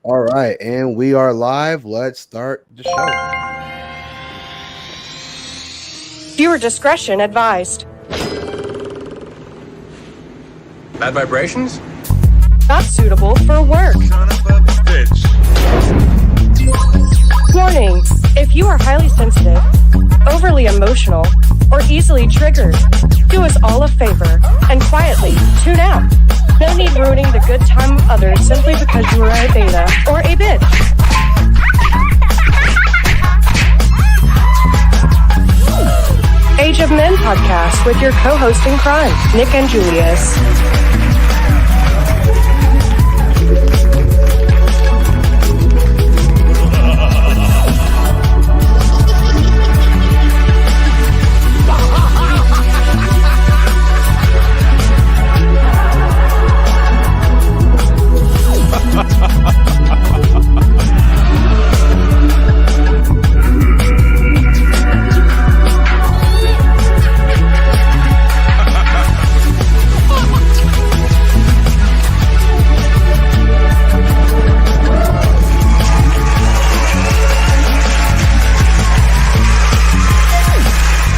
All right, and we are live. Let's start the show. Viewer discretion advised. Bad vibrations? Not suitable for work. Son of a bitch. Warning, if you are highly sensitive, overly emotional, or easily triggered, do us all a favor and quietly tune out. No need ruining the good time of others simply because you are a beta or a bitch. Age of Men podcast with your co-host in crime, Nick and Julius.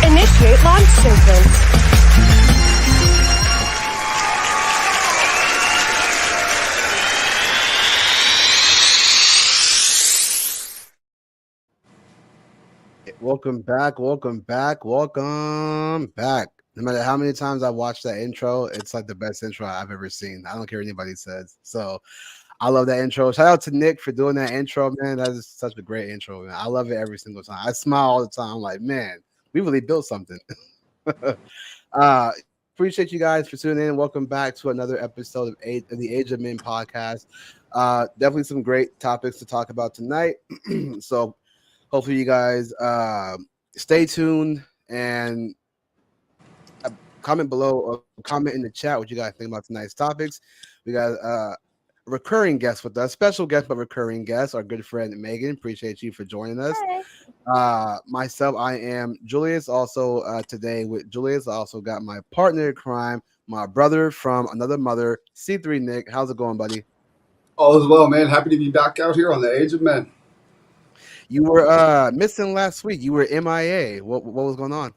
Initiate launch sequence. Welcome back. Welcome back. Welcome back. No matter how many times I watch that intro, it's like the best intro I've ever seen. I don't care what anybody says. So I love that intro. Shout out to Nick for doing that intro, man. That is such a great intro, man. I love it every single time. I smile all the time. I'm like, man, we really built something. uh Appreciate you guys for tuning in. Welcome back to another episode of the Age of Men podcast. Definitely some great topics to talk about tonight. So hopefully you guys stay tuned and comment below or comment in the chat what you guys think about tonight's topics. We got recurring guest with us, special guest but recurring guest, our good friend Megan. Appreciate you for joining us. Myself, I am Julius. Also today with Julius, I also got my partner in crime, my brother from another mother, C3 Nick. How's it going, buddy? All is well, man. Happy to be back out here on the Age of Men. You were missing last week. You were MIA. What was going on?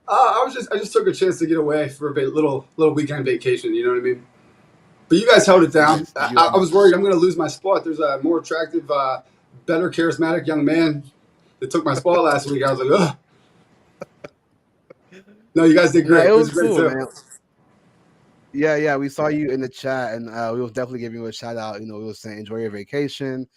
I just took a chance to get away for a little weekend vacation. You know what I mean? But you guys held it down. Nice. I was worried I'm going to lose my spot. There's a more attractive, better charismatic young man that took my spot last week. I was like, ugh. No, you guys did great. Yeah, it was great cool, too. man. Yeah, we saw you in the chat, and we will definitely give you a shout out. You know, we were saying enjoy your vacation.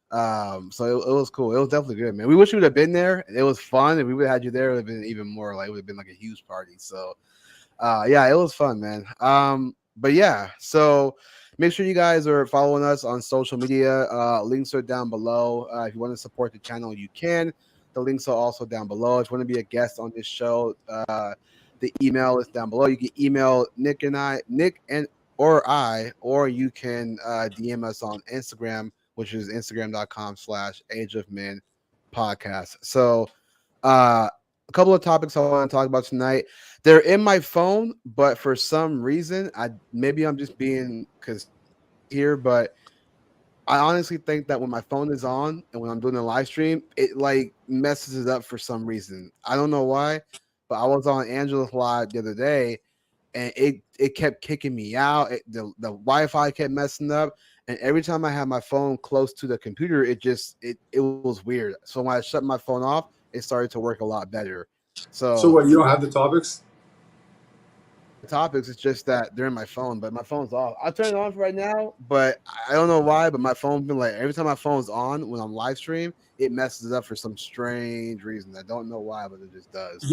So it was cool. It was definitely good, man. We wish we would have been there. It was fun. If we would have had you there, it would have been even more. Like it would have been like a huge party. So, yeah, it was fun, man. But yeah, so make sure you guys are following us on social media. Links are down below. If you want to support the channel, you can. The links are also down below. If you want to be a guest on this show, the email is down below. You can email Nick and I, or you can DM us on Instagram, which is instagram.com/Age of Men podcast. So a couple of topics I want to talk about tonight. They're in my phone, but for some reason, I'm just being here, but I honestly think that when my phone is on and when I'm doing a live stream, it like messes it up for some reason. I don't know why, but I was on Angela's live the other day and it kept kicking me out. The Wi-Fi kept messing up. And every time I had my phone close to the computer, it was weird. So when I shut my phone off, it started to work a lot better. So what? You don't have the topics? The topics, it's just that they're in my phone, but my phone's off. I'll turn it on for right now, but I don't know why. But my phone's been like every time my phone's on when I'm live stream, it messes it up for some strange reason. I don't know why, but it just does.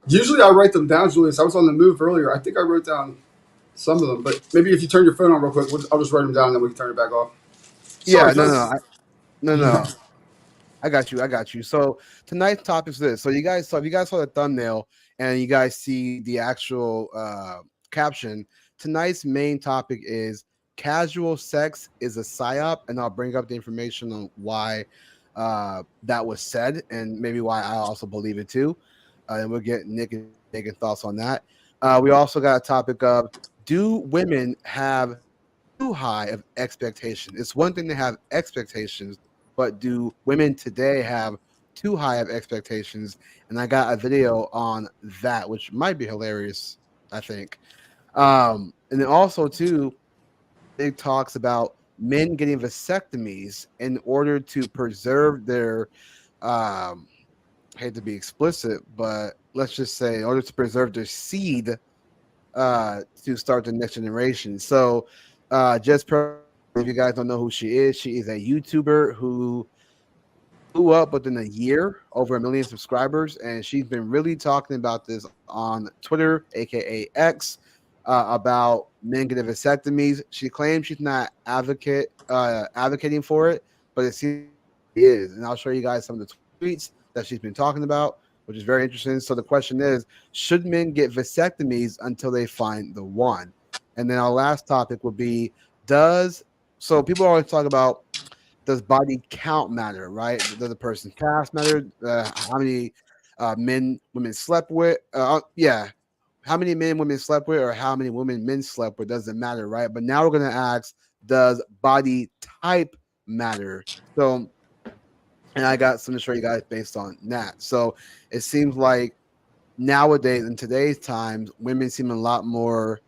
Usually I write them down, Julius. I was on the move earlier. I think I wrote down some of them, but maybe if you turn your phone on real quick, I'll just write them down and then we can turn it back off. Yeah, Sorry, no. I got you. So tonight's topic is this. So if you guys saw the thumbnail and you guys see the actual caption, tonight's main topic is casual sex is a PSYOP, and I'll bring up the information on why that was said and maybe why I also believe it too. And we'll get Nick and Megan thoughts on that. We also got a topic of, do women have too high of expectation? It's one thing to have expectations, but do women today have too high of expectations? And I got a video on that, which might be hilarious, I think. And then also too, it talks about men getting vasectomies in order to preserve their I hate to be explicit, but let's just say in order to preserve their seed to start the next generation. So just if you guys don't know who she is a YouTuber who blew up within a year, over 1 million subscribers, and she's been really talking about this on Twitter, aka X, about men getting vasectomies. She claims she's not advocating for it, but it seems she is, and I'll show you guys some of the tweets that she's been talking about, which is very interesting. So the question is, should men get vasectomies until they find the one? And then our last topic would be, does so people always talk about, does body count matter, right? Does the person's past matter? How many men women slept with? Yeah, how many men women slept with, or how many women men slept with? Doesn't matter, right? But now we're gonna ask, does body type matter? So, and I got some to show you guys based on that. So it seems like nowadays in today's times, women seem a lot more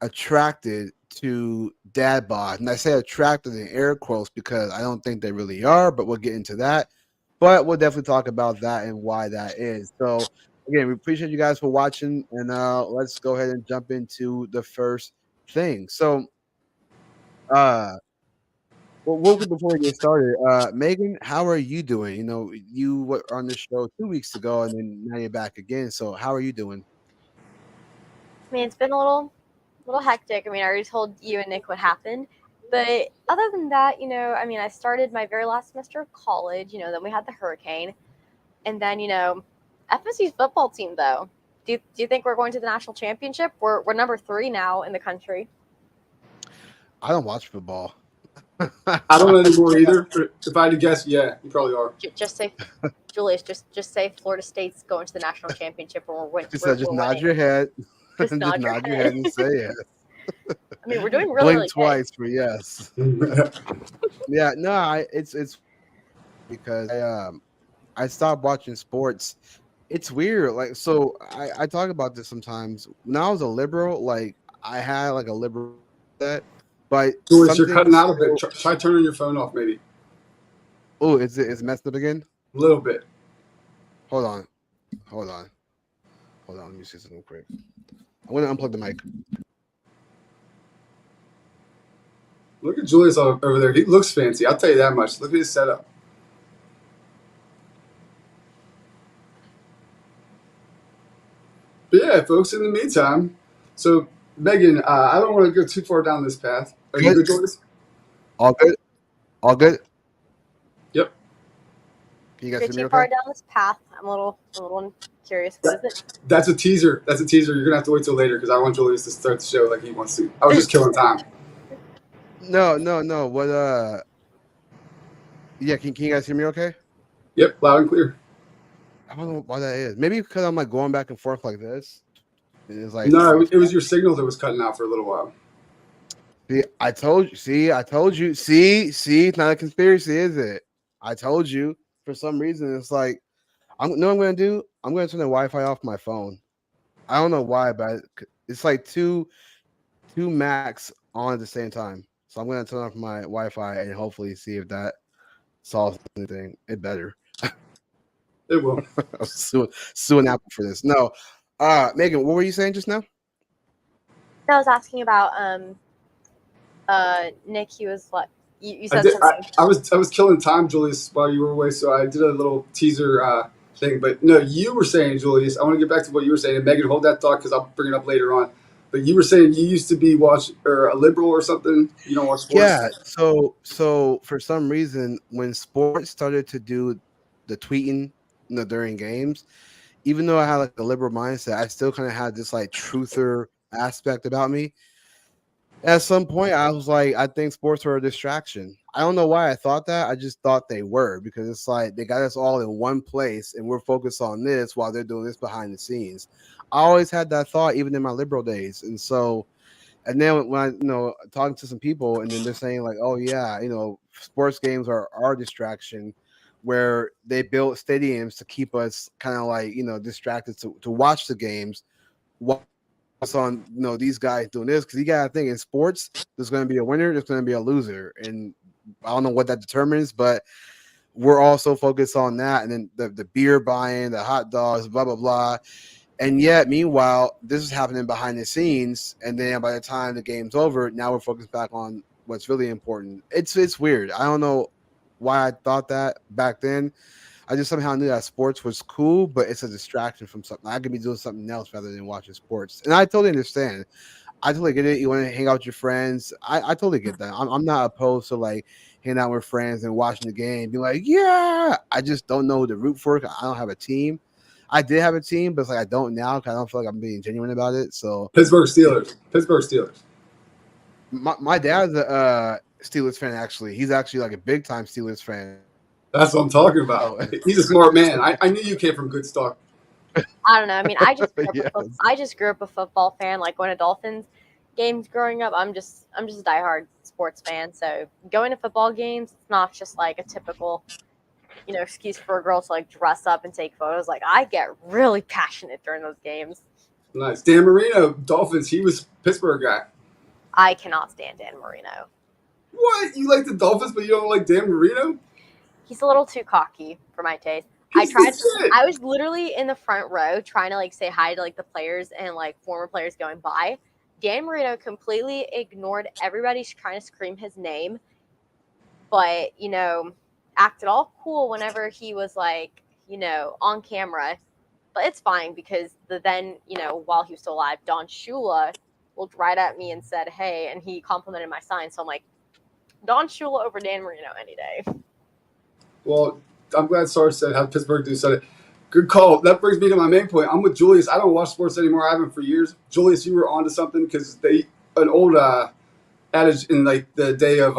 attracted to dad bod. And I say attracted in air quotes because I don't think they really are, but we'll get into that. But we'll definitely talk about that and why that is. So again, we appreciate you guys for watching, and let's go ahead and jump into the first thing. So uh well, before we get started, Megan, how are you doing? You know, you were on the show 2 weeks ago, and then now you're back again. So, how are you doing? I mean, it's been a little hectic. I mean, I already told you and Nick what happened. But other than that, I mean, I started my very last semester of college, then we had the hurricane. And then, FSU's football team, though. Do you think we're going to the national championship? We're number 3 now in the country. I don't watch football. I don't anymore either. But if I had to guess, yeah, you probably are. Just say, Julius, just say Florida State's going to the national championship, or Just nod your head. Just nod your head and say yes. I mean, we're doing really, Blink really twice good. for yes. Yeah, no, it's because I stopped watching sports. It's weird. Like, so I talk about this sometimes. When I was a liberal, like I had like a liberal that, but Julius, you're cutting something. out a bit. Try turning your phone off, maybe Oh, is messed up again? a little bit. Hold on. Let me see something quick. I'm gonna unplug the mic. Look at Julius over there. He looks fancy. I'll tell you that much. Look at his setup. But yeah, folks. In the meantime, so Megan, I don't want to go too far down this path. Are you good, Julius? All good. All good. Yep. Can you guys You're hear me too okay? far down this path. I'm a little curious. What is it? That's a teaser. You're gonna have to wait till later because I want Julius to start the show like he wants to. I was just killing time. No. What yeah, can you guys hear me okay? Yep, loud and clear. I don't know why that is. Maybe because I'm like going back and forth like this. It's like No, it was your signal that was cutting out for a little while. See, I told you. See, it's not a conspiracy, is it? I told you. For some reason, it's like I'm gonna do. I'm gonna turn the Wi-Fi off my phone. I don't know why, but it's like two Macs on at the same time. So I'm gonna turn off my Wi-Fi and hopefully see if that solves anything. It better. It will. I'm suing Apple for this. No, Megan, what were you saying just now? I was asking about Nick. He was like, you said something. I was killing time, Julius, while you were away, so I did a little teaser thing. But no, you were saying, Julius, I want to get back to what you were saying. And Megan, hold that thought because I'll bring it up later on. But you were saying you used to be a liberal or something. You don't watch sports. Yeah. So for some reason, when sports started to do the tweeting, during games, even though I had like a liberal mindset, I still kind of had this like truther aspect about me. At some point, I was like, I think sports were a distraction. I don't know why I thought that. I just thought they were because it's like they got us all in one place and we're focused on this while they're doing this behind the scenes. I always had that thought, even in my liberal days. And so, And then when I, talking to some people, and then they're saying like, "Oh yeah, sports games are our distraction," where they built stadiums to keep us kind of like distracted to watch the games. While it's on these guys doing this because you got to think in sports, there's going to be a winner, there's going to be a loser, and I don't know what that determines, but we're also focused on that, and then the beer buying, the hot dogs, blah blah blah. And yet, meanwhile, this is happening behind the scenes, and then by the time the game's over, now we're focused back on what's really important. It's weird. I don't know why I thought that back then. I just somehow knew that sports was cool, but it's a distraction from something. I could be doing something else rather than watching sports, and I totally understand. I totally get it. You want to hang out with your friends. I totally get that. I'm not opposed to like hanging out with friends and watching the game. Be like, yeah. I just don't know who to root for. I don't have a team. I did have a team, but it's like I don't now because I don't feel like I'm being genuine about it. So Pittsburgh Steelers. Pittsburgh Steelers. my dad's a Steelers fan. Actually, he's actually like a big time Steelers fan. That's what I'm talking about. Oh, He's a smart man. I knew you came from good stock. I don't know. I mean, yes. I just grew up a football fan. Like going to Dolphins games growing up, I'm just a diehard sports fan. So going to football games, it's not just like a typical, excuse for a girl to like dress up and take photos. Like I get really passionate during those games. Nice. Dan Marino, Dolphins. He was Pittsburgh guy. I cannot stand Dan Marino. What? You like the Dolphins, but you don't like Dan Marino? He's a little too cocky for my taste. He's the shit. I was literally in the front row trying to like say hi to like the players and like former players going by. Dan Marino completely ignored everybody trying to scream his name, but acted all cool whenever he was like, on camera. But it's fine because then, while he was still alive, Don Shula looked right at me and said, "Hey," and he complimented my sign. So I'm like, Don Shula over Dan Marino any day. Well, I'm glad Sarge said how Pittsburgh do said it. Good call. That brings me to my main point. I'm with Julius. I don't watch sports anymore. I haven't for years. Julius, you were onto something because an old adage in like the day of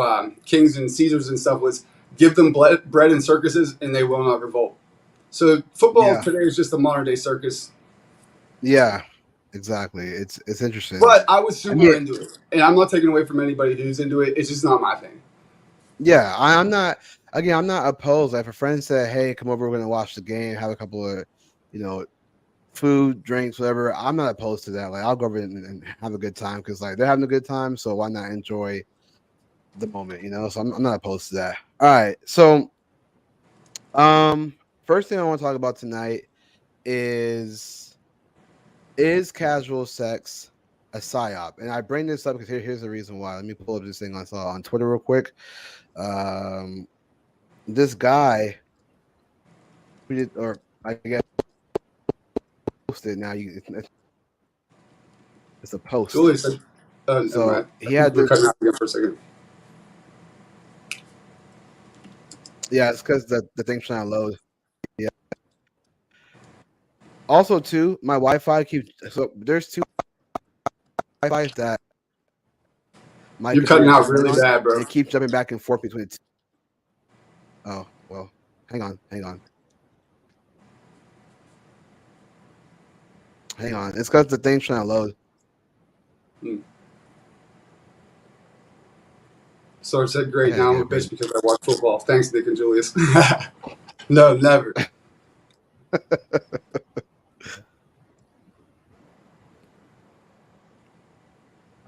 kings and Caesars and stuff was give them bread and circuses and they will not revolt. So football today is just a modern day circus. Yeah, exactly. It's interesting. But I was super into it, and I'm not taking away from anybody who's into it. It's just not my thing. Yeah, I'm not. Again, I'm not opposed. Like if a friend said, "Hey, come over, we're gonna watch the game, have a couple of, food, drinks, whatever." I'm not opposed to that. Like I'll go over and have a good time because like they're having a good time. So why not enjoy the moment? So I'm not opposed to that. All right. So, first thing I want to talk about tonight is casual sex a PSYOP? And I bring this up because here's the reason why. Let me pull up this thing I saw on Twitter real quick. This guy tweeted, or I guess posted. Now it's a post. Julie said, so he had to cutting out again for a second. Yeah, it's because the thing's trying to load. Yeah. Also, too, my Wi-Fi keeps. So there's two Wi-Fi that. You're cutting out really bad, bro. It keeps jumping back and forth between the two. Oh well, hang on. It's because the thing's trying to load. So I said, great. Now I'm a bitch because I watch football. Thanks, Nick and Julius. No, never. All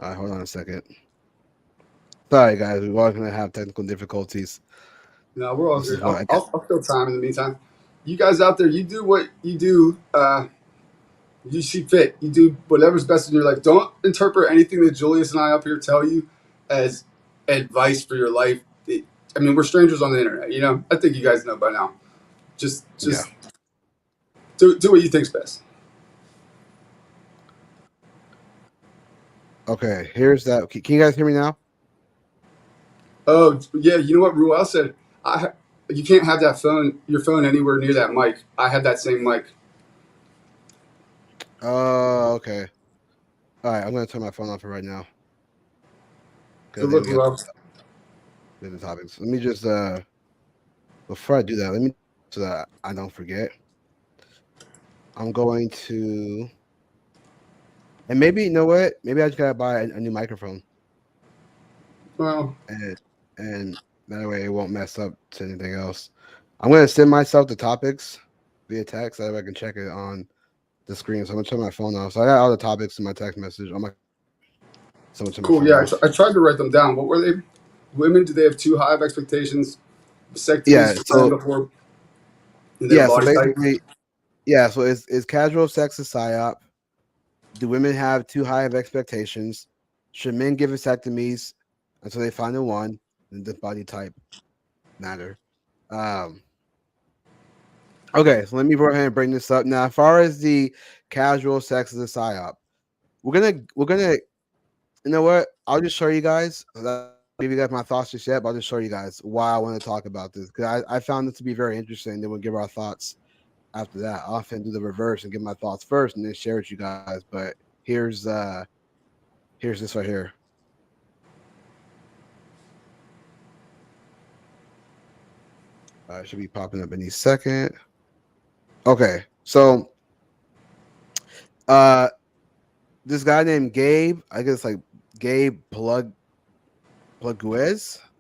right, hold on a second. Sorry, guys. We're all going to have technical difficulties. No, we're all good. I'll fill time in the meantime. You guys out there, you do what you do. You see fit. You do whatever's best in your life. Don't interpret anything that Julius and I up here tell you as advice for your life. I mean, we're strangers on the internet. I think you guys know by now. Just do what you think's best. Okay, here's that. Can you guys hear me now? Oh yeah, you know what Ruel said? You can't have your phone anywhere near that mic. I have that same mic. Oh, okay. All right, I'm gonna turn my phone off for right now. Good luck, Ruel. The topics. Let me just before I do that, so that I don't forget. I'm going to And maybe you know what? Maybe I just gotta buy a new microphone, Well, and and that way it won't mess up to anything else. I'm gonna send myself the topics via text. That way I can check it on the screen. So I'm gonna turn my phone off. So I got all the topics in my text message on my. So I'm gonna turn my cool. phone Yeah, off. I tried to write them down. What were they? Women, do they have too high of expectations? Vasectomies Yeah. for men So before in their yeah. So body type? basically, yeah. So is casual sex a psyop? Do women have too high of expectations? Should men give vasectomies until they find the one? And does body type matter? Um, okay, so let me go ahead and bring this up now. As far as the casual sex as a psyop, we're gonna you know what? I'll just show you guys. I don't give you guys my thoughts just yet, but I'll just show you guys why I want to talk about this because I found this to be very interesting. Then we'll give our thoughts after that. I'll often do the reverse and give my thoughts first and then share with you guys. But here's uh here's this right here. It should be popping up any second. Okay, so uh this guy named Gabe, I guess like Gabe Plaguez.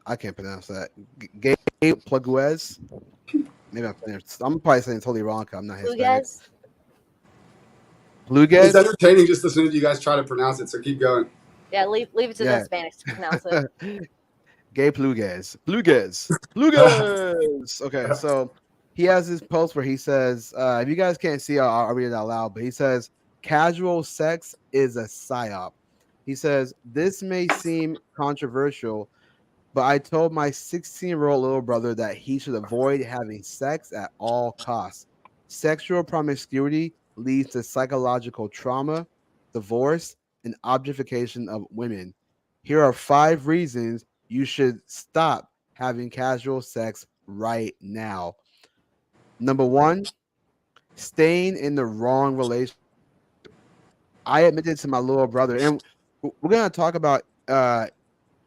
I can't pronounce that. Gabe Plaguez. Maybe I'm probably saying it totally wrong because I'm not You Hispanic. guys, It's Pluguez? entertaining just listening to you guys try to pronounce it. So keep going. yeah, leave it to the Yeah. Hispanics to pronounce it. Gay Pluguez. Pluguez. Pluguez. Okay, so he has this post where he says, if you guys can't see, I'll read it out loud, but he says, casual sex is a psyop. He says, this may seem controversial, but I told my 16-year-old little brother that he should avoid having sex at all costs. Sexual promiscuity leads to psychological trauma, divorce, and objectification of women. Here are 5 reasons you should stop having casual sex right now. Number one, staying in the wrong relationship. I admitted to my little brother, and we're going to talk about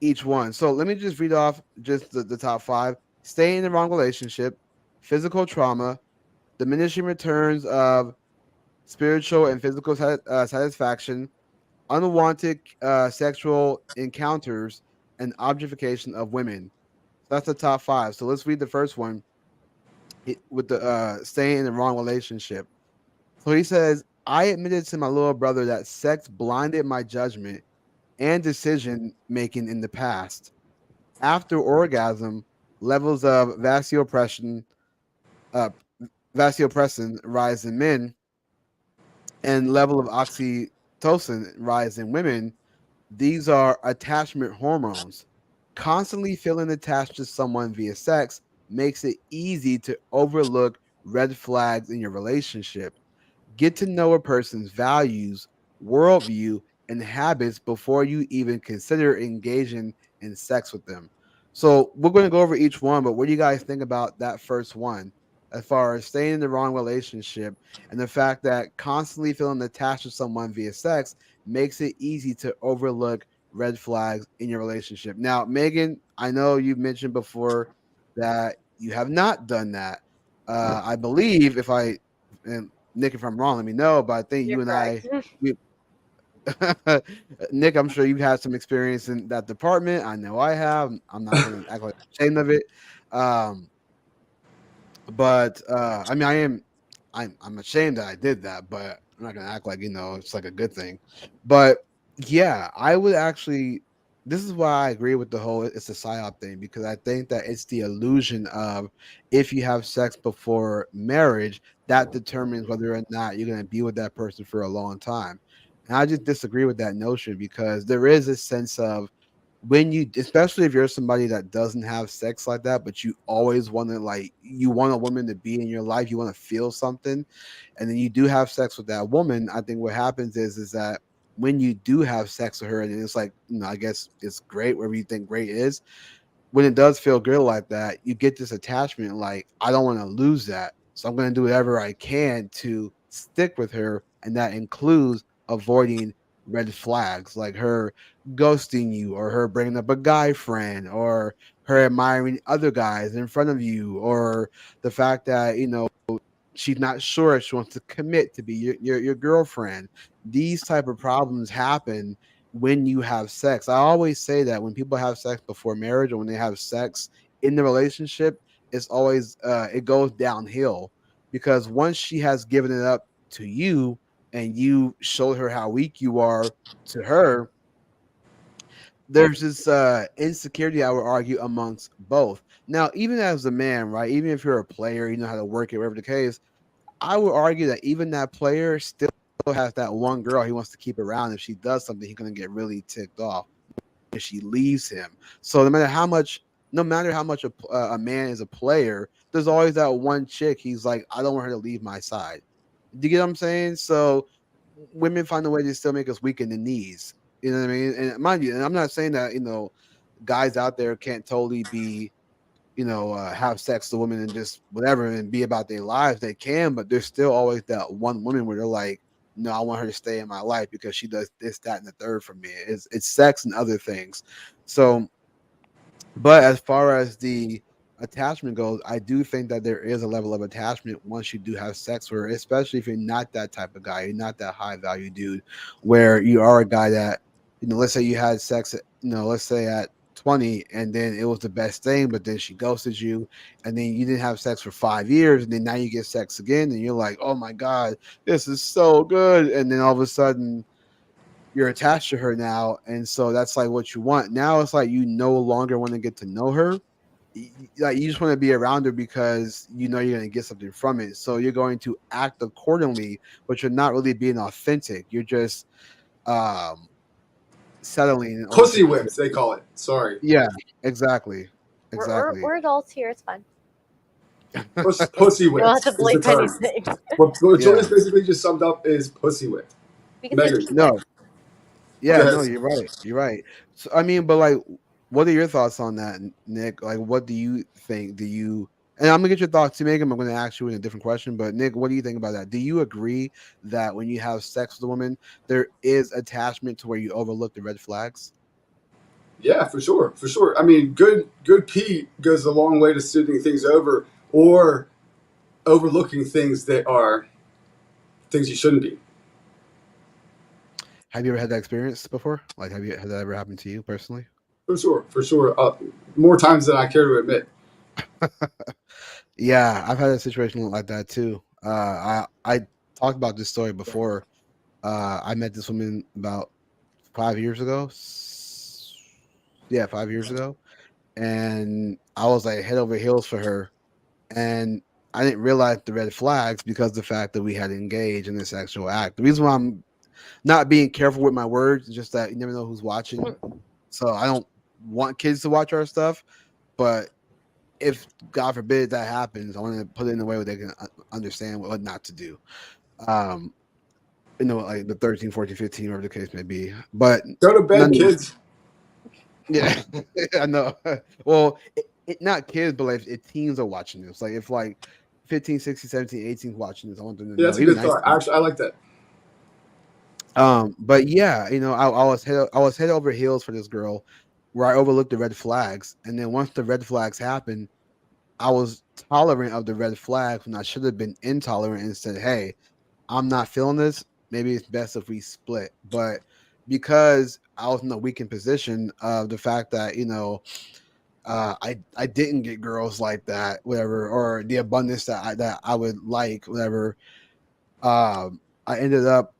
each one. So let me just read off just the top 5. Stay in the wrong relationship, physical trauma, diminishing returns of spiritual and physical satisfaction, unwanted sexual encounters, and objectification of women. That's the top 5. So let's read the first one with the staying in the wrong relationship. So he says, I admitted to my little brother that sex blinded my judgment and decision making in the past. After orgasm, levels of uh, vasopressin rise in men, and level of oxytocin rise in women. These are attachment hormones. Constantly feeling attached to someone via sex makes it easy to overlook red flags in your relationship. Get to know a person's values, worldview, and habits before you even consider engaging in sex with them. So we're going to go over each one, but what do you guys think about that first one as far as staying in the wrong relationship and the fact that constantly feeling attached to someone via sex makes it easy to overlook red flags in your relationship? Now, Megan, I know you've mentioned before that you have not done that. I believe if I and Nick, if I'm wrong, let me know. But I think You're you and correct. we, Nick, I'm sure you've had some experience in that department. I know I have. I'm not going to act like I'm ashamed of it. Um, but I mean, I'm ashamed that I did that, but I'm not going to act like it's like a good thing. But yeah, I would actually. This is why I agree with the whole it's a psyop thing because I think that it's the illusion of if you have sex before marriage, that determines whether or not you're going to be with that person for a long time. And I just disagree with that notion because there is a sense of when you, especially if you're somebody that doesn't have sex like that, but you always want to, like, you want a woman to be in your life, you want to feel something, and then you do have sex with that woman. I think what happens is that when you do have sex with her, and it's like, I guess it's great, wherever you think great is, when it does feel good like that, you get this attachment. Like, I don't want to lose that. So I'm going to do whatever I can to stick with her. And that includes avoiding red flags like her ghosting you or her bringing up a guy friend or her admiring other guys in front of you or the fact that, she's not sure if she wants to commit to be your girlfriend. These type of problems happen when you have sex. I always say that when people have sex before marriage or when they have sex in the relationship, it's always it goes downhill because once she has given it up to you and you showed her how weak you are to her, there's this insecurity, I would argue, amongst both. Now, even as a man, right? Even if you're a player, you know how to work it, whatever the case, I would argue that even that player still has that one girl he wants to keep around. If she does something, he's gonna get really ticked off if she leaves him. So no matter how much a man is a player, there's always that one chick. He's like, I don't want her to leave my side. Do you get what I'm saying? So women find a way to still make us weak in the knees. You know what I mean? And mind you, and I'm not saying that guys out there can't totally be have sex with women and just whatever and be about their lives. They can, but there's still always that one woman where they're like, no, I want her to stay in my life because she does this, that, and the third for me. It's sex and other things. So, but as far as the attachment goes, I do think that there is a level of attachment once you do have sex with her, especially if you're not that type of guy, you're not that high value dude, where you are a guy that, let's say you had sex, let's say at 20 and then it was the best thing, but then she ghosted you and then you didn't have sex for 5 years and then now you get sex again and you're like, oh my God, this is so good. And then all of a sudden, you're attached to her now, and so that's like what you want. Now it's like you no longer want to get to know her. Like you just want to be around her because you know you're going to get something from it. So you're going to act accordingly, but you're not really being authentic. You're just um settling in order to Pussy keep. whipped, they call it. Sorry. Yeah, exactly, We're, exactly. we're adults here. It's fine. Pussy You don't have whipped to is the bleep term. anything. What Yeah, Julius basically just summed up is pussy whipped. We can say Megan, pussy whip. no, go yeah, ahead. no, you're right. You're right. So I mean, but like, what are your thoughts on that, Nick? Like, what do you think? Do you? And I'm gonna get your thoughts too, Megan. I'm gonna ask you in a different question, but Nick, what do you think about that? Do you agree that when you have sex with a woman, there is attachment to where you overlook the red flags? Yeah, for sure, for sure. I mean, good pee goes a long way to smoothing things over or overlooking things that are things you shouldn't be. Have you ever had that experience before? Like, had that ever happened to you personally? For sure, for sure. More times than I care to admit. Yeah, I've had a situation like that too. I talked about this story before. I met this woman about 5 years ago. Yeah, 5 years ago, and I was like head over heels for her, and I didn't realize the red flags because of the fact that we had engaged in this sexual act. The reason why I'm not being careful with my words is just that you never know who's watching, so I don't want kids to watch our stuff, but if God forbid that happens, I want to put it in a way where they can understand what not to do. Um, like the 13, 14, 15, whatever the case may be. But Go to bed, none, kids. yeah, I know. Well, not kids, but like if teens are watching this, like if like 15, 16, 17, 18 watching this, I want them to Yeah, know, that's a even good 19. thought. Actually, I like that. But yeah, I was head over heels for this girl where I overlooked the red flags. And then once the red flags happened, I was tolerant of the red flags when I should have been intolerant and said, hey, I'm not feeling this. Maybe it's best if we split. But because I was in a weakened position of the fact that, I didn't get girls like that, whatever, or the abundance that I would like, whatever. I ended up,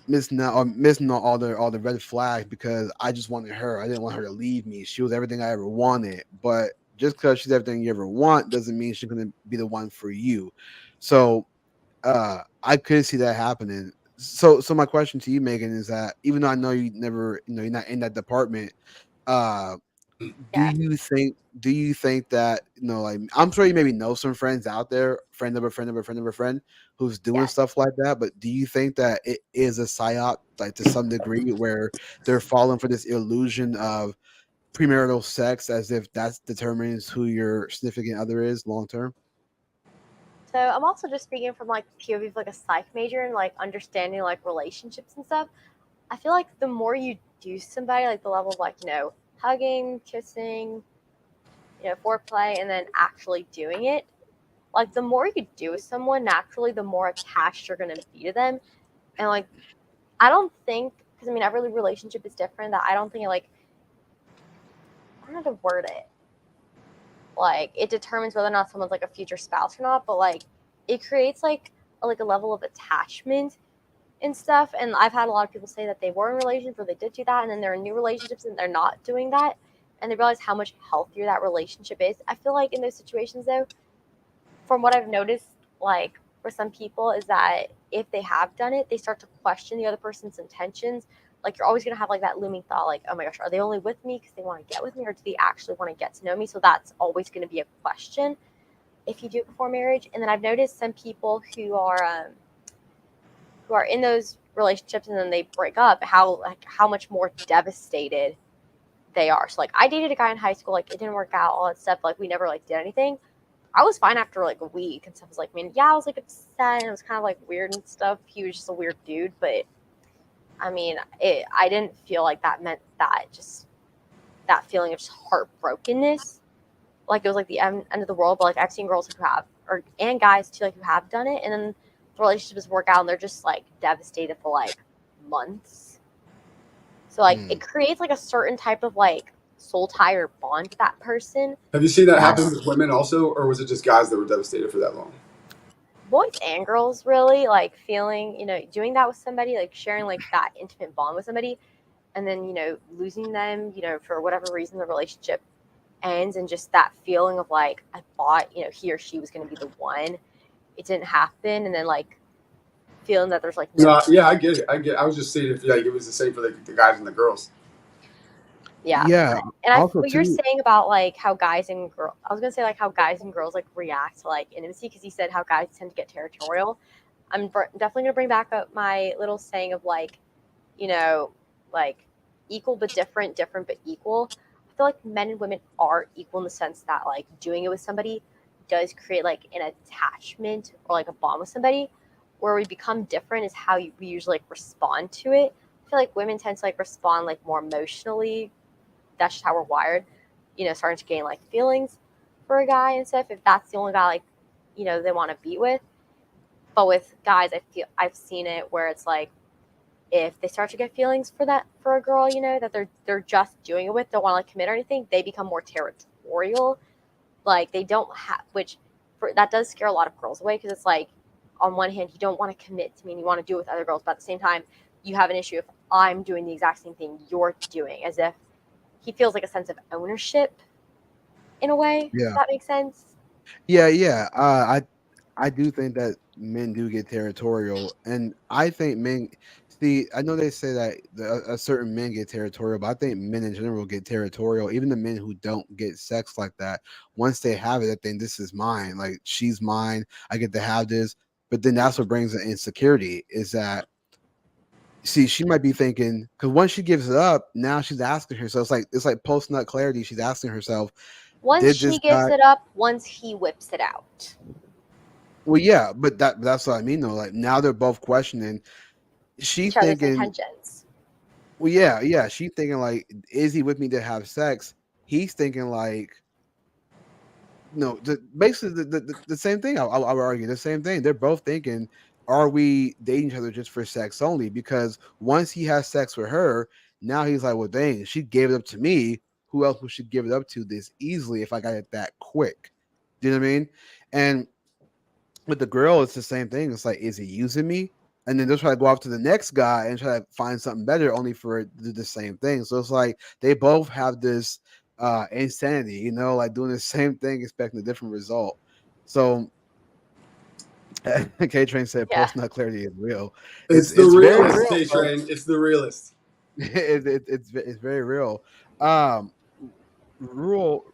missing all the red flags because I just wanted her. I didn't want her to leave me. She was everything I ever wanted. But just because she's everything you ever want doesn't mean she's gonna be the one for you. So I could see that happening. So my question to you, Megan, is that even though I know you never, you're not in that department, uh, do Yeah. you think that like I'm sure you maybe know some friends out there, friend of a friend of a friend of a friend, who's doing Yeah. stuff like that, but do you think that it is a psyop, like to some degree, where they're falling for this illusion of premarital sex as if that determines who your significant other is long term? So I'm also just speaking from like POV of like a psych major and like understanding like relationships and stuff. I feel like the more you do somebody, like the level of like, hugging, kissing, foreplay, and then actually doing it, like the more you do with someone, naturally, the more attached you're gonna be to them. And like, I don't think, because I mean, every relationship is different. That I don't think it like, I don't know how to word it. Like, it determines whether or not someone's like a future spouse or not. But like, it creates like a level of attachment and stuff. And I've had a lot of people say that they were in relationships where they did do that, and then they're in new relationships and they're not doing that, and they realize how much healthier that relationship is. I feel like in those situations, though, from what I've noticed, like for some people, is that if they have done it, they start to question the other person's intentions. Like you're always gonna have like that looming thought, like, oh my gosh, are they only with me because they want to get with me, or do they actually want to get to know me? So that's always going to be a question if you do it before marriage. And then I've noticed some people who are in those relationships and then they break up, how much more devastated they are. So like I dated a guy in high school, like it didn't work out, all that stuff. Like we never like did anything. I was fine after like a week and stuff. I was like, man, yeah, I was like upset and it was kind of like weird and stuff. He was just a weird dude, but I mean, I didn't feel like that meant that just that feeling of just heartbrokenness. Like it was like the end of the world. But like I've seen girls who have, or and guys too, like who have done it, and then the relationships work out and they're just like devastated for like months. So like it creates like a certain type of like soul tie or bond with that person. Have you seen that That happen with women also, or was it just guys that were devastated for that long? boys and girls really like feeling, doing that with somebody, like sharing like that intimate bond with somebody, and then losing them, for whatever reason the relationship ends, and just that feeling of like I thought he or she was going to be the one, it didn't happen, and then like feeling that there's like no. No, yeah, I get it. I was just saying if like it was the same for the guys and the girls. Yeah. Yeah. And Also, what you're too. saying about like how guys and girls, I was gonna say like how guys and girls like react to like intimacy, because you said how guys tend to get territorial. I'm definitely gonna bring back up my little saying of like, you know, like equal but different, different but equal. I feel like men and women are equal in the sense that like doing it with somebody does create like an attachment or like a bond with somebody. Where we become different is how we usually like respond to it. I feel like women tend to like respond like more emotionally. That's just how we're wired, starting to gain like feelings for a guy and stuff if that's the only guy like, they want to be with. But with guys, I feel I've seen it where it's like if they start to get feelings for a girl, that they're just doing it with, don't want to like commit or anything, they become more territorial. Like they don't have, which that does scare a lot of girls away, because it's like on one hand you don't want to commit to me and you want to do it with other girls, but at the same time you have an issue if I'm doing the exact same thing you're doing, as if he feels like a sense of ownership in a way. If Yeah. that makes sense. Yeah, yeah. I do think that men do get territorial, and I think men. See, I know they say that a certain men get territorial, but I think men in general get territorial. Even the men who don't get sex like that, once they have it, they think this is mine. Like she's mine. I get to have this. But then that's what brings the insecurity. Is that see, she might be thinking because once she gives it up, now she's asking herself. It's like post nut clarity. She's asking herself, Once did this she gives guy? it up, once he whips it out, Well, yeah, but that's what I mean though. Like now they're both questioning. She each other's thinking, intentions. well, yeah, yeah. She thinking like, is he with me to have sex? He's thinking like, no, basically the same thing. I would argue the same thing. They're both thinking, are we dating each other just for sex only? Because once he has sex with her, now he's like, well, dang, she gave it up to me. Who else would she give it up to this easily if I got it that quick? Do you know what I mean? And with the girl, it's the same thing. It's like, is he using me? And then they'll try to go off to the next guy and try to find something better, only for it to do the same thing. So it's like they both have this insanity, like doing the same thing, expecting a different result. So K Train said Yeah. post nut clarity is real. It's It's the it's very realist, real, K bro. Train. It's the realist. It's very real. Um Ruel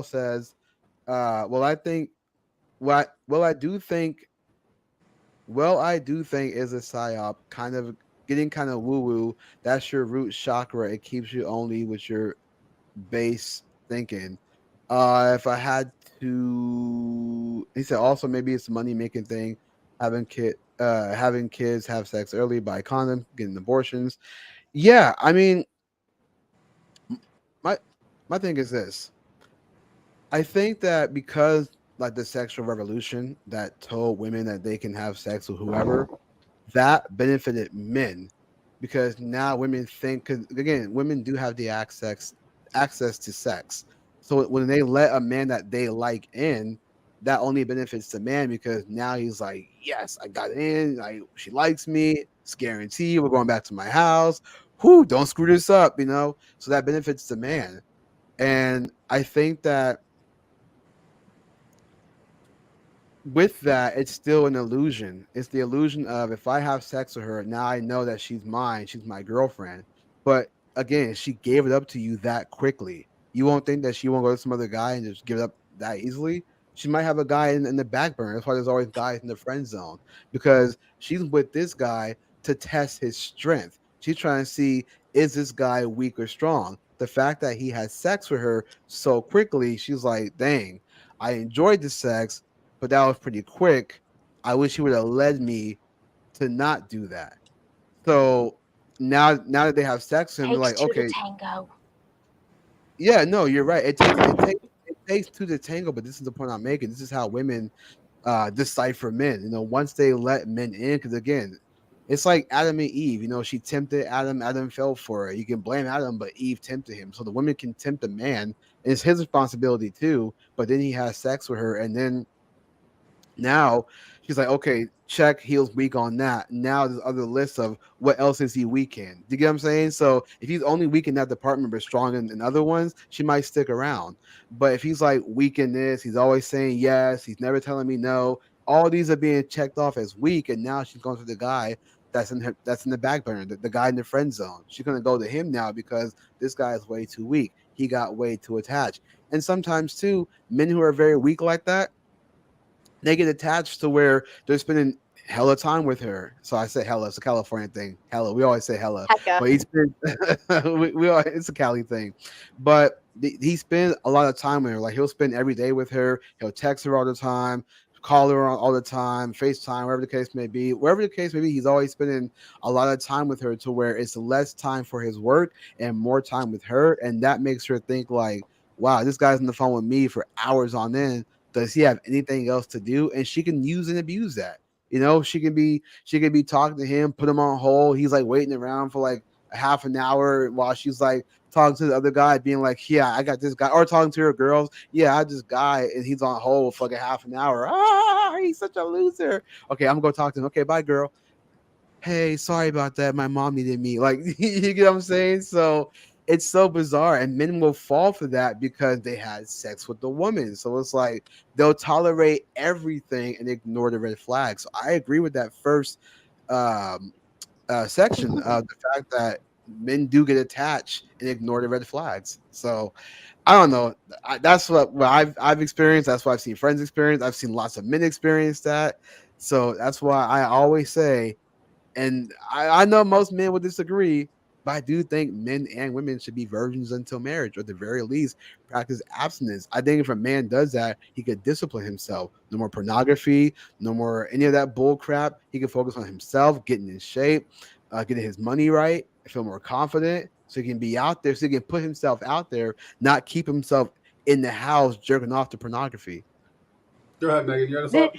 says, well, I think what well I do think is a psyop, kind of getting kind of woo woo. That's your root chakra. It keeps you only with your base thinking. If I had to, he said also maybe it's a money making thing, having kids, have sex early, buy condom, getting abortions. Yeah, I mean, my my thing is this. I think that because like the sexual revolution that told women that they can have sex with whoever, that benefited men because now women think, because again, women do have the access to sex. So when they let a man that they like in, that only benefits the man because now he's like, yes, I got in. Like she likes me. It's guaranteed. We're going back to my house. Whoo, don't screw this up, you know. So that benefits the man, and I think that with that, it's still an illusion. It's the illusion of if I have sex with her, now I know that she's mine, she's my girlfriend. But again, she gave it up to you that quickly. You won't think that she won't go to some other guy and just give it up that easily. She might have a guy in the back burner. That's why there's always guys in the friend zone because she's with this guy to test his strength. She's trying to see, is this guy weak or strong? The fact that he had sex with her so quickly, she's like, dang, I enjoyed the sex, but that was pretty quick. I wish he would have led me to not do that. So now that they have sex and they're Takes like, two to okay, tango. yeah, no, you're right. It takes two to tango, but this is the point I'm making. This is how women decipher men. You know, once they let men in, because again, it's like Adam and Eve. You know, she tempted Adam. Adam fell for her. You can blame Adam, but Eve tempted him. So the woman can tempt a man, and it's his responsibility too. But then he has sex with her, and then now she's like, okay, check, he's weak on that. Now there's other lists of what else is he weak in. Do you get what I'm saying? So if he's only weak in that department but strong in other ones, she might stick around. But if he's like weak in this, he's always saying yes, he's never telling me no. All these are being checked off as weak, and now she's going to the guy that's in the back burner, the guy in the friend zone. She's gonna go to him now because this guy is way too weak. He got way too attached. And sometimes too, men who are very weak like that, they get attached to where they're spending hella time with her. So I say hella, it's a California thing. Hella, we always say hella, Hecka. but he spends it's a Cali thing. But he spends a lot of time with her. Like he'll spend every day with her. He'll text her all the time, call her all the time, FaceTime, wherever the case may be. Wherever the case may be, he's always spending a lot of time with her to where it's less time for his work and more time with her. And that makes her think like, wow, this guy's on the phone with me for hours on end. Does he have anything else to do? And she can use and abuse that. You know, she can be talking to him, put him on hold. He's like waiting around for like a half an hour while she's like talking to the other guy, being like, "Yeah, I got this guy," or talking to her girls, "Yeah, I had this guy," and he's on hold for like a half an hour. Ah, he's such a loser. Okay, I'm gonna go talk to him. Okay, bye, girl. Hey, sorry about that. My mom needed me. Like, you get what I'm saying? So it's so bizarre. And men will fall for that because they had sex with the woman. So it's like they'll tolerate everything and ignore the red flags. So I agree with that first um, section of the fact that men do get attached and ignore the red flags. So I don't know. That's what I've experienced. That's what I've seen friends experience. I've seen lots of men experience that. So that's why I always say, and I know most men would disagree, but I do think men and women should be virgins until marriage, or at the very least, practice abstinence. I think if a man does that, he could discipline himself. No more pornography, no more any of that bull crap. He can focus on himself, getting in shape, getting his money right, feel more confident, so he can be out there, so he can put himself out there, not keep himself in the house jerking off to pornography. Go ahead, Megan. You had a The- thought?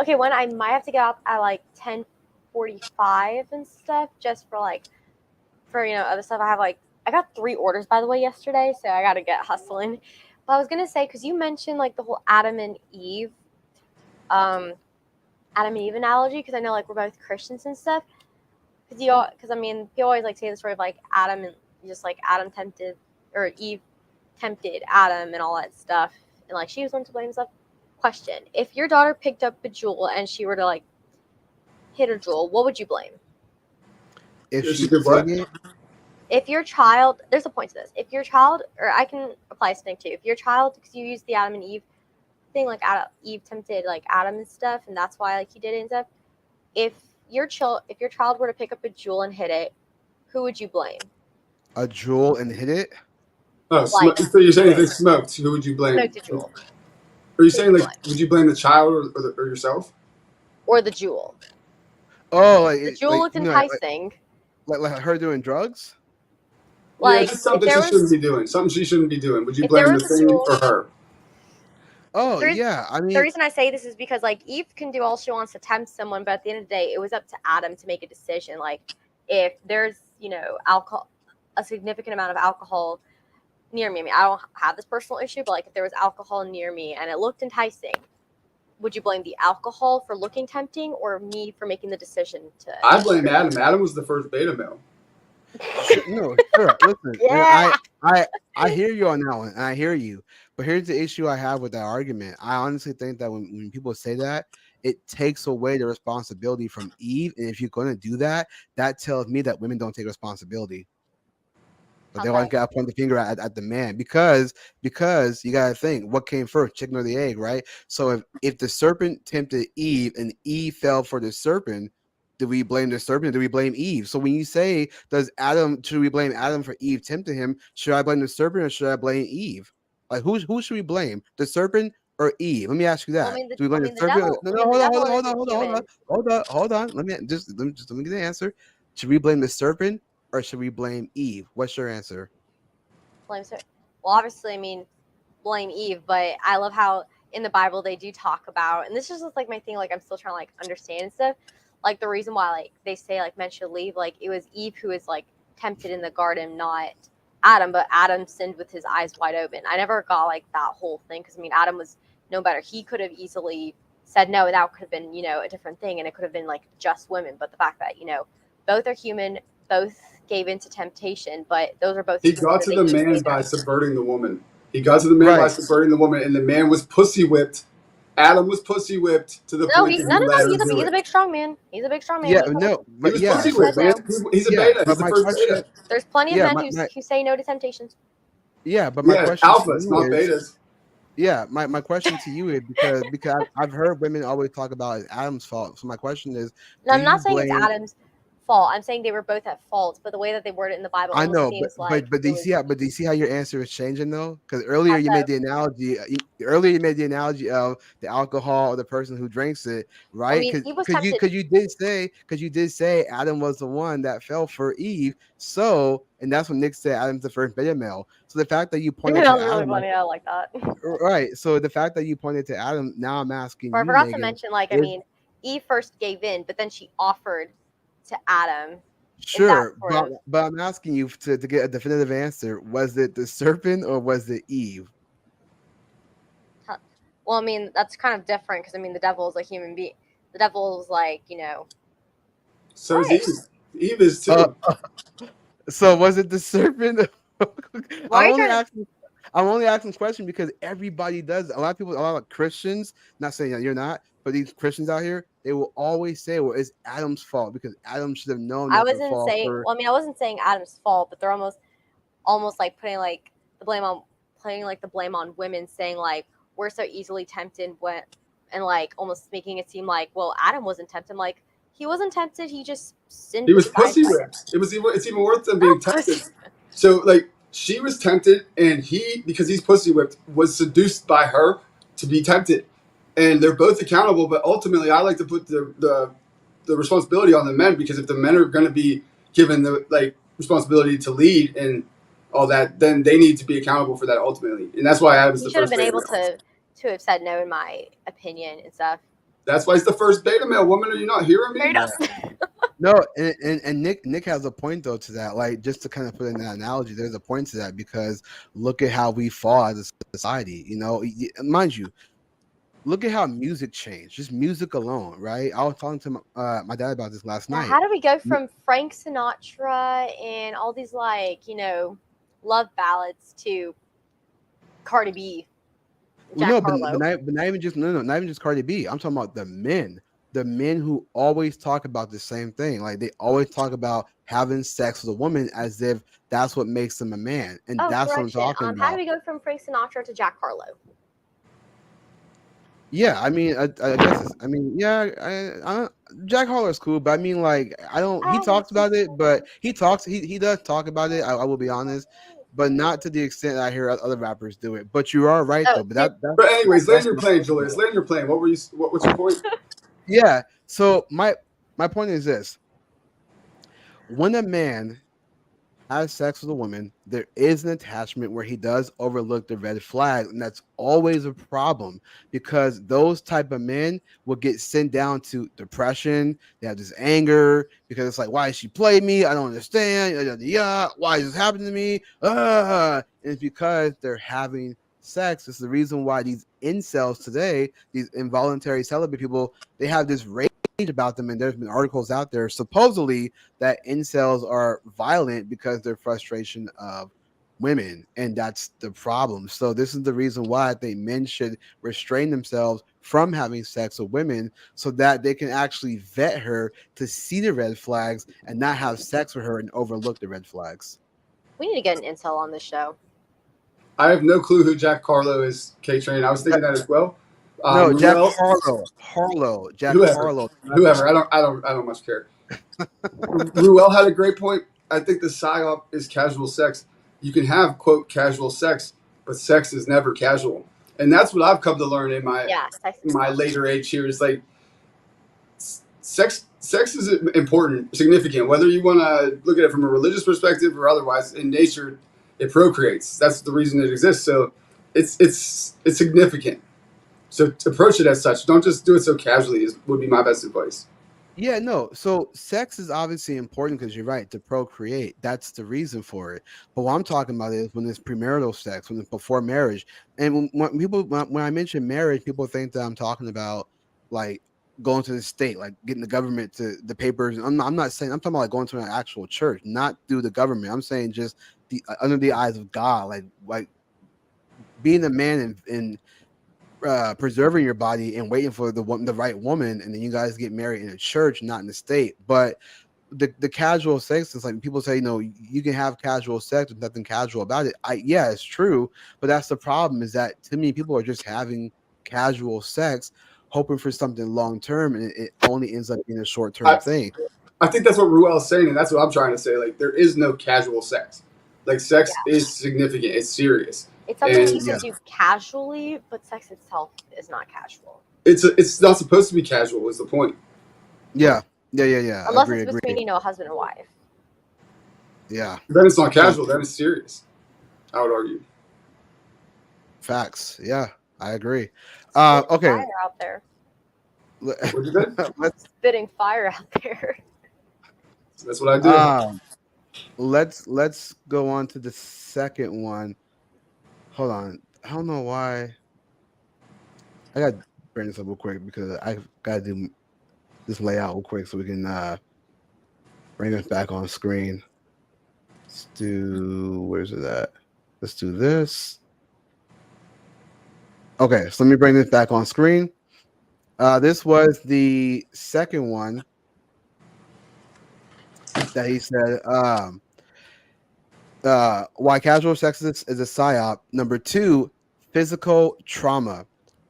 okay, one I might have to get up at like 10:45 and stuff, just for like for other stuff. I got 3 orders by the way yesterday, so I got to get hustling. But I was gonna say, because you mentioned like the whole um, Adam and Eve analogy, because I know like we're both Christians and stuff. Because I mean, people always like say the story of like Adam and just like Adam tempted or Eve tempted Adam and all that stuff, and like she was one to blame stuff. Question: if your daughter picked up a jewel and she were to like hit a jewel, what would you blame? If If she she did what? If your child, there's a point to this. If your child, or I can apply something too. If your child, because you use the Adam and Eve thing, like Eve tempted like Adam and stuff, and that's why like he did it and stuff. If if your child were to pick up a jewel and hit it, who would you blame? a jewel and hit it, Oh, Like so you're saying if they smoked, who would you blame? smoked a jewel. Are you Who would saying you like, blame? would you blame the child or yourself? Or the jewel. oh, The jewel looked enticing. like her doing drugs. Yeah, Like just something she shouldn't be doing. Something she shouldn't be doing. Would you if there blame the was a thing jewel, or her? Oh The reason, yeah, I the mean, reason I say this is because like Eve can do all she wants to tempt someone, but at the end of the day, it was up to Adam to make a decision. Like if there's alcohol, a significant amount of alcohol near me. I mean, I don't have this personal issue, but like if there was alcohol near me and it looked enticing, would you blame the alcohol for looking tempting or me for making the decision to? I blame Adam. Adam was the first beta male. no, sure. Listen, and Yeah. I hear you on that one, and I hear you. But here's the issue I have with that argument. I honestly think that when people say that, it takes away the responsibility from Eve. And if you're going to do that, that tells me that women don't take responsibility. But they want to point the finger at the man because you gotta think what came first, chicken or the egg, right? So if the serpent tempted Eve and Eve fell for the serpent, do we blame the serpent or do we blame Eve? So when you say should we blame Adam for Eve tempting him? Should I blame the serpent or should I blame Eve? Like who should we blame? The serpent or Eve? Let me ask you Well, I that. mean, Do we blame the the serpent? devil. No, I no, mean, the devil hold on, isn't hold on, hold on, human. hold on. Let me get the answer. Should we blame the serpent or should we blame Eve? What's your answer? Blame Sarah. Well, obviously, I mean, blame Eve, but I love how in the Bible they do talk about, and this is just like my thing. Like I'm still trying to like understand and stuff. Like the reason why like they say like men should leave, like it was Eve who was like tempted in the garden, not Adam. But Adam sinned with his eyes wide open. I never got like that whole thing because I mean Adam was no better. He could have easily said no, and that could have been a different thing, and it could have been like just women. But the fact that both are human, both gave into temptation, but those are both He humans got and to they the choose to man stay by there. subverting the woman. He got to the man by Right. subverting the woman, and the man was pussy whipped. Adam was pussy whipped to the No, point he that no he no let no. her He's do a it. big strong man. He's a big strong man. Yeah, He no, He but was yeah, pussy said whipped, man. no. He's a yeah, beta. but He's the my first question, beta. There's plenty of yeah, men who say no to temptations. but my Yeah, question to alphas, you not is, betas. yeah, my question to you is because I've heard women always talk about it's Adam's fault. So my question is, No, do I'm you not saying it's blame? Adam's fault. I'm saying they were both at fault, but the way that they word it in the Bible I almost know, seems like do it you was see how your answer is changing though? Because how earlier you so. made the analogy. Earlier you made the analogy of the alcohol or the person who drinks it, I right? mean, he was Because tempted. you did say Adam was the one that fell for Eve. So, and that's when Nick said Adam's the first beta male. So the fact that you That pointed to was really Adam, funny. I like that. right? So the fact that you pointed to Adam, now I'm asking But I you, forgot to Megan, mention, like, I is mean, Eve first gave in, but then she offered to Adam, and that sure, sort of. but I'm asking you to get a definitive answer. Was it the serpent or was it Eve? Well, I mean, that's kind of different because I mean, the devil is a human being. The devil is like, So is right. Eve. Eve is Uh, too. so was it the serpent? Why are I'm you only trying to? asking. I'm only asking this question because everybody does. A lot of people, a lot of Christians, not saying that you're not, but these Christians out here, they will always say, "Well, it's Adam's fault because Adam should have known I not to wasn't fall saying. for." Well, I mean, I wasn't saying Adam's fault, but they're almost like putting like the blame on putting like the blame on women, saying like we're so easily tempted when, and like almost making it seem like well Adam wasn't tempted. Like he wasn't tempted. He just sinned He with was his eyes pussy wide whipped. It's even worse than being open. tempted. So like she was tempted, and he, because he's pussy whipped, was seduced by her to be tempted, and they're both accountable. But ultimately, I like to put the responsibility on the men, because if the men are going to be given the responsibility to lead and all that, then they need to be accountable for that ultimately, and that's why Adam's He the should have first been beta able male. to have said no, in my opinion and stuff. That's why he's the first beta male. Woman, are you not hearing me? Beta. No, and Nick has a point though to that. Like just to kind of put in that analogy, there's a point to that because look at how we fall as a society. Mind you, look at how music changed. Just music alone, right? I was talking to my dad about this last Yeah, night. how do we go from Frank Sinatra and all these love ballads to Cardi B, Well, Jack no, Harlow? but not even just not even just Cardi B. I'm talking about the men who always talk about the same thing. Like they always talk about having sex with a woman as if that's what makes them a man, and Oh, that's what I'm correction. talking How do about. we go from Frank Sinatra to Jack Harlow? Yeah, I mean, I guess it's. I mean, yeah, Jack Harlow's cool, but I mean, like, I don't. He I talks want to about it, but he talks. He does talk about it. I will be honest, but not to the extent I hear other rappers do it. But you are right Oh, though. But that But anyways, land that's your my plane, point, Julius. though. Land your plane. What's your point? Yeah. So my point is this: when a man has sex with a woman, there is an attachment where he does overlook the red flag, and that's always a problem because those type of men will get sent down to depression. They have this anger because it's like, why did she play me? I don't understand. Yeah, why is this happening to me? And it's because they're having sex. It's the reason why these incels today, these involuntary celibate people, they have this rage about them, and there's been articles out there supposedly that incels are violent because their frustration of women, and that's the problem. So this is the reason why I think men should restrain themselves from having sex with women so that they can actually vet her to see the red flags and not have sex with her and overlook the red flags. We need to get an incel on this show. I have no clue who Jack Harlow is, K Train. I was thinking that as well. No, Jack Ruel, Jack whoever, Harlow. whoever. I don't much care. Ruel had a great point. I think the psyop is casual sex. You can have quote casual sex, but sex is never casual, and that's what I've come to learn in my Yeah, sex is my not. later age here. Is like sex is important, significant. Whether you want to look at it from a religious perspective or otherwise, in nature, it procreates. That's the reason it exists. So it's significant. So to approach it as such. Don't just do it so casually. Would be my best advice. Yeah, no. So sex is obviously important because you're right to procreate. That's the reason for it. But what I'm talking about is when it's premarital sex, when it's before marriage. And when I mention marriage, people think that I'm talking about like going to the state, like getting the government to the papers. I'm not saying I'm talking about like going to an actual church, not through the government. I'm saying just the under the eyes of God, like being a man and preserving your body and waiting for the right woman, and then you guys get married in a church, not in the state. But the casual sex is like people say, you can have casual sex with nothing casual about it. Yeah, it's true, but that's the problem is that too many people are just having casual sex, hoping for something long term, and it only ends up being a short term I, thing. I think that's what Ruel's saying, and that's what I'm trying to say. Like, there is no casual sex. Like, Yeah, sex is significant. It's serious, it's something you and Yeah, can do casually, but sex itself is not casual it's not supposed to be casual. Is the point? yeah. unless it's Agree. between a husband and wife. Yeah, Then it's not so casual. Then it's serious. I would argue. facts. Yeah, I agree. Spitting Okay. fire out there. What'd you say? let's Spitting fire out there. That's what I do. um let's go on to the second one. Hold on. I don't know why. I got to bring this up real quick because I got to do this layout real quick so we can bring us back on screen. Let's do, where's it at? Let's do this. Okay, so let me bring this back on screen. This was the second one that he said. Why casual sex is a psyop. Number two, physical trauma.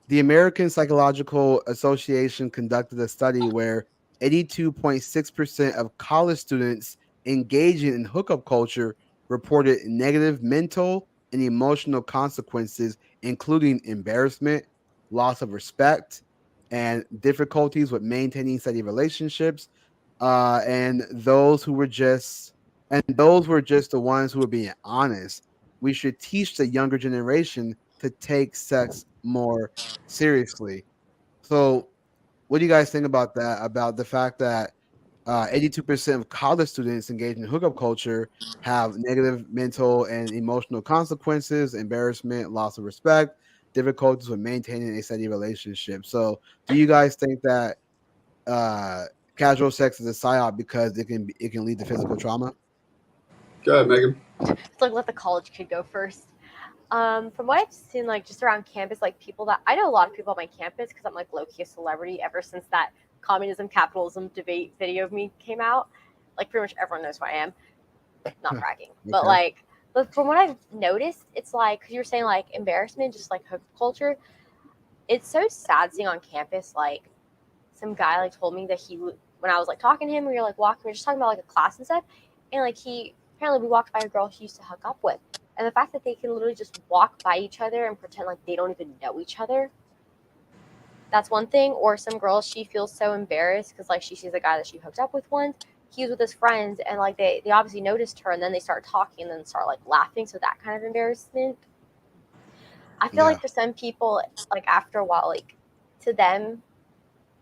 The American Psychological Association conducted a study where 82.6% of college students engaging in hookup culture reported negative mental and emotional consequences, including embarrassment, loss of respect, and difficulties with maintaining steady relationships. And those were just the ones who were being honest. We should teach the younger generation to take sex more seriously. So, what do you guys think about that? About the fact that 82% of college students engaged in hookup culture have negative mental and emotional consequences, embarrassment, loss of respect, difficulties with maintaining a steady relationship. So, do you guys think that uh, casual sex is a psyop because it can lead to physical trauma? Go ahead, Megan. It's like let the college kid go first. From what I've seen, like just around campus, like people that I know a lot of people on my campus because I'm like low key a celebrity ever since that communism capitalism debate video of me came out. Like pretty much everyone knows who I am. Not bragging, but Okay. but from what I've noticed, it's like because you're saying like embarrassment, just like hook culture. It's so sad seeing on campus like some guy like told me that when I was like talking to him, we were like walking, we were just talking about like a class and stuff, and like he apparently we walked by a girl he used to hook up with, and the fact that they can literally just walk by each other and pretend like they don't even know each other. That's one thing. Or some girl, she feels so embarrassed because like she sees a guy that she hooked up with once, he was with his friends, and like they obviously noticed her, and then they start talking, and then start like laughing. So that kind of embarrassment. I feel Yeah. like for some people, like after a while, like to them,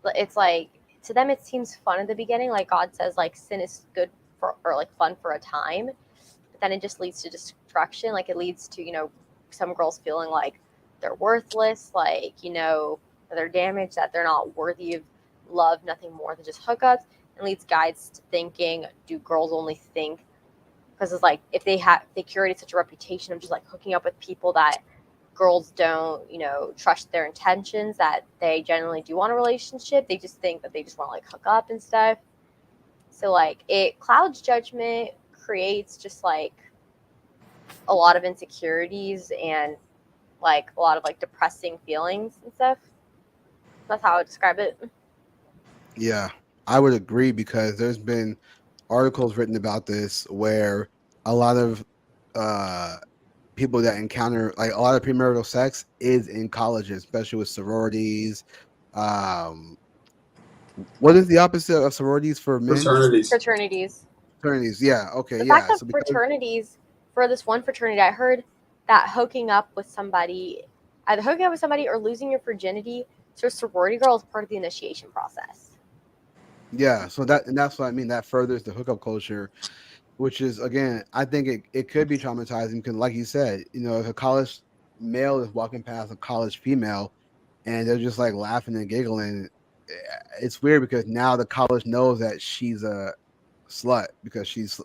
it's like to them it seems fun in the beginning. Like God says, like sin is good for or like fun for a time, but then it just leads to destruction. Like it leads to some girls feeling like they're worthless, like that they're damaged, that they're not worthy of love, nothing more than just hookups, and leads guys to thinking, do girls only think because it's like if they curated such a reputation of just like hooking up with people that girls don't trust their intentions, that they generally do want a relationship, they just think that they just want to like hook up and stuff. So like it clouds judgment, creates just like a lot of insecurities and like a lot of like depressing feelings and stuff. That's how I would describe it. Yeah, I would agree because there's been articles written about this where a lot of uh people that encounter like a lot of premarital sex is in colleges, especially with sororities. Um, what is the opposite of sororities for men? Fraternities. Fraternities. Fraternities. Yeah. Okay. The fact Yeah. that So because fraternities, for this one fraternity, I heard that hooking up with somebody, either hooking up with somebody or losing your virginity to a sorority girl is part of the initiation process. yeah, so that's what I mean. That furthers the hookup culture, which is again, I think it could be traumatizing because, like you said, if a college male is walking past a college female and they're just like laughing and giggling, it's weird because now the college knows that she's a slut because she's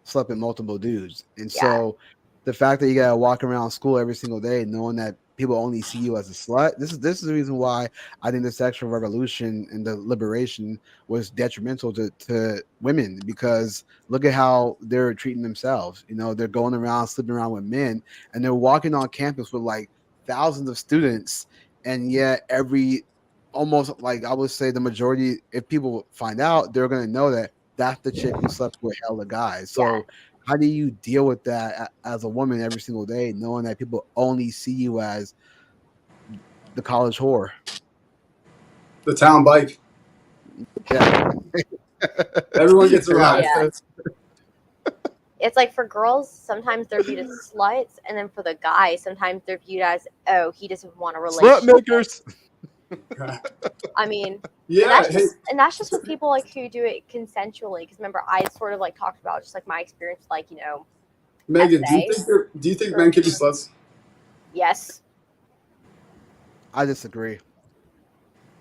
slept with multiple dudes. And Yeah, so the fact that you gotta walk around school every single day knowing that people only see you as a slut, this is the reason why I think the sexual revolution and the liberation was detrimental to women because look at how they're treating themselves. They're going around sleeping around with men and they're walking on campus with like thousands of students, and yet every almost like I would say the majority, if people find out, they're gonna know that that's the chick who slept with hella guys. yeah. So how do you deal with that as a woman every single day, knowing that people only see you as the college whore? The town bike. Yeah. Everyone gets a ride. Yeah. It's like for girls, sometimes they're viewed as sluts, and then for the guys, sometimes they're viewed as, oh, he doesn't want a Slut relationship. makers. I mean, Yeah. and that's just with people like who do it consensually. Because remember, I sort of like talked about just like my experience, like Megan, essay. do you think men can be sluts? Yes, I disagree.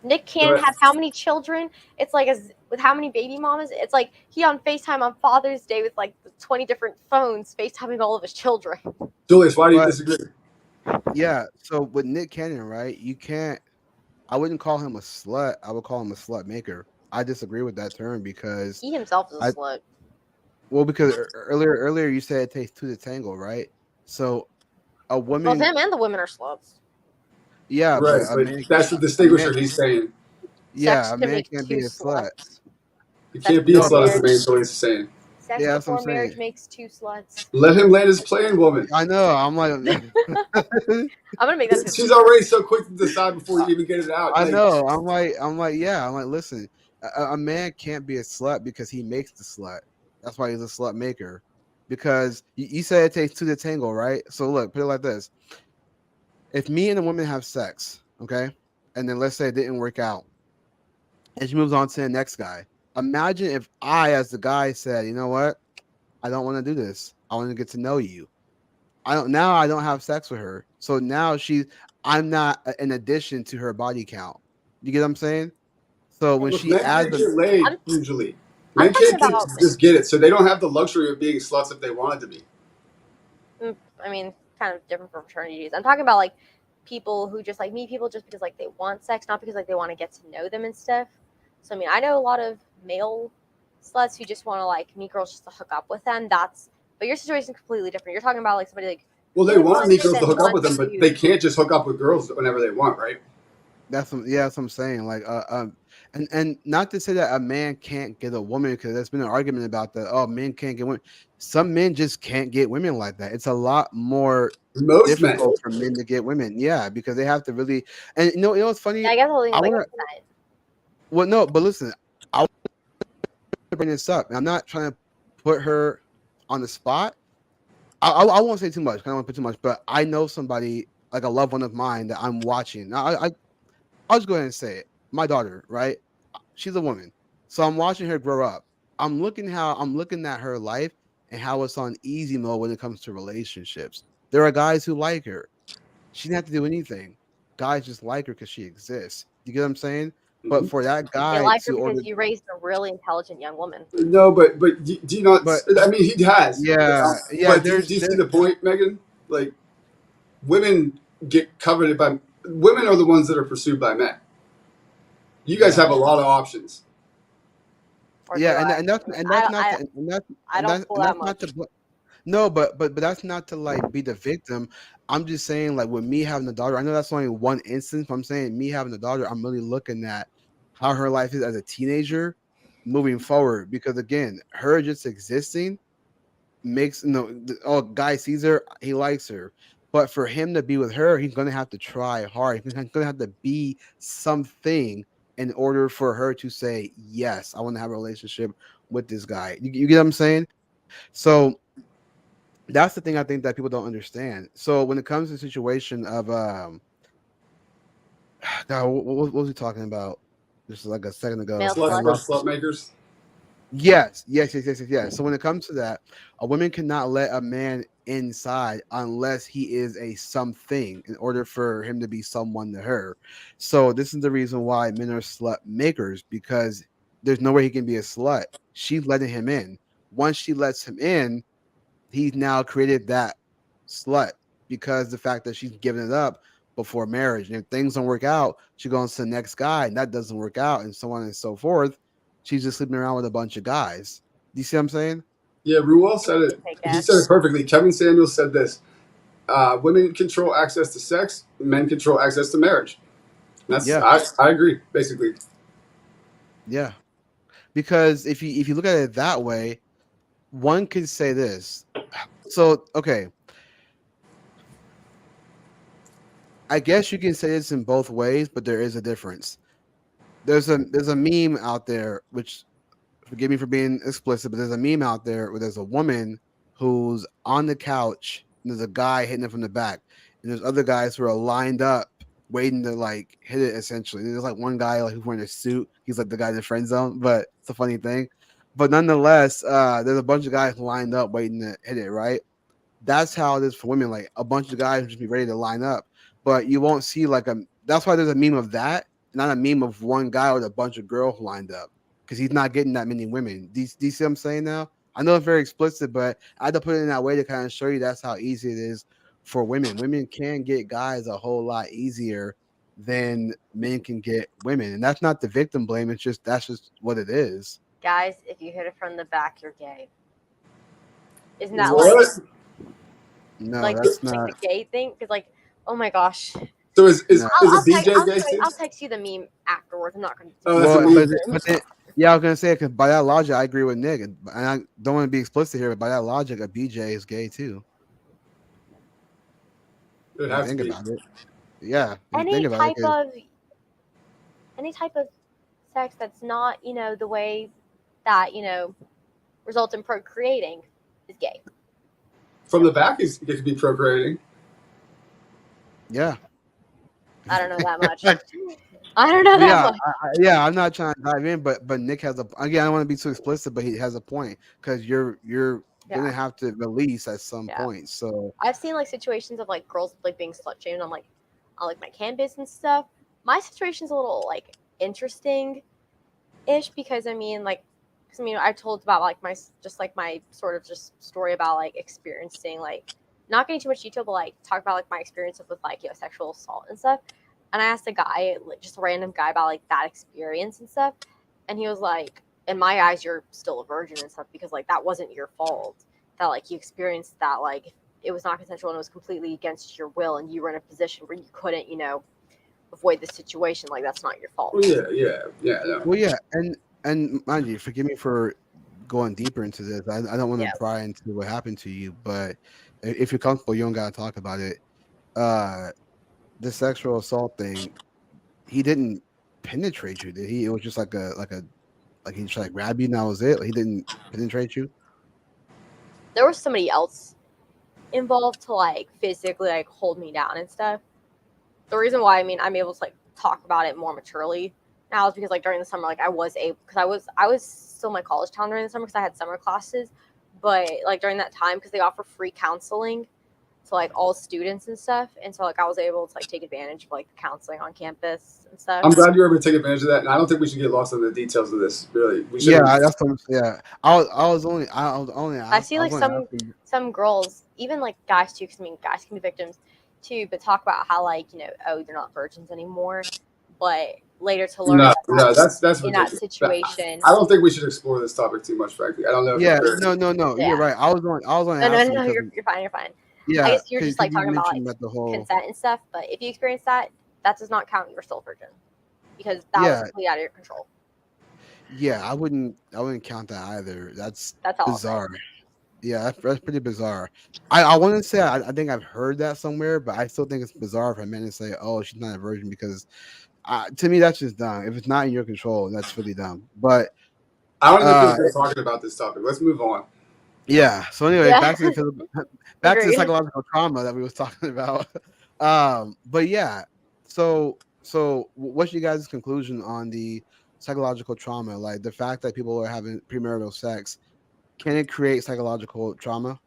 Nick Cannon Right. has how many children? It's like with how many baby mamas? It's like he on FaceTime on Father's Day with like 20 different phones, FaceTiming all of his children. Julius, why do you But disagree? yeah, so with Nick Cannon, right? I wouldn't call him a slut. I would call him a slut maker. I disagree with that term because He himself is a I slut. well because earlier you said it takes two to tango, right? So a Both woman, him and the women are sluts. yeah, Right, but a but man, that's the a man, distinguisher he's saying. yeah, Sex a can man make can't two be a slut. sluts. You Sex can't be a No, before slut as the marriage. man Julius is saying. Sex yeah, that's what I'm before marriage saying. makes two sluts. Let him land his plane, woman. I know. I'm like, I'm gonna make that to a She's t-shirt. already so quick to decide before you even get it out. I Like, know. Yeah. I'm like, listen, a man can't be a slut because he makes the slut. That's why he's a slut maker. Because you said it takes two to tango, right? So look, put it like this: if me and a woman have sex, okay, and then let's say it didn't work out, and she moves on to the next guy. Imagine if I, as the guy, said, you know what, I don't want to do this. I want to get to know you. I don't have sex with her. So now I'm not an addition to her body count. You get what I'm saying? So when look, she men adds can't them, get laid I'm usually. I'm Men talking can't about. just get it, so they don't have the luxury of being sluts if they wanted to be. I mean, kind of different from fraternities. I'm talking about like people who just like meet people just because like they want sex, not because like they want to get to know them and stuff. So I mean, I know a lot of male sluts who just want to like meet girls just to hook up with them. But your situation is completely different. You're talking about like somebody like Well, they really want to wants meet it girls to and hook up with wants them, but to. they can't just hook up with girls whenever they want, right? that's what I'm saying. Like, and not to say that a man can't get a woman because there's been an argument about that. Oh, men can't get women. Some men just can't get women like that. It's a lot more Most men. difficult for men to get women. Yeah, because they have to really. And what's funny? Yeah, I guess the whole thing I is like want to. upset. Well, no, but listen, I want to bring this up, and I'm not trying to put her on the spot. I won't say too much. I don't want to put too much, but I know somebody like a loved one of mine that I'm watching. Now, I'll just go ahead and say it. My daughter, right? She's a woman, so I'm watching her grow up. I'm looking at her life and how it's on easy mode when it comes to relationships. There are guys who like her. She didn't have to do anything. Guys just like her because she exists. You get what I'm saying? But Mhm. for that They guy like her to order, because you raised a really intelligent young woman. No, but do you not? but I mean, he has. yeah, But do you see the point, Megan? Like, women get coveted by women are the ones that are pursued by men. You guys yeah. have a lot of options. Or do Yeah, I? and I, that's not I, to, I don't pull and that that's not much. to no, but that's not to like be the victim. I'm just saying like with me having a daughter, I know that's only one instance. But I'm saying me having a daughter, I'm really looking at how her life is as a teenager moving forward because again, her just existing makes oh guy sees her, he likes her. But for him to be with her, he's gonna have to try hard. He's gonna have to be something in order for her to say, yes, I want to have a relationship with this guy. You get what I'm saying? So that's the thing I think that people don't understand. So when it comes to the situation of God, what was he talking about just like a second ago? Male I Slut, sluts. lost. slut makers. Yes. So when it comes to that, a woman cannot let a man inside unless he is a something in order for him to be someone to her. So this is the reason why men are slut makers because there's no way he can be a slut. She's letting him in. Once she lets him in, he's now created that slut because the fact that she's giving it up before marriage. And if things don't work out, she goes to the next guy and that doesn't work out, and so on and so forth. She's just sleeping around with a bunch of guys. Do you see what I'm saying? Yeah, Ruel said it. I He guess. said it perfectly. Kevin Samuels said this: "Women control access to sex, men control access to marriage." That's Yeah, I agree basically. yeah. Because if you look at it that way, one could say this. So okay, I guess you can say this in both ways, but there is a difference. There's a meme out there which forgive me for being explicit, but there's a meme out there where there's a woman who's on the couch and there's a guy hitting it from the back, and there's other guys who are lined up waiting to like hit it. Essentially, there's like one guy like who's wearing a suit. He's like the guy in the friend zone, but it's a funny thing. But nonetheless, there's a bunch of guys lined up waiting to hit it. Right? That's how it is for women. Like a bunch of guys will just be ready to line up, but you won't see like a. That's why there's a meme of that, not a meme of one guy with a bunch of girls lined up because he's not getting that many women. Do you see what I'm saying now? I know it's very explicit, but I had to put it in that way to kind of show you that's how easy it is for women. Women can get guys a whole lot easier than men can get women, and that's not the victim blame. It's just that's just what it is. Guys, if you hit it from the back, you're gay. Isn't that What? No, like that's like not. the gay thing? Because like, oh my gosh, So is No. a BJ gay too? I'll text you the meme afterwards. I'm not going to. Oh, that's a Well, meme. but then, yeah, I was gonna say because by that logic, I agree with Nick, and I don't want to be explicit here, but by that logic, a BJ is gay too. It If you has to think be. about it, yeah, if you Any think about it, type of sex that's not the way that results in procreating is gay. From the back, it could be procreating. yeah, I don't know that much. I don't know that yeah, much. yeah. I'm not trying to dive in, but Nick has a again. I don't want to be too explicit, but he has a point because you're gonna Yeah. have to release at some Yeah. point. So I've seen like situations of like girls like being slut shamed on like my campus and stuff. My situation's a little like interesting ish because I told about like my sort of just story about like experiencing like not getting too much detail, but like talk about like my experience with like sexual assault and stuff. And I asked a guy, like just a random guy, about like that experience and stuff, and he was like, "In my eyes, you're still a virgin and stuff because like that wasn't your fault. That like you experienced that like it was not consensual and it was completely against your will, and you were in a position where you couldn't avoid the situation. Like that's not your fault." Well, yeah. No. well, yeah, and mind you, forgive me for going deeper into this. I don't want to Yeah. pry into what happened to you, but if you're comfortable, you don't gotta talk about it. The sexual assault thing, he didn't penetrate you, did he? It was just like a Like he tried to grab you, and that was it. Like, he didn't penetrate you. There was somebody else involved to like physically like hold me down and stuff. The reason why I'm able to like talk about it more maturely now is because like during the summer like I was able because I was still in my college town during the summer because I had summer classes, but like during that time because they offer free counseling to like all students and stuff, and so like I was able to like take advantage of like the counseling on campus and stuff. I'm glad you were able to take advantage of that, and I don't think we should get lost in the details of this. Really, we should. Yeah, that's what yeah. I was only I see like asking. some girls, even like guys too, because guys can be victims too, but talk about how like oh they're not virgins anymore, but later to learn No, that's in that ridiculous. situation. I don't think we should explore this topic too much, frankly. I don't know if Yeah, it's fair. no. Yeah. You're right. I was only No, asking no, because you're fine, you're fine. I yeah, guess you're just like because you talking about mentioned like about the whole consent and stuff, but if you experience that, that does not count. You're still a virgin because that was yeah. completely out of your control. Yeah, I wouldn't count that either. That's That's all. bizarre. Yeah, that's pretty bizarre. I want to say I think I've heard that somewhere, but I still think it's bizarre for men to say, "Oh, she's not a virgin," because to me that's just dumb. If it's not in your control, that's really dumb. But I don't even uh, feel good talking about this topic. Let's move on. yeah. So anyway, Yeah. back to the back to the Agreed. psychological trauma that we was talking about. But yeah. So what's your guys' conclusion on the psychological trauma? Like the fact that people are having premarital sex, can it create psychological trauma?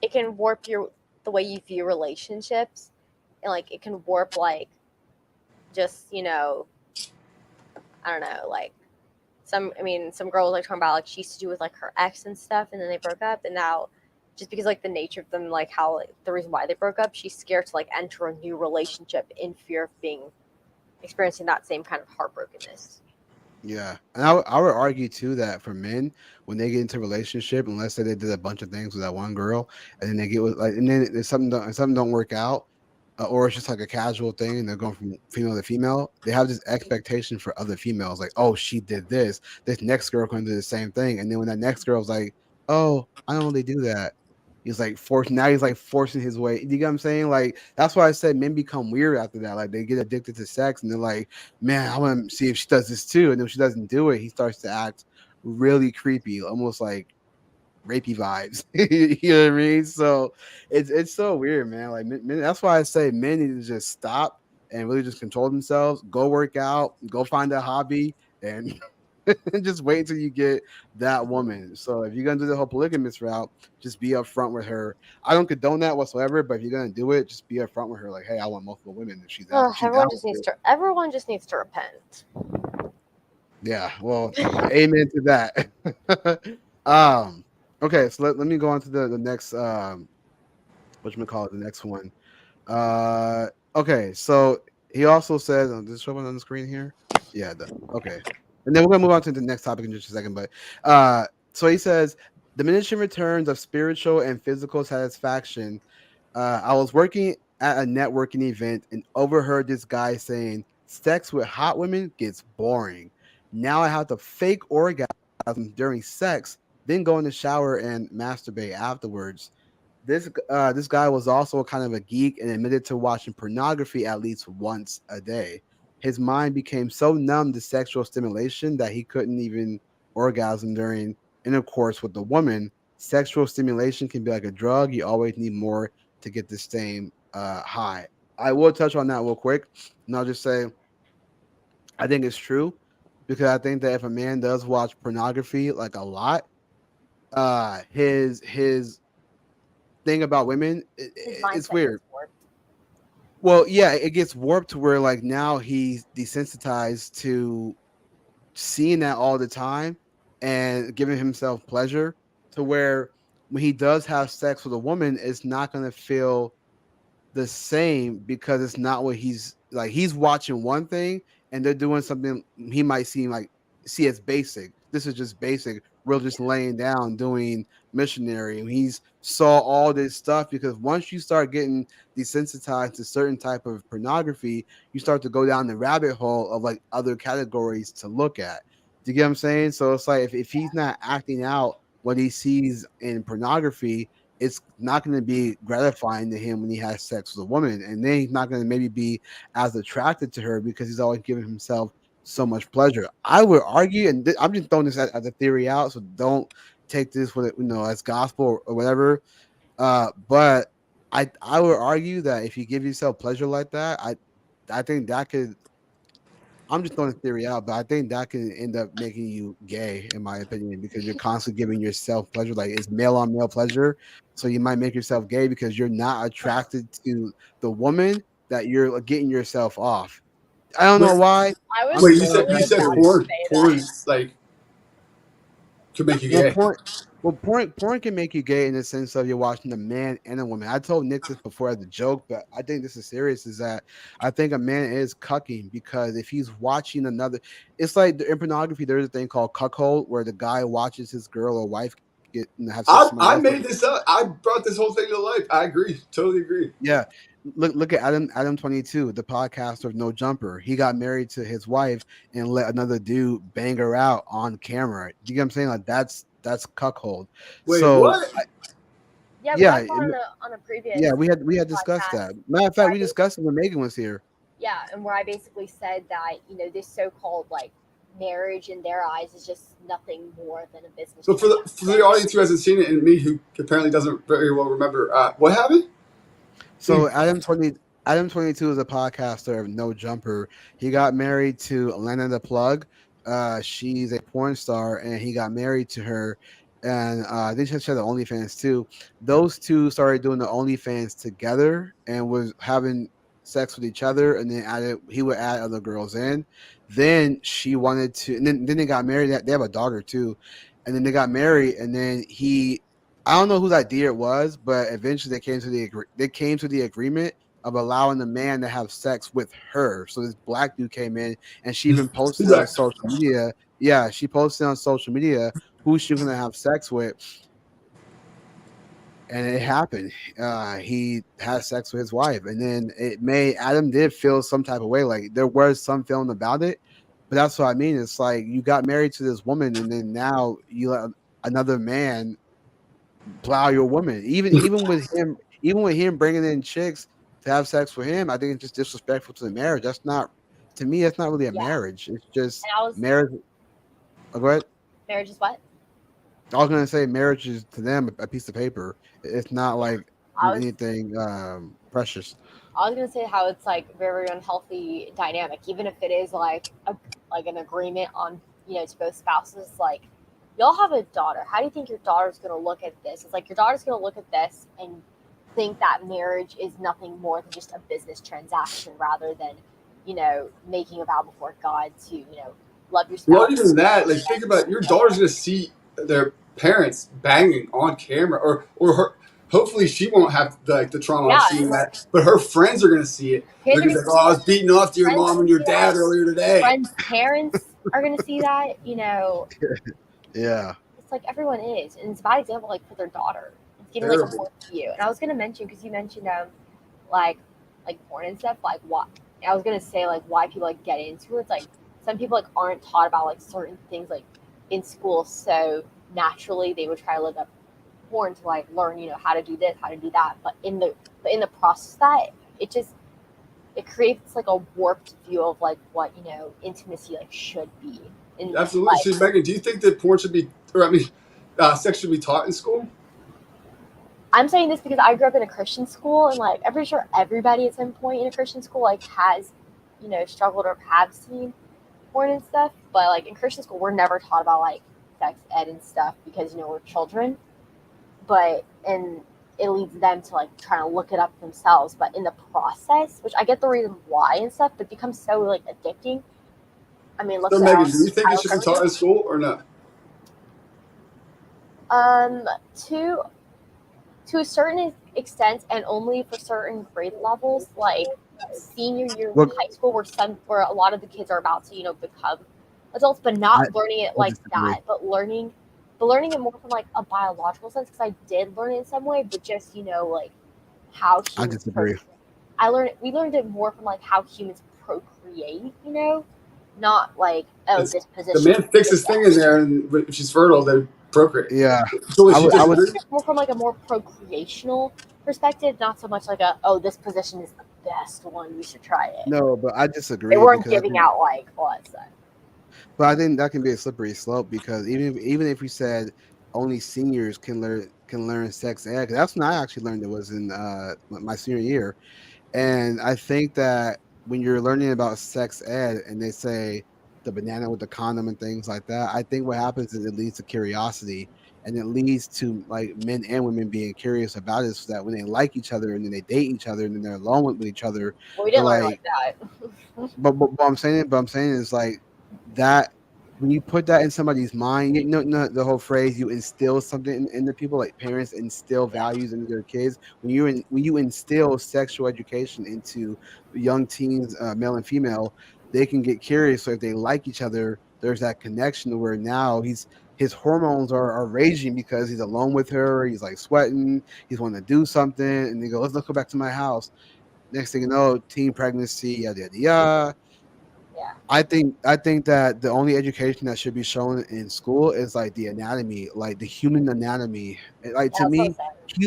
It can warp the way you view relationships, and like it can warp like just I don't know like some girls like talking about like she used to do with like her ex and stuff, and then they broke up, and now just because like the nature of them, like how like, the reason why they broke up, she's scared to like enter a new relationship in fear of experiencing that same kind of heartbrokenness. Yeah, and I would argue too that for men, when they get into a relationship, unless they did a bunch of things with that one girl, and then they get with like, and then there's something don't work out, or it's just like a casual thing, and they're going from female to female, they have this expectation for other females, like, oh, she did this next girl going to do the same thing, and then when that next girl's like, oh, I don't really do that, he's like forcing. Now he's like forcing his way. You get what I'm saying? Like that's why I said men become weird after that. Like they get addicted to sex, and they're like, man, I want to see if she does this too. And if she doesn't do it, he starts to act really creepy, almost like rapey vibes. You know what I mean? So it's so weird, man. Like that's why I say men need to just stop and really just control themselves. Go work out, go find a hobby, and just wait until you get that woman. So if you're gonna do the whole polygamous route, just be upfront with her. I don't condone that whatsoever, but if you're gonna do it, just be upfront with her. Like, hey, I want multiple women. If she's out, if she's Everyone out just with needs it. to everyone just needs to repent. Yeah, well, amen to that. Okay, so let me go on to the next whatchamacallit, the next one. Okay, so he also says, does this show on the screen here? Yeah, okay. And then we're gonna move on to the next topic in just a second. But so he says diminishing returns of spiritual and physical satisfaction. I was working at a networking event and overheard this guy saying sex with hot women gets boring. Now I have to fake orgasm during sex, then go in the shower and masturbate afterwards. This guy was also kind of a geek and admitted to watching pornography at least once a day. His mind became so numb to sexual stimulation that he couldn't even orgasm during intercourse with the woman. Sexual stimulation can be like a drug. You always need more to get the same high. I will touch on that real quick, and I'll just say I think it's true because I think that if a man does watch pornography like a lot, his thing about women, His it's mindset weird. gets warped. Well, yeah, it gets warped to where like now he's desensitized to seeing that all the time and giving himself pleasure to where when he does have sex with a woman, it's not going to feel the same because it's not what he's like. He's watching one thing and they're doing something he might see as basic. This is just basic. We're just laying down doing missionary, and he's saw all this stuff because once you start getting desensitized to certain type of pornography, you start to go down the rabbit hole of like other categories to look at. Do you get what I'm saying? So it's like if he's not acting out what he sees in pornography, it's not going to be gratifying to him when he has sex with a woman, and then he's not going to maybe be as attracted to her because he's always giving himself so much pleasure. I would argue, and I'm just throwing this as a theory out, so don't take this with as gospel or whatever. But I would argue that if you give yourself pleasure like that, I think that could. I'm just throwing a theory out, but I think that can end up making you gay, in my opinion, because you're constantly giving yourself pleasure. Like it's male on male pleasure, so you might make yourself gay because you're not attracted to the woman that you're getting yourself off. I don't know Wait, why. I was I'm just wait, you throwing said that you really as a said about theory. to porn say that. porn's like could make you Well, gay. porn can make you gay in the sense of you're watching a man and a woman. I told Nick this before as a joke, but I think this is serious. Is that I think a man is cucking because if he's watching another, it's like in pornography. There's a thing called cuckold where the guy watches his girl or wife get have sex with somebody I else. made this up. I brought this whole thing to life. I agree. Totally agree. Yeah. Look at Adam 22, the podcaster of No Jumper. He got married to his wife and let another dude bang her out on camera. You get what I'm saying? Like that's cuckold. Wait, So what? Yeah, we yeah, talked about it on a previous yeah, we had discussed podcast. that. Matter of fact, we discussed it when Megan was here. Yeah, and where I basically said that this so-called like marriage in their eyes is just nothing more than a business. So for the audience who hasn't seen it and me who apparently doesn't very well remember, what happened? So Adam 22 is a podcaster of No Jumper. He got married to Lena the Plug. She's a porn star, and he got married to her. And they just had the OnlyFans too. Those two started doing the OnlyFans together and was having sex with each other. And then he would add other girls in. Then she wanted to, and then they got married. They have a daughter too. And then they got married, and then I don't know whose idea it was, but eventually they came to the agreement of allowing the man to have sex with her. So this black dude came in, and she even posted on social media. Yeah, she posted on social media who she was gonna have sex with, and it happened. He had sex with his wife, and then Adam did feel some type of way. Like there was some feeling about it, but that's what I mean. It's like you got married to this woman, and then now you let another man plow your woman. Even with him bringing in chicks to have sex with him, I think it's just disrespectful to the marriage. That's not to me. That's not really a marriage. It's just marriage. Oh, go ahead. Marriage is what? I was gonna say marriage is to them a piece of paper. It's not like anything precious. I was gonna say how it's like very unhealthy dynamic, even if it is like an agreement on to both spouses. Like y'all have a daughter. How do you think your daughter's gonna look at this? It's like your daughter's gonna look at this and think that marriage is nothing more than just a business transaction, rather than making a vow before God to love your spouse. Not even that. Like think about it. Your daughter's gonna see their parents banging on camera, or her. Hopefully, she won't have the trauma of seeing that, but her friends are gonna see it. They're gonna be like, "Oh, I was beating off to your mom and your dad earlier today." Friends' parents are gonna see that. Yeah. It's like everyone is, and it's a bad example. Like for their daughter, it's giving like a more view. And I was gonna mention because you mentioned like porn and stuff. Like why? I was gonna say like why people like get into it. It's like some people like aren't taught about like certain things like in school, so naturally they would try to look up porn to like learn how to do this, how to do that. But in the process of that it creates like a warped view of like what intimacy like should be. And, absolutely. Like, so Megan, do you think that porn should be, or I mean, sex should be taught in school? I'm saying this because I grew up in a Christian school, and like I'm pretty sure everybody at some point in a Christian school like has struggled or have seen porn and stuff. But like in Christian school, we're never taught about like sex ed and stuff because we're children. And it leads them to like trying to look it up themselves. But in the process, which I get the reason why and stuff, but it becomes so like addicting. I mean, look. So Megan, do you think it should be taught in school or not? To a certain extent, and only for certain grade levels, like senior year of high school, where a lot of the kids are about to become adults, but not learning it like that, but learning it more from like a biological sense, because I did learn it in some way, but just like how humans I disagree. We learned it more from like how humans procreate, not like this position. The man fixes thing in there, and if she's fertile, they procreate. Yeah, I would more from like a more procreational perspective, not so much like this position is best one. You should try it. No, but I They disagree weren't because I giving think, out like all that stuff. but I think that can be a slippery slope because even if we said only seniors can learn sex ed, 'cause that's when I actually learned it was in my senior year. And I think that when you're learning about sex ed and they say the banana with the condom and things like that, I think what happens is it leads to curiosity and it leads to like men and women being curious about it so that when they like each other and then they date each other and then they're alone with each other, Well, we they're didn't learn it like, like that. but I'm saying is like that when you put that in somebody's mind, you know the whole phrase you instill something into people like parents instill Yeah. values into their kids. When you instill sexual education into young teens, male and female, they can get curious. So if they like each other, there's that connection where now his hormones are raging because he's alone with her. He's like sweating. He's wanting to do something, and they go, let's go back to my house. Next thing you know, teen pregnancy, yada yada yada. Yeah. I think that the only education that should be shown in school is like the anatomy, like the human anatomy. Like to That's what I'm me,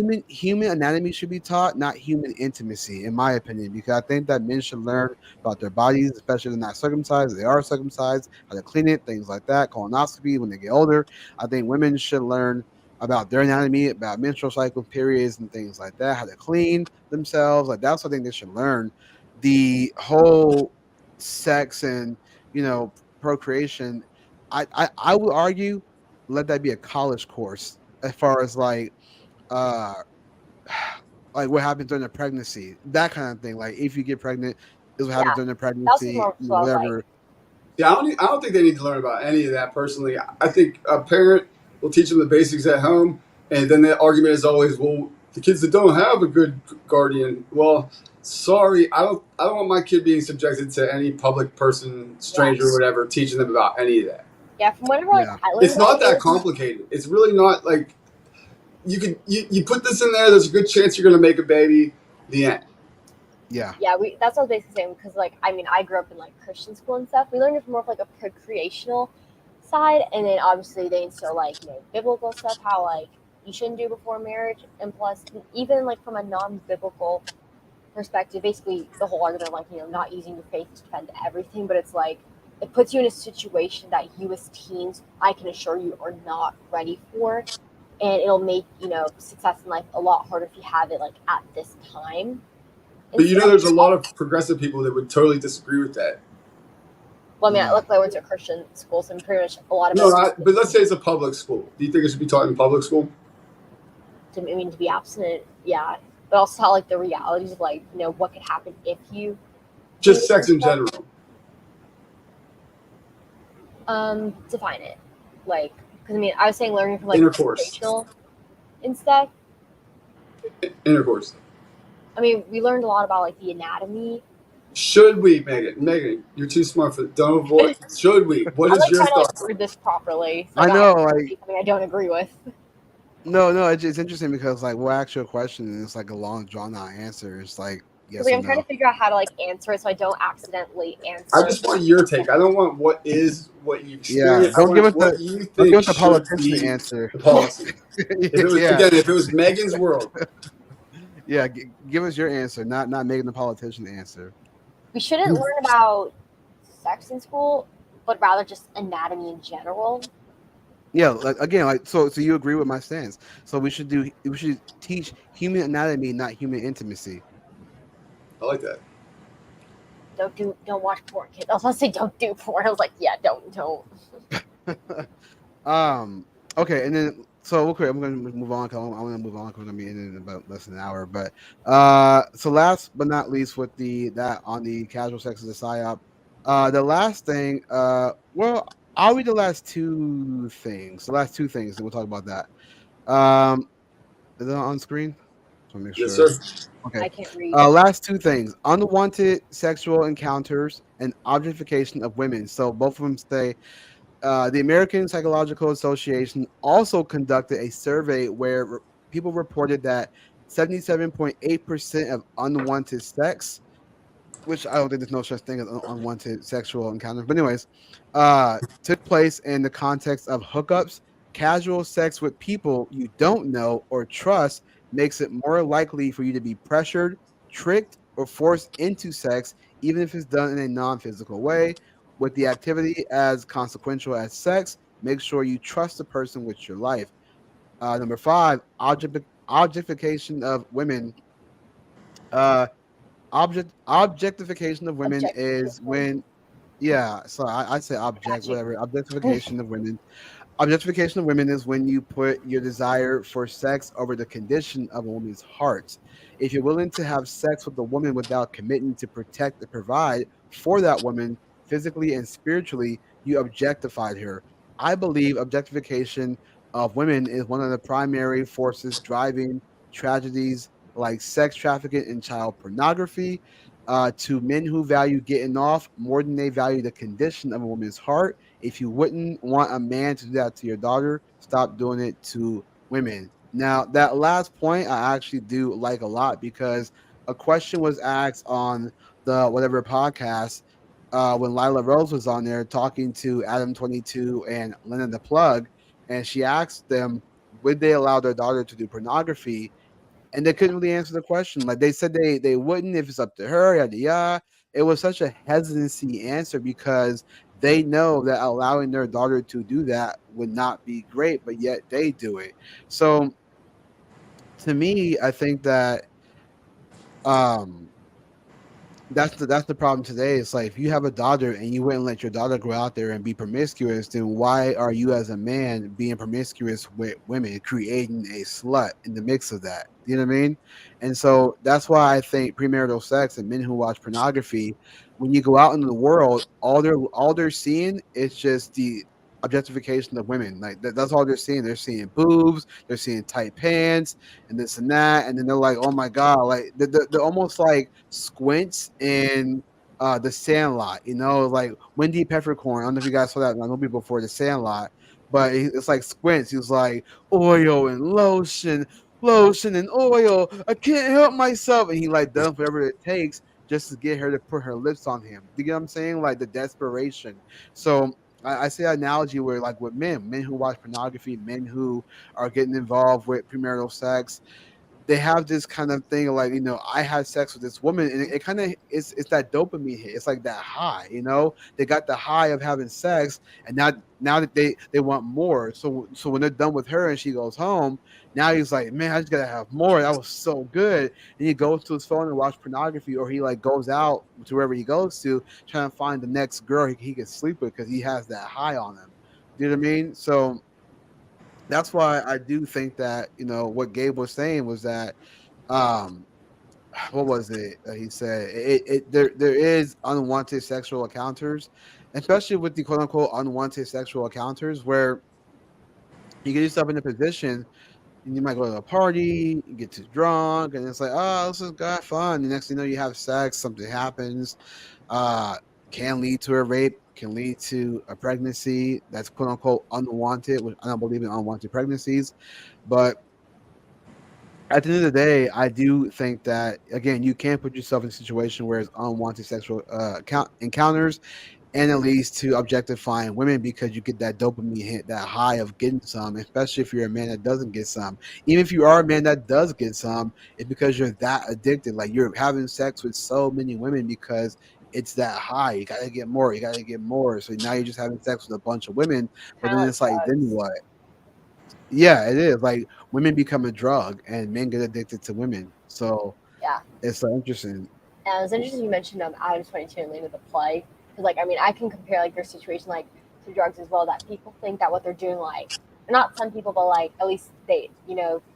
saying. human anatomy should be taught, not human intimacy, in my opinion, because I think that men should learn about their bodies, especially if they're not circumcised. If they are circumcised, how to clean it, things like that, colonoscopy when they get older. I think women should learn about their anatomy, about menstrual cycle periods and things like that, how to clean themselves. Like that's something they should learn. The whole sex and procreation, I would argue let that be a college course as far as uh like what happens during the pregnancy, that kind of thing. Like if you get pregnant, is what Yeah. happens during the That was pregnancy, more so I was like, whatever. Yeah, I don't think they need to learn about any of that personally. I think a parent will teach them the basics at home, and then the argument is always, well, the kids that don't have a good guardian. Well, sorry, I don't want my kid being subjected to any public person, stranger, or whatever, teaching them about any of that. yeah, from whatever like Yeah. I learned It's not about that it, complicated. It's really not like you put this in there. There's a good chance you're going to make a baby. The end. Yeah. yeah, that's what I was basically saying because like I mean I grew up in like Christian school and stuff. We learned it from more of like a procreational side, and then obviously they instill like biblical stuff, how like you shouldn't do before marriage, and plus even like from a non-biblical perspective, basically the whole argument of like not using your faith to defend everything, but it's like it puts you in a situation that you as teens, I can assure you, are not ready for, and it'll make success in life a lot harder if you have it like at this time. But there's a lot of progressive people that would totally disagree with that. Well, I mean, Yeah. luckily I went to a Christian school, so I'm pretty much a lot of No, it. but let's say it's a public school. Do you think it should be taught in public school? I mean, to be abstinent, yeah, but also how like the realities of like what could happen if you Just sex in general. define it, like because I mean I was saying learning from like Intercourse. recreational and stuff. Intercourse. I mean, we learned a lot about like the anatomy. Should we, Megan? Megan, you're too smart for it. Don't avoid. Should we? What I'm is like your trying to thoughts? like word this properly. So I not know, like something I don't agree with. no, it's interesting because like we'll ask you a question and it's like a long drawn out answer. It's like yes Like or I'm trying no. to figure out how to like answer it so I don't accidentally answer. I just want your take. I don't want what you Yeah, experience. I don't give us want what the you don't think give us the should politician be answer. the policy. If it was, Yeah, again, if it was Megan's world, yeah. Give us your answer, not making the politician answer. We shouldn't learn about sex in school, but rather just anatomy in general. Yeah, like again, like so you agree with my stance. So we should teach human anatomy, not human intimacy. I like that. Don't watch porn, kids. I was gonna say don't do porn. I was like, yeah, don't. Okay, and then so okay, I'm gonna move on. Cause I'm gonna move on because we're gonna be in about less than an hour. But so last but not least, with that on the casual sex is a psyop. The last thing, well, I'll read the last two things. The last two things, and we'll talk about that. Is it on screen? So make Yes, sure. sir. Okay. I can't read. Last two things: unwanted sexual encounters and objectification of women. So both of them say the American Psychological Association also conducted a survey where people reported that 77.8% of unwanted sex, which I don't think there's no such thing as unwanted sexual encounters, but anyways, took place in the context of hookups. Casual sex with people you don't know or trust makes it more likely for you to be pressured, tricked, or forced into sex, even if it's done in a non-physical way. With the activity as consequential as sex, make sure you trust the person with your life. Number five, objectification of women. Uh, objectification of women is Objectification. when, yeah. So I say object, Got you. whatever. Objectification of women. Objectification of women is when you put your desire for sex over the condition of a woman's heart. If you're willing to have sex with a woman without committing to protect and provide for that woman physically and spiritually, you objectified her. I believe objectification of women is one of the primary forces driving tragedies like sex trafficking and child pornography. To men who value getting off more than they value the condition of a woman's heart, if you wouldn't want a man to do that to your daughter, stop doing it to women. Now, that last point I actually do like a lot because a question was asked on the whatever podcast when Lila Rose was on there talking to Adam 22 and Lennon the Plug, and she asked them, would they allow their daughter to do pornography? And they couldn't really answer the question. Like they said they wouldn't if it's up to her, yada yada. It was such a hesitancy answer because they know that allowing their daughter to do that would not be great, but yet they do it. So to me, I think that um that's the problem today. It's like if you have a daughter and you wouldn't let your daughter go out there and be promiscuous, then why are you as a man being promiscuous with women, creating a slut in the mix of that? You know what I mean? And so that's why I think premarital sex and men who watch pornography, when you go out into the world, all they're seeing is just the objectification of women. Like that's all they're seeing. They're seeing boobs, they're seeing tight pants, and this and that, and then they're like, "Oh my god!" Like they're almost like squints in the Sandlot. You know, like Wendy Peppercorn. I don't know if you guys saw that in a movie before, the Sandlot, but it's like squints. He was like oil and lotion, lotion and oil. I can't help myself, and he like does whatever it takes just to get her to put her lips on him. Do you get what I'm saying? Like the desperation. So I say an analogy where, like, with men who watch pornography, men who are getting involved with premarital sex, they have this kind of thing like, I had sex with this woman, and it kind of it's that dopamine hit. It's like that high, they got the high of having sex, and now that they want more. So when they're done with her and she goes home, now he's like, man, I just gotta have more. That was so good. And he goes to his phone and watch pornography, or he like goes out to wherever he goes to trying to find the next girl he can sleep with because he has that high on him. You know what I mean? So that's why I do think that, what Gabe was saying was that um what was it he said, there is unwanted sexual encounters, especially with the quote unquote unwanted sexual encounters, where you get yourself in a position and you might go to a party, you get too drunk, and it's like, oh, this is got fun. The next thing you know, you have sex, something happens, uh can lead to a rape, can lead to a pregnancy that's quote unquote unwanted, which I don't believe in unwanted pregnancies. But at the end of the day, I do think that, again, you can't put yourself in a situation where it's unwanted sexual encounters, and it leads to objectifying women because you get that dopamine hit, that high of getting some, especially if you're a man that doesn't get some. Even if you are a man that does get some, it's because you're that addicted. Like you're having sex with so many women because it's that high. You gotta get more. You gotta get more. So now you're just having sex with a bunch of women, but Kind then of like it's like, then drugs. what? Yeah, it is. Like women become a drug, and men get addicted to women. So Yeah. it's so interesting. And it's interesting you mentioned Adam 22 and Lena the Play, because like I mean I can compare like their situation like to drugs as well. That people think that what they're doing, like not some people, but like at least they,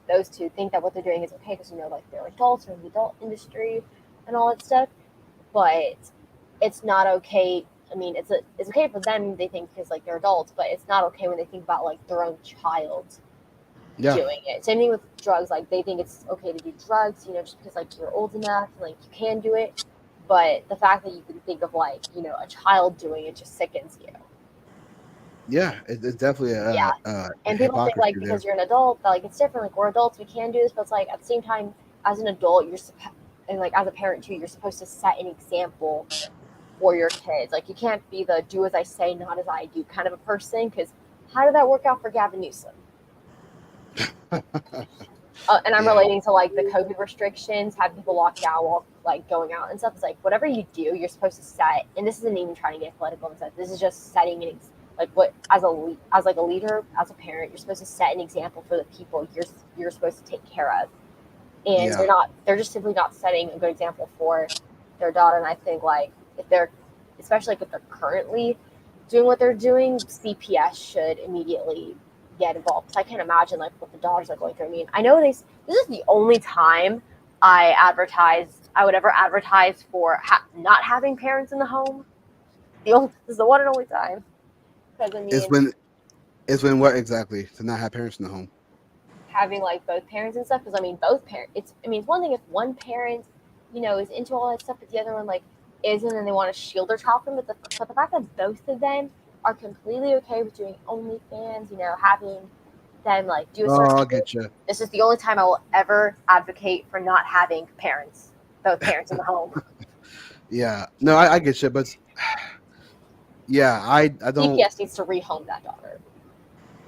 those two think that what they're doing is okay because like they're adults or in the adult industry and all that stuff. But it's not okay. I mean, it's okay for them, they think, because like they're adults, but it's not okay when they think about like their own child Yeah, doing it. Same thing with drugs. Like they think it's okay to do drugs, just because like you're old enough, like you can do it. But the fact that you can think of like a child doing it just sickens you. yeah, it's definitely Yeah, a and people think hypocrisy like there. because you're an adult that like it's different. Like we're adults, we can do this, but it's like at the same time, as an adult, and like as a parent too, you're supposed to set an example for your kids. Like you can't be the do as I say, not as I do kind of a person. Because how did that work out for Gavin Newsom? And I'm Yeah, relating to like the COVID restrictions, had people locked down while like going out and stuff is like whatever you do, you're supposed to set. And this isn't even trying to get political and stuff. This is just setting like what as like a leader, as a parent, you're supposed to set an example for the people you're supposed to take care of. And Yeah. they're just simply not setting a good example for their daughter. And I think like if they're, especially like if they're currently doing what they're doing, CPS should immediately get involved. Because I can't imagine like what the daughters are going through. I mean, I know this is the only time I would ever advertise for not having parents in the home. This is the one and only time. Because I mean, It's when what exactly? To not have parents in the home. having like both parents and stuff. Because I mean, both parents. It's one thing if one parent, is into all that stuff, but the other one like isn't, and they want to shield their child from it. But the fact that both of them are completely okay with doing OnlyFans, having them like do a certain Oh, I'll thing. get you. This is the only time I will ever advocate for not having both parents in the home. Yeah. No, I get you, but yeah, I don't. CPS needs to rehome that daughter,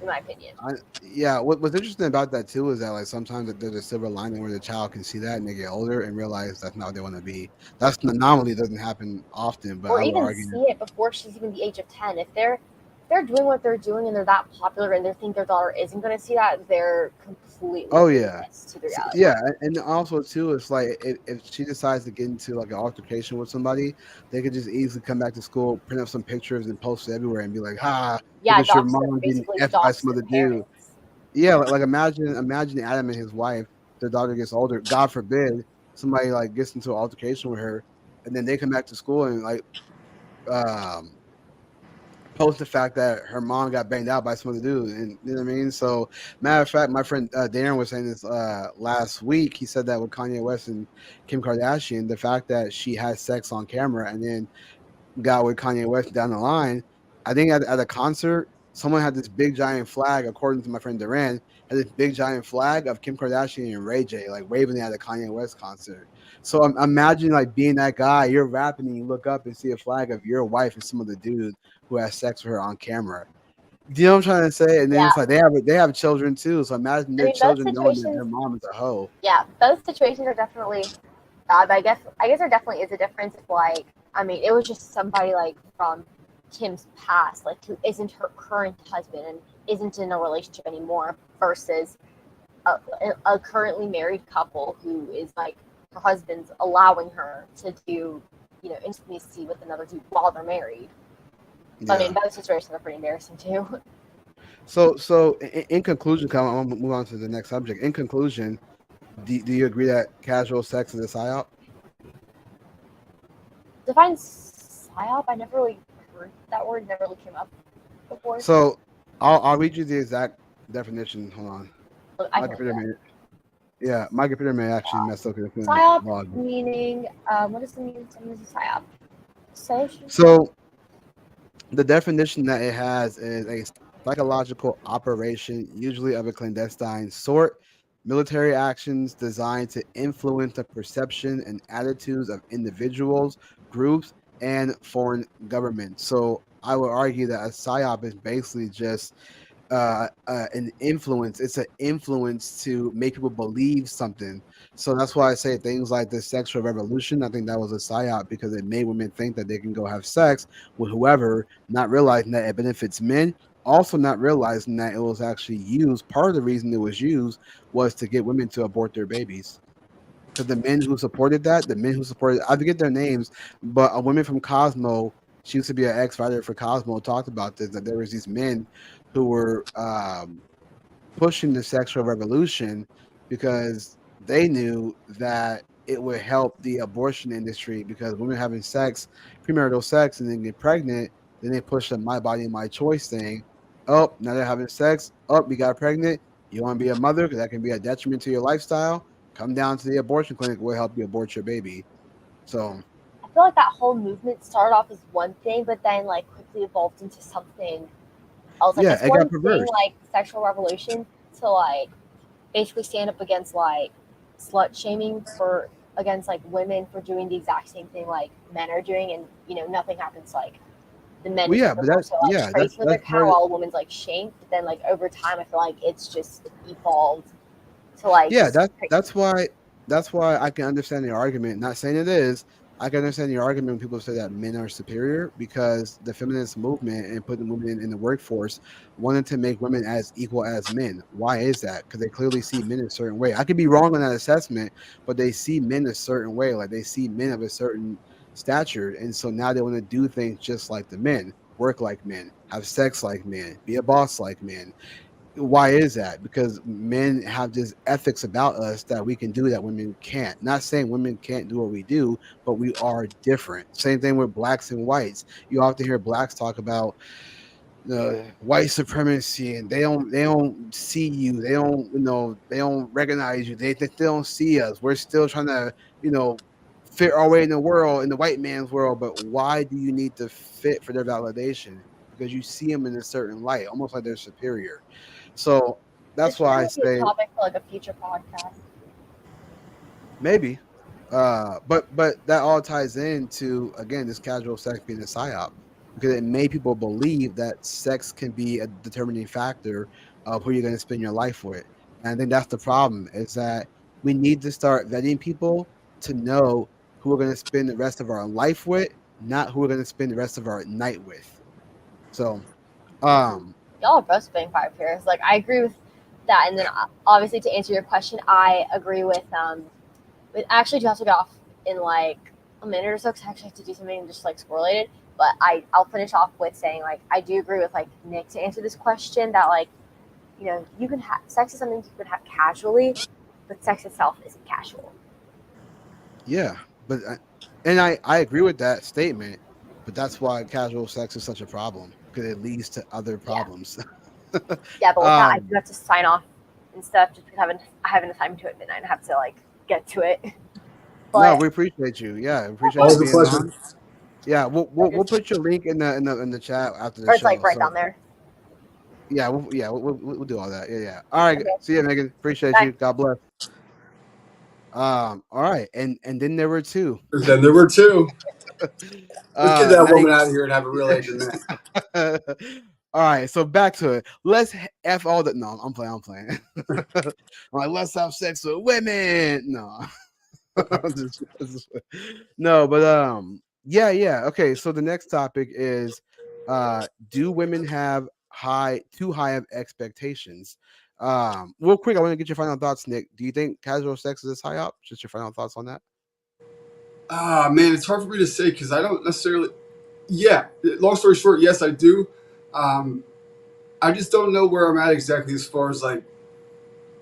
in my opinion. Yeah, what's interesting about that too is that like sometimes there's a silver lining where the child can see that and they get older and realize that's not what they want to be. That's an anomaly, doesn't happen often, but Or I would even argue. see it before she's even the age of 10. If they're doing what they're doing and they're that popular and they think their daughter isn't going to see that, they're completely Oh yeah, to the reality. yeah, and also too, it's like if she decides to get into like an altercation with somebody, they could just easily come back to school, print up some pictures, and post it everywhere, and be like, "Ha, Yeah, look at your dox them, mom getting basically effed by dox some the other dude." parents. Yeah, like imagine Adam and his wife. Their daughter gets older. God forbid somebody like gets into an altercation with her, and then they come back to school and like um post the fact that her mom got banged out by some other dude, and you know what I mean. So, matter of fact, my friend Darren was saying this last week. He said that with Kanye West and Kim Kardashian, the fact that she had sex on camera and then got with Kanye West down the line. I think at a concert, someone had this big giant flag, according to my friend Duran, had this big giant flag of Kim Kardashian and Ray J, like waving it at a Kanye West concert. So imagine like being that guy, you're rapping and you look up and see a flag of your wife and some of the dude who has sex with her on camera. Do you know what I'm trying to say? And then Yeah. it's like they have children too. So imagine their both children knowing that their situations, mom is a hoe. yeah, both situations are definitely bad. But I guess there definitely is a difference. If like, I mean, it was just somebody like from Kim's past, like who isn't her current husband and isn't in a relationship anymore, versus a currently married couple who is like her husband's allowing her to do, intimacy with another dude while they're married. Yeah. I mean, both situations are pretty embarrassing too. So in conclusion, I'm gonna move on to the next subject. In conclusion, do you agree that casual sex is a psyop? Define psyop. I never really heard that word. Never really came up before. So I'll read you the exact definition. Hold on. I My computer may actually mess up. psyop meaning what does it mean? Something is a psyop. So the definition that it has is a psychological operation, usually of a clandestine sort, military actions designed to influence the perception and attitudes of individuals, groups, and foreign governments. So I would argue that a psyop is basically just an influence. It's an influence to make people believe something. So that's why I say things like the sexual revolution. I think that was a psyop because it made women think that they can go have sex with whoever, not realizing that it benefits men. Also, not realizing that it was actually used. Part of the reason it was used was to get women to abort their babies. Because the men who supported that, I forget their names, but a woman from Cosmo, she used to be an ex-writer for Cosmo, talked about this, that there was these men who were pushing the sexual revolution because they knew that it would help the abortion industry because women having sex, premarital sex, and then get pregnant, then they push the my body, my choice thing. Oh, now they're having sex. Oh, you got pregnant. You want to be a mother because that can be a detriment to your lifestyle. Come down to the abortion clinic. We'll help you abort your baby. So I feel like that whole movement started off as one thing, but then like quickly evolved into something else. Like it's it one got perverse. thing, like sexual revolution, to like basically stand up against like slut shaming against like women for doing the exact same thing like men are doing, and nothing happens like the men. Well, yeah, but praise for their power while a woman's like shamed. But then like over time, I feel like it's just evolved to like that's why I can understand the argument. Not saying it is. I can understand the argument when people say that men are superior because the feminist movement and putting women in the workforce wanted to make women as equal as men. Why is that? Because they clearly see men a certain way. I could be wrong on that assessment, but they see men a certain way. Like they see men of a certain stature, and so now they want to do things just like the men, work like men, have sex like men, be a boss like men. Why is that? Because men have this ethics about us that we can do that women can't. Not saying women can't do what we do, but we are different. Same thing with blacks and whites. You often hear blacks talk about the white supremacy, and they don't see you. They don't recognize you. They don't see us. We're still trying to fit our way in the world, in the white man's world. But why do you need to fit for their validation? Because you see them in a certain light, almost like they're superior. So This that's should why I really be a say topic for like a future podcast. maybe. But that all ties into again this casual sex being a psyop because it made people believe that sex can be a determining factor of who you're going to spend your life with. And I think that's the problem is that we need to start vetting people to know who we're going to spend the rest of our life with, not who we're going to spend the rest of our night with. So, um, Y'all are both spitting fire here. Like I agree with that, and then obviously to answer your question, I agree with actually to have to get off in like a minute or so because I actually have to do something just like school related. But I'll finish off with saying like I do agree with like Nick to answer this question that like you can have sex is something you can have casually, but sex itself isn't casual. yeah, but I agree with that statement, but that's why casual sex is such a problem because it leads to other Yeah, problems. yeah. But with that, I do um, have to sign off and stuff just because I have an assignment to at midnight and I have to like get to it. no, But we appreciate you. Yeah, yeah, appreciate you Always a being pleasure. on. Yeah, or we'll just put your link in the chat after the or it's like show. right So down there. we'll do all that. Yeah, yeah. All right. Okay, See you, Megan. Appreciate bye. you. God bless. All right, and then there were two. Then there were two. Let's get that Now woman out of here and have a real Asian man. all right, so back to it. Let's f all the. No, I'm playing. I'm playing. I'm like, let's have sex with women. No, no, but yeah. Okay, so the next topic is, do women have too high of expectations? Real quick, I want to get your final thoughts, Nick. Do you think casual sex is high up? Just your final thoughts on that. Ah, man, it's hard for me to say because I don't necessarily. Yeah, long story short, yes, I do. Um, I just don't know where I'm at exactly as far as like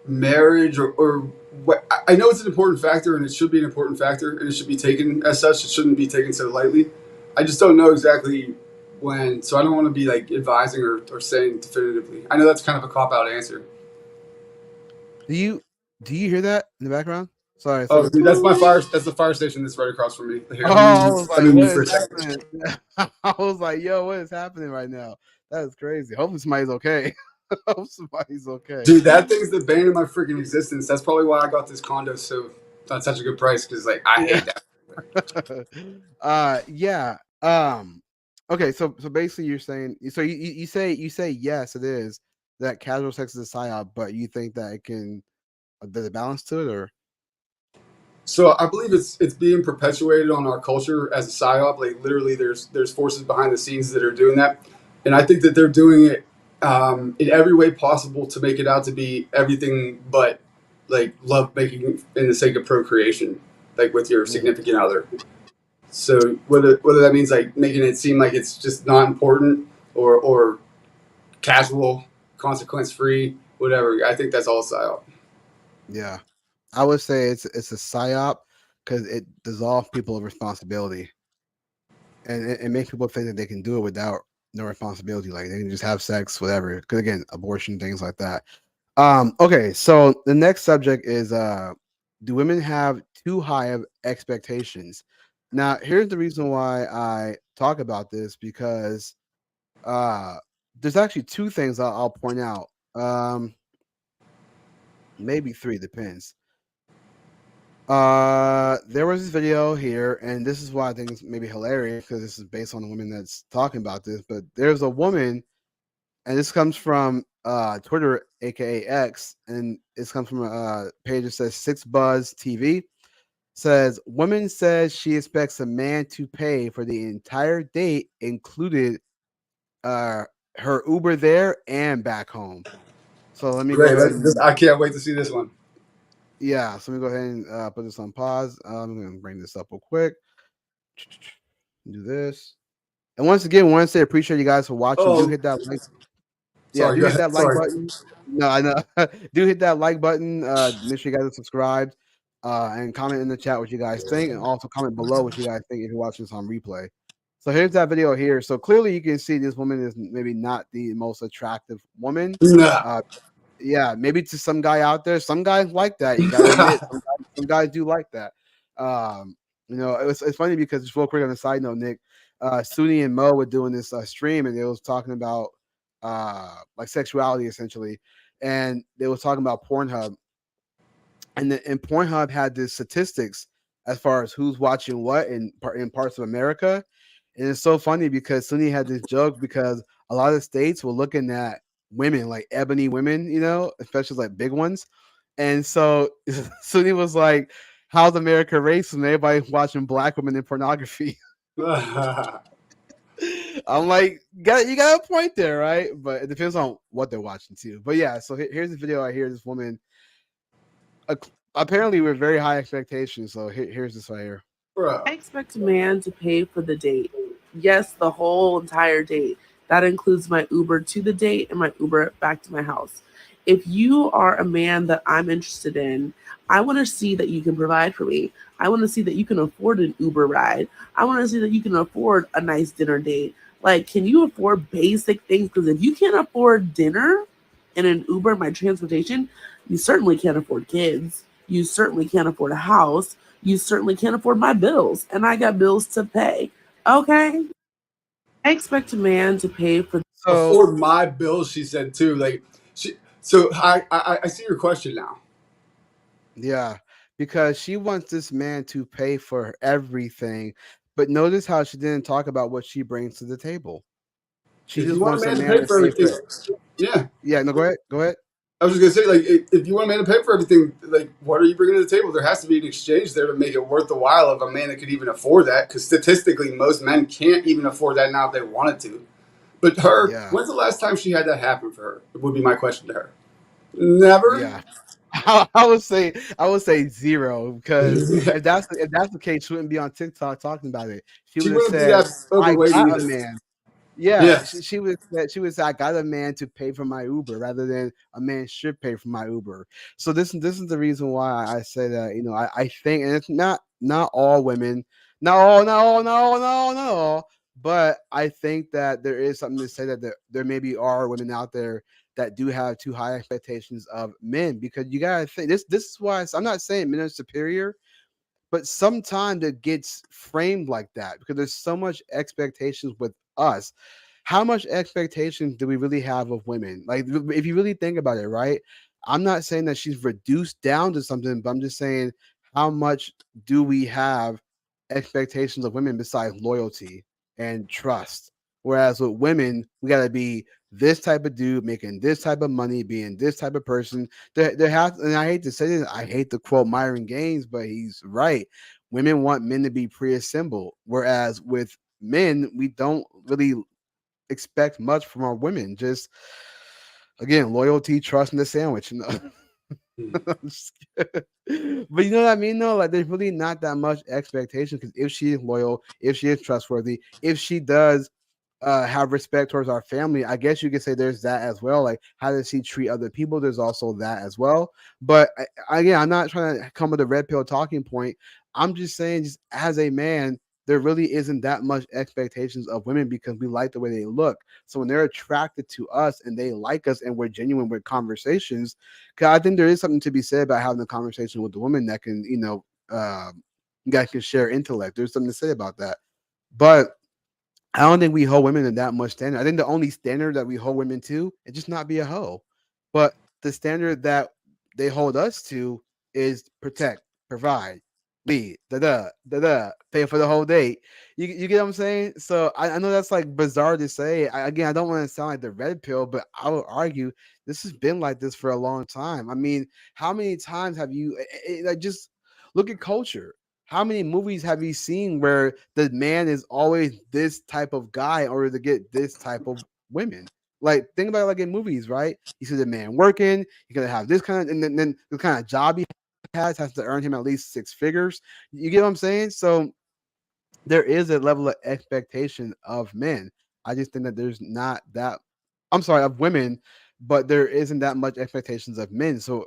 marriage or what. I know it's an important factor and it should be an important factor and it should be taken as such. It shouldn't be taken so lightly. I just don't know exactly when, so I don't want to be like advising or saying definitively. I know that's kind of a cop out answer. Do you hear that in the background? Sorry, it's like Oh, a dude, that's my fire. That's the fire station that's right across from me. Here, oh, I was let like, me what mute for is a second. happening? I was like, yo, what is happening right now? That is crazy. Hopefully somebody's okay. Hope somebody's okay. Dude, that thing's the bane of my freaking existence. That's probably why I got this condo so at such a good price because like I Yeah. hate that. Yeah. Okay, so basically you're saying so you say yes, it is that casual sex is a psyop, but you think that it can there's a balance to it or So I believe it's being perpetuated on our culture as a psyop. Like literally, there's forces behind the scenes that are doing that, and I think that they're doing it in every way possible to make it out to be everything but like love making in the sake of procreation, like with your Mhm. significant other. So whether that means like making it seem like it's just not important or casual, consequence free, whatever. I think that's all psyop. Yeah. I would say it's a psyop because it dissolves people of responsibility. And it makes people think that they can do it without no responsibility. Like they can just have sex, whatever. Because again, abortion, things like that. Okay, so the next subject is do women have too high of expectations? Now, here's the reason why I talk about this because uh there's actually two things I'll point out. Maybe three, depends. There was this video here, and this is why I think it's maybe hilarious because this is based on a woman that's talking about this. But there's a woman and this comes from Twitter, aka X, and this comes from a page that says Six Buzz TV. Says woman says she expects a man to pay for the entire date, included uh her Uber there and back home. So let me go Great. ahead and I can't wait to see this one. yeah, so let me go ahead and put this on pause. I'm gonna bring this up real quick. Do this. And once again, want to say appreciate you guys for watching. Do Oh, hit that like, yeah, sorry. do Go hit ahead. that like Sorry. button. No, I know. Do hit that like button. Make sure you guys are subscribed. And comment in the chat what you guys think, and also comment below what you guys think if you're watching this on replay. So here's that video here. So clearly you can see this woman is maybe not the most attractive woman. Nah. Yeah, maybe to some guy out there, some guys like that. You gotta admit, some guys do like that. It's funny because just real quick on a side note, Nick, Suni and Mo were doing this stream, and they was talking about like sexuality essentially, and they was talking about Pornhub, and Pornhub had the statistics as far as who's watching what in parts of America, and it's so funny because Sunny had this joke because a lot of states were looking at women like ebony women, especially like big ones, and so Sunny was like, "How's America racist?" And everybody watching black women in pornography. I'm like, you got a point there, right? But it depends on what they're watching too. But yeah, so here's the video. I hear this woman apparently with very high expectations. So here's this right here. Bro. I expect a man to pay for the date. Yes, the whole entire date. That includes my Uber to the date and my Uber back to my house. If you are a man that I'm interested in, I want to see that you can provide for me. I want to see that you can afford an Uber ride. I want to see that you can afford a nice dinner date. Like, can you afford basic things? Because if you can't afford dinner and an Uber, my transportation, you certainly can't afford kids. You certainly can't afford a house. You certainly can't afford my bills, and I got bills to pay. Okay? I expect a man to pay for. So Afford my bills, she said too. Like she. So I see your question now. yeah, because she wants this man to pay for everything, but notice how she didn't talk about what she brings to the table. She If you just want a wants a man to man pay to for pay everything, for. yeah. Yeah, no, go ahead. Go ahead. I was just gonna say, like, if you want a man to pay for everything, like, what are you bringing to the table? There has to be an exchange there to make it worth the while of a man that could even afford that. Because statistically, most men can't even afford that now if they wanted to. But her, Yeah, when's the last time she had that happen for her? Would be my question to her. Never. yeah. I would say zero because if that's the case, she wouldn't be on TikTok talking about it. She She would have wouldn't be said, that "I overweight got a either. man." Yeah, Yes. she would say I got a man to pay for my Uber rather than a man should pay for my Uber. So this is the reason why I say that I think, and it's not all women, not all, but I think that there is something to say that there maybe are women out there that do have too high expectations of men, because you gotta think this is why I'm not saying men are superior, but sometimes it gets framed like that because there's so much expectations with us. How much expectations do we really have of women? Like, if you really think about it, right? I'm not saying that she's reduced down to something, but I'm just saying, how much do we have expectations of women besides loyalty and trust? Whereas with women, we got to be this type of dude, making this type of money, being this type of person. There has, and I hate to say this, I hate to quote Myron Gaines, but he's right. Women want men to be pre-assembled, whereas with men, we don't really expect much from our women. Just again, loyalty, trust, and the sandwich. I'm just kidding. But you know what I mean, though? Like, there's really not that much expectation because if she is loyal, if she is trustworthy, if she does have respect towards our family, I guess you could say there's that as well. Like, how does she treat other people? There's also that as well. But again, I'm not trying to come with a red pill talking point. I'm just saying, just as a man, there really isn't that much expectations of women because we like the way they look. So when they're attracted to us and they like us and we're genuine with conversations, because I think there is something to be said about having a conversation with the woman that can, that can share intellect. There's something to say about that. But I don't think we hold women to that much standard. I think the only standard that we hold women to is just not be a hoe. But the standard that they hold us to is protect, provide. lead, pay for the whole date. You get what I'm saying? So I know that's like bizarre to say. Again, I don't want to sound like the red pill, but I would argue this has been like this for a long time. I mean, how many times have you like just look at culture? How many movies have you seen where the man is always this type of guy in order to get this type of women? Like think about it like in movies, right? You see the man working, you're gonna have this kind of and then the kind of job he has to earn him at least six figures. You get what I'm saying? So there is a level of expectation of men. I just think that there's not that. I'm sorry, of women, but there isn't that much expectations of men. So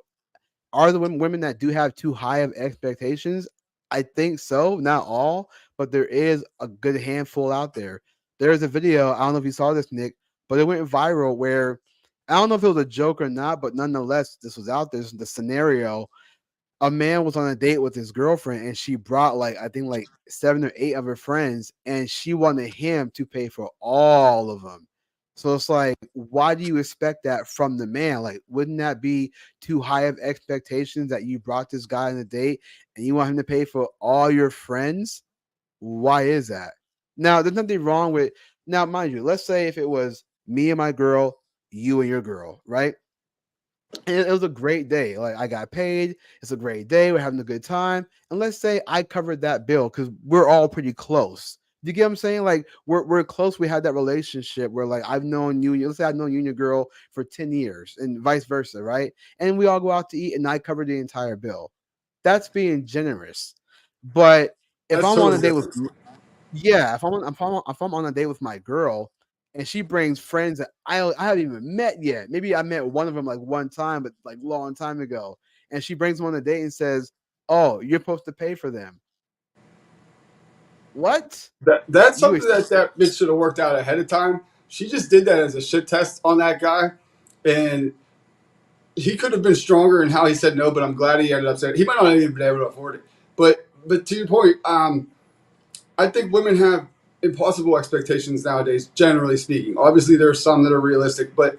are the women that do have too high of expectations? I think so. Not all, but there is a good handful out there. There's a video. I don't know if you saw this, Nick, but it went viral where I don't know if it was a joke or not, but nonetheless, this was out there. This is the scenario. A man was on a date with his girlfriend and she brought like I think like 7 or 8 of her friends and she wanted him to pay for all of them. So it's like, why do you expect that from the man? Like, wouldn't that be too high of expectations that you brought this guy on a date and you want him to pay for all your friends? Why is that? Now, there's nothing wrong with now, mind you, let's say if it was me and my girl, you and your girl, right? It was a great day. Like I got paid. It's a great day. We're having a good time. And let's say I covered that bill because we're all pretty close. You get what I'm saying? Like we're close. We had that relationship where like I've known you. Let's say I've known you and your girl for 10 years and vice versa, right? And we all go out to eat and I cover the entire bill. That's being generous. But if That's I'm on a totally date with different. yeah, if I'm on a date with my girl and she brings friends that I haven't even met yet. Maybe I met one of them like one time, but like long time ago. And she brings them on a date and says, "Oh, you're supposed to pay for them." What? That's You something ex- that bitch should have worked out ahead of time. She just did that as a shit test on that guy, and he could have been stronger in how he said no. But I'm glad he ended up saying he might not have even been able to afford it. But to your point, I think women have impossible expectations nowadays. Generally speaking, obviously there are some that are realistic, but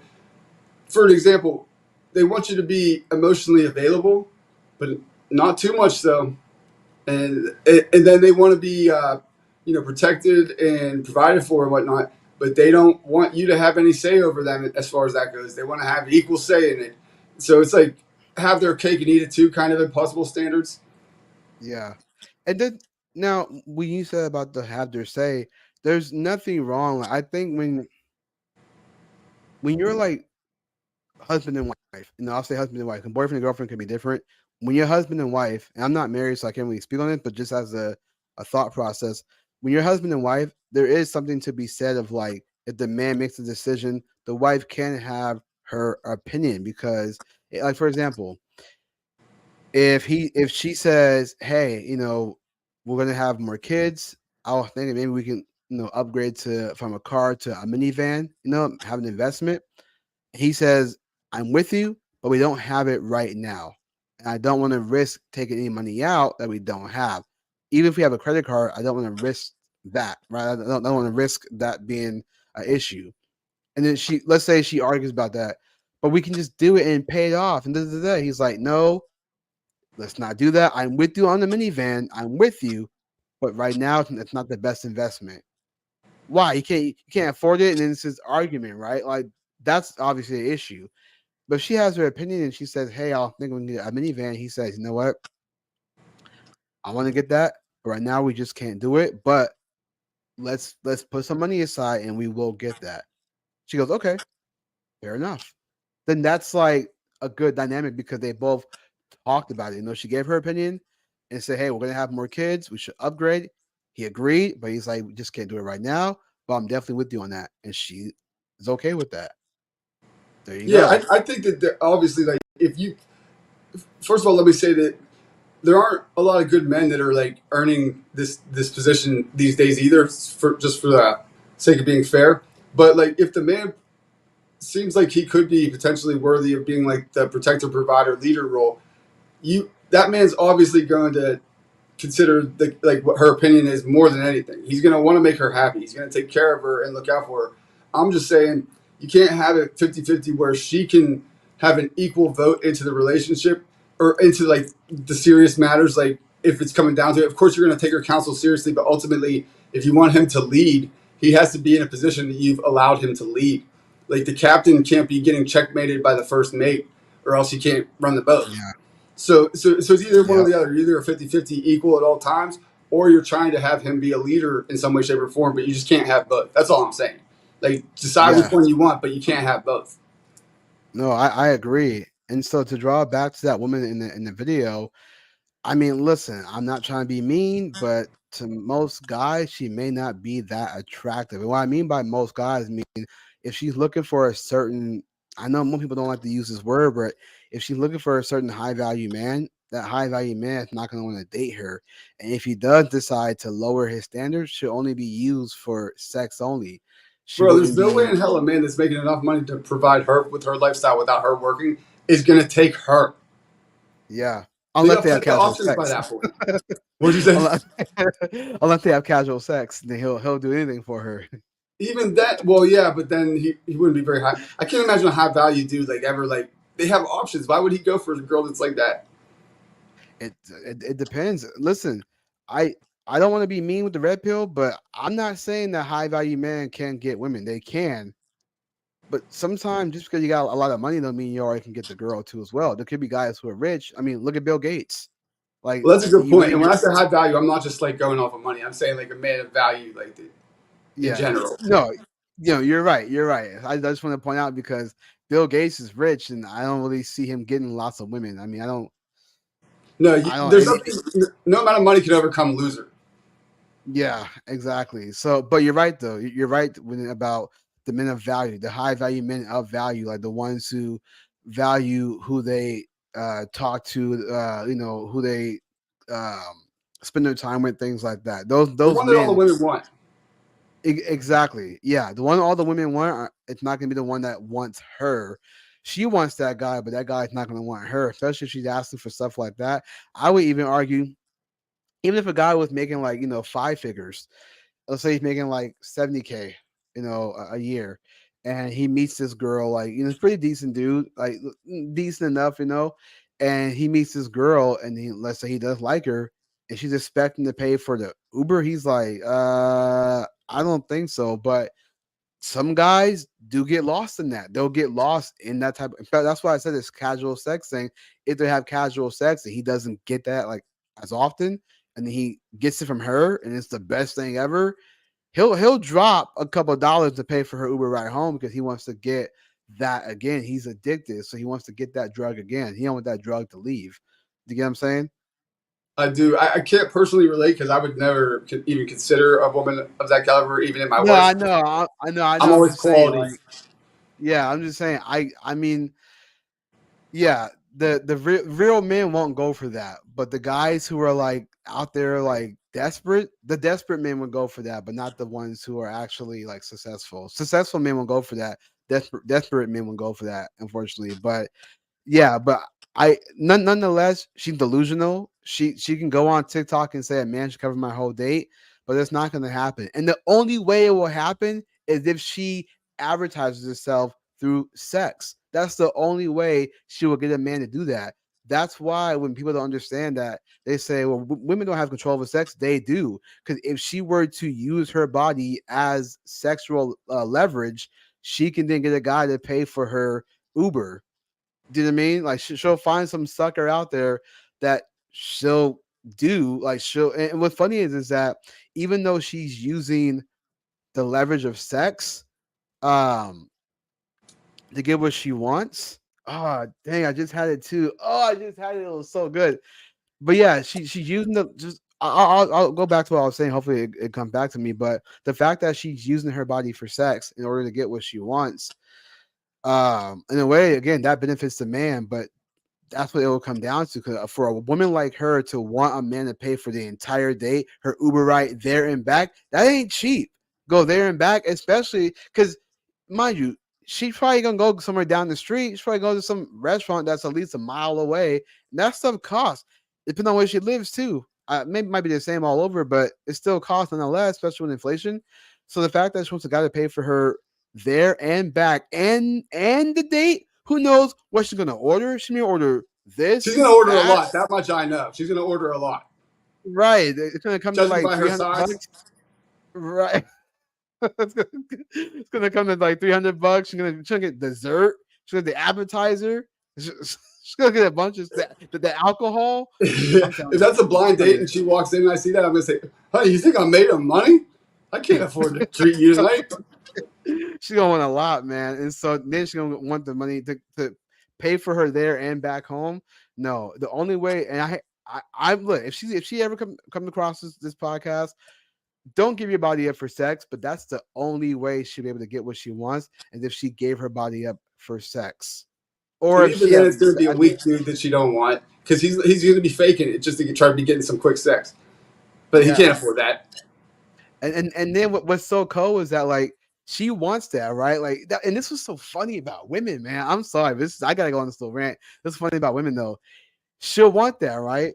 for an example, they want you to be emotionally available, but not too much so. And then they want to be protected and provided for and whatnot, but they don't want you to have any say over them as far as that goes. They want to have equal say in it. So it's like have their cake and eat it too, kind of impossible standards. yeah. And then now when you said about the have their say, there's nothing wrong. I think when you're like husband and wife. I'll say husband and wife. And boyfriend and girlfriend can be different. When you're husband and wife, and I'm not married, so I can't really speak on it, but just as a thought process, when you're husband and wife, there is something to be said of like if the man makes a decision, the wife can have her opinion because, like for example, if she says, "Hey, we're gonna have more kids," I'll think maybe we can upgrade to from a car to a minivan, have an investment. He says, "I'm with you, but we don't have it right now. And I don't want to risk taking any money out that we don't have. Even if we have a credit card, I don't want to risk that, right? I don't want to risk that being an issue." And then let's say she argues about that, but we can just do it and pay it off. And he's like, "No, let's not do that. I'm with you on the minivan. I'm with you, but right now it's not the best investment." Why? You can't afford it, and then it's this argument, right? Like that's obviously an issue. But if she has her opinion and she says, "Hey, I'll think we can get a minivan," he says, "You know what? I want to get that, but right now we just can't do it. But let's put some money aside and we will get that." She goes, "Okay, fair enough." Then that's like a good dynamic because they both talked about it. She gave her opinion and said, "Hey, we're gonna have more kids. We should upgrade." He agreed, but he's like, "We just can't do it right now. But I'm definitely with you on that." And she is okay with that. There you Yeah, go. I think that obviously, like, if you first of all, let me say that there aren't a lot of good men that are like earning this position these days either, for just for the sake of being fair. But like, if the man seems like he could be potentially worthy of being like the protector, provider, leader role, you that man's obviously going to consider like what her opinion is more than anything. He's going to want to make her happy. He's going to take care of her and look out for her. I'm just saying you can't have it 50-50 where she can have an equal vote into the relationship or into like the serious matters like if it's coming down to it. Of course, you're going to take her counsel seriously, but ultimately, if you want him to lead, he has to be in a position that you've allowed him to lead. Like the captain can't be getting checkmated by the first mate, or else he can't run the boat. Yeah. So it's either one or Yep. the other. You're either a 50-50 equal at all times, or you're trying to have him be a leader in some way, shape, or form, but you just can't have both. That's all I'm saying. Like, decide which Yeah. one you want, but you can't have both. No, I agree. And so to draw back to that woman in the video, I mean, listen, I'm not trying to be mean, but to most guys, she may not be that attractive. And what I mean by most guys, I mean if she's looking for a certain, I know most people don't like to use this word, but if she's looking for a certain high value man, that high value man is not going to want to date her. And if he does decide to lower his standards, she'll only be used for sex only. She Bro, there's wouldn't no way be, in hell a man that's making enough money to provide her with her lifestyle without her working is going to take her. yeah, They unless got they have plenty of casual options by sex. that point. What'd you say? unless, unless they have casual sex, then he'll do anything for her. Even that, well, yeah, but then he wouldn't be very high. I can't imagine a high value dude like ever like they have options. Why would he go for a girl that's like that? It depends. Listen, I I don't want to be mean with the red pill, but I'm not saying that high value men can't get women. They can, but sometimes just because you got a lot of money don't mean you already can get the girl too as well. There could be guys who are rich. I mean, look at Bill Gates. Like Well, that's a good you point. really And when get I say high value, I'm not just like going off of money. I'm saying like a man of value, like in yeah. general. No, you're right. You're right. I just want to point out because Bill Gates is rich and I don't really see him getting lots of women. I mean, No, I don't there's and nothing. No amount of money can overcome loser. yeah, exactly. So, but you're right though. You're right when about the men of value, the high value men of value, like the ones who value who they talk to, who they um spend their time with, things like that. Those The those one that all the men, women want. exactly. Yeah, the one all the women want, it's not gonna be the one that wants her. She wants that guy, but that guy's not gonna want her, especially if she's asking for stuff like that. I would even argue, even if a guy was making like five figures, let's say he's making like 70K, a year, and he meets this girl, like, pretty decent dude, like decent enough, and he meets this girl, and let's say he does like her, and she's expecting to pay for the Uber. He's like, I don't think so, but some guys do get lost in that. They'll get lost in that type. In fact, that's why I said this casual sex thing. If they have casual sex and he doesn't get that like as often, and then he gets it from her, and it's the best thing ever, he'll drop a couple of dollars to pay for her Uber ride home because he wants to get that again. He's addicted, so he wants to get that drug again. He don't want that drug to leave. Do you get what I'm saying? I do. I can't personally relate because I would never even consider a woman of that caliber, even in my No, I worst. know, I know, I I'm know. I'm always just saying, quality. like, yeah, I'm just saying. I mean, yeah, the real men won't go for that, but the guys who are like out there like desperate, the desperate men would go for that, but not the ones who are actually like successful. Successful men will go for that. Desperate men will go for that, unfortunately. But yeah, but nonetheless, she's delusional. She can go on TikTok and say a man should cover my whole date, but it's not going to happen. And the only way it will happen is if she advertises herself through sex. That's the only way she will get a man to do that. That's why when people don't understand that, they say, well, women don't have control over sex. They do. Because if she were to use her body as sexual leverage, she can then get a guy to pay for her Uber. Do you know what I mean? Like she'll find some sucker out there that she'll do. Like and what's funny is that even though she's using the leverage of sex, um, to get what she wants. Oh dang! I just had it too. Oh, I just had it. It was so good. But yeah, she's using the just. I'll go back to what I was saying. Hopefully, it comes back to me. But the fact that she's using her body for sex in order to get what she wants, in a way, again, that benefits the man. But that's what it will come down to. Because for a woman like her to want a man to pay for the entire day, her Uber ride there and back, that ain't cheap. Go there and back, especially because, mind you, she's probably gonna go somewhere down the street. She's probably go to some restaurant that's at least a mile away. And that stuff costs, depending on where she lives too. Maybe might be the same all over, but it still costs nonetheless, especially with inflation. So the fact that she wants a guy to pay for her there and back and the date, who knows what she's gonna order? She may order She's this, gonna order a that. lot. That much I know. She's gonna order a lot. Right. It's gonna come to Judging like by her 300 size. bucks. Right. It's gonna come to like 300 bucks. She's gonna get dessert. She's gonna get the appetizer. She's gonna get a bunch of the alcohol. I'm telling If that's a blind date you. and she walks in and I see that, I'm gonna say, "Honey, you think I'm made of money? I can't afford to treat you tonight." She's gonna want a lot, man. And so then she's gonna want the money to pay for her there and back home. No, the only way, and I look, if she ever come across this podcast, don't give your body up for sex, but that's the only way she'll be able to get what she wants, and if she gave her body up for sex. Or But if even she then, had it's gonna be a weak dude that she don't want because he's gonna be faking it just to try to be getting some quick sex, but he yeah. can't afford that. And then what's so cool is that like she wants that, right? Like that, and this was so funny about women, man. I'm sorry, I gotta go on this little rant. This is funny about women though. She'll want that, right?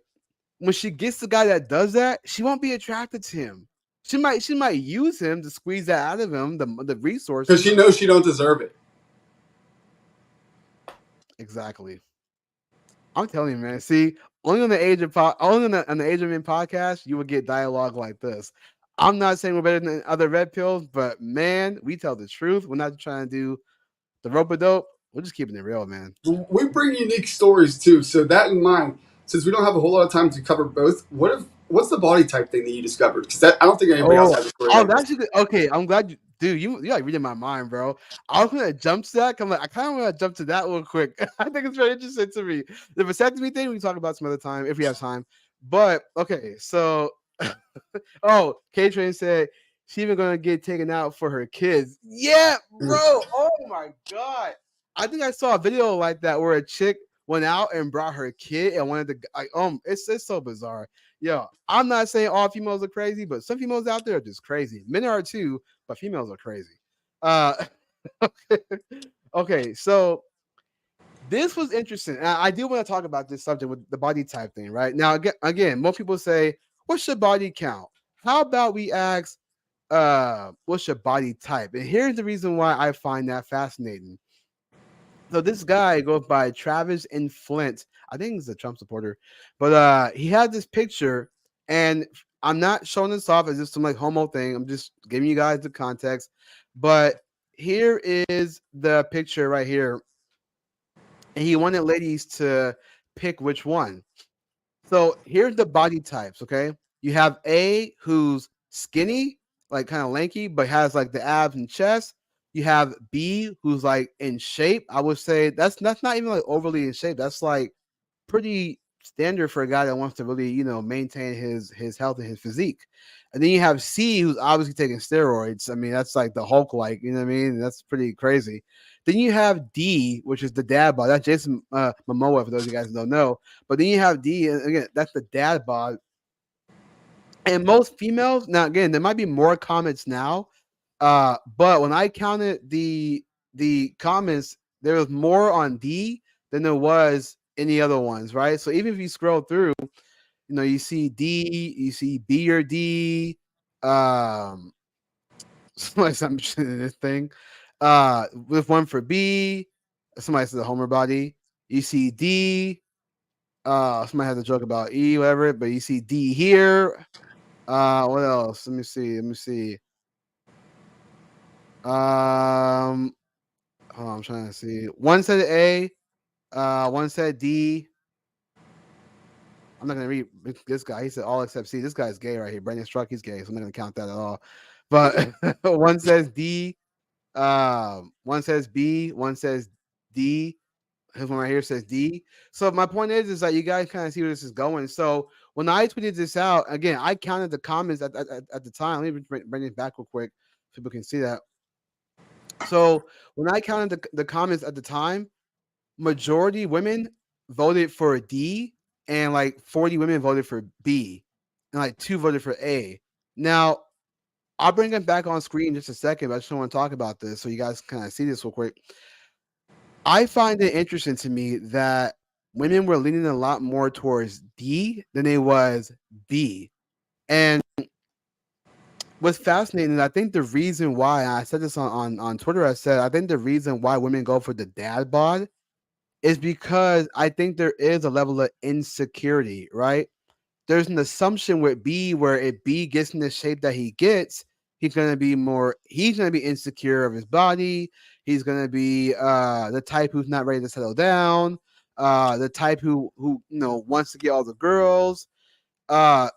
When she gets the guy that does that, she won't be attracted to him. She might use him to squeeze that out of him, the Because resources. she knows she don't deserve it. Exactly. I'm telling you, man. See, only on the on the Age of Men podcast, you will get dialogue like this. I'm not saying we're better than other red pills, but man, we tell the truth. We're not trying to do the rope a dope. We're just keeping it real, man. We bring unique stories too. So that in mind, since we don't have a whole lot of time to cover both, what's the body type thing that you discovered? Because I don't think anybody else Oh, has a story oh, like that's this. okay. I'm glad you like reading my mind, bro. I was gonna jump to that. I'm like, I kind of want to jump to that real quick. I think it's very interesting to me. The vasectomy thing we can talk about some other time if we have time. But okay, so oh, K Train said she even gonna get taken out for her kids. Yeah, bro. Oh my god. I think I saw a video like that where a chick went out and brought her kid and wanted to like it's so bizarre. Yo, I'm not saying all females are crazy, but some females out there are just crazy. Men are too, but females are crazy. Uh okay, so this was interesting. I do want to talk about this subject with the body type thing, right? Now, again, most people say, what's your body count? How about we ask, what's your body type? And here's the reason why I find that fascinating. So this guy goes by Travis in Flint. I think he's a Trump supporter, but he had this picture, and I'm not showing this off as just some like homo thing. I'm just giving you guys the context. But here is the picture right here, and he wanted ladies to pick which one. So here's the body types. Okay, you have A, who's skinny, like kind of lanky, but has like the abs and chest. You have B, who's like in shape. I would say that's not even like overly in shape. That's like pretty standard for a guy that wants to really, maintain his health and his physique. And then you have C, who's obviously taking steroids. I mean, that's like the Hulk, like, you know what I mean? That's pretty crazy. Then you have D, which is the dad bod. That's Jason Momoa, for those of you guys who don't know. But then you have D, and again, that's the dad bod. And most females, now again, there might be more comments now, but when I counted the comments, there was more on D than there was any other ones, right? So even if you scroll through, you see D, you see B or D, somebody's mentioning this thing, with one for B, somebody says a Homer body. You see D, somebody has a joke about E, whatever, but you see D here. What else? Let me see. Hold on, I'm trying to see. One said A, one said D. I'm not gonna read this guy. He said all except C. This guy's gay right here. Brandon Struck, he's gay, so I'm not gonna count that at all. But one says D, one says B, one says D. His one right here says D. So my point is that you guys kind of see where this is going. So when I tweeted this out, again, I counted the comments at the time. Let me bring it back real quick so people can see that. So when I counted the comments at the time, majority women voted for D, and like 40 women voted for B, and like 2 voted for A. Now, I'll bring it back on screen in just a second, but I just want to talk about this so you guys kind of see this real quick. I find it interesting to me that women were leaning a lot more towards D than they was B. And what's fascinating is I think the reason why, I said this on Twitter, I think the reason why women go for the dad bod is because I think there is a level of insecurity, right? there's an assumption with B where if B gets in the shape that he gets, he's gonna be insecure of his body. He's gonna be the type who's not ready to settle down, the type who wants to get all the girls. Uh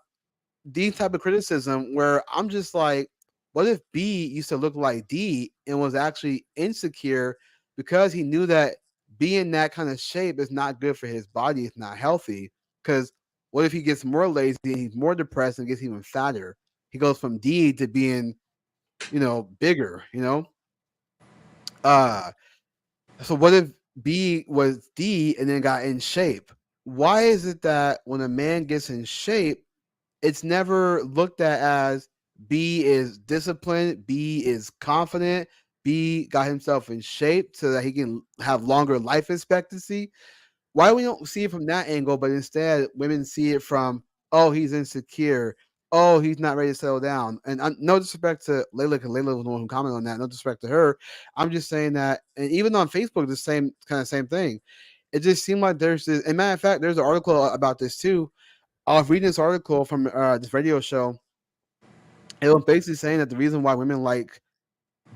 these type of criticism where I'm just like, what if B used to look like D and was actually insecure because he knew that being that kind of shape is not good for his body, it's not healthy. Because what if he gets more lazy and he's more depressed and gets even fatter? He goes from D to being, bigger, Uh so what if B was D and then got in shape? Why is it that when a man gets in shape, it's never looked at as B is disciplined, B is confident, B got himself in shape so that he can have longer life expectancy? Why we don't see it from that angle, but instead women see it from, oh, he's insecure, oh, he's not ready to settle down. And no disrespect to Layla, because Layla was the one who commented on that. No disrespect to her. I'm just saying that, and even on Facebook, the same thing. It just seemed like there's this. And matter of fact, there's an article about this too. I was reading this article from this radio show. It was basically saying that the reason why women like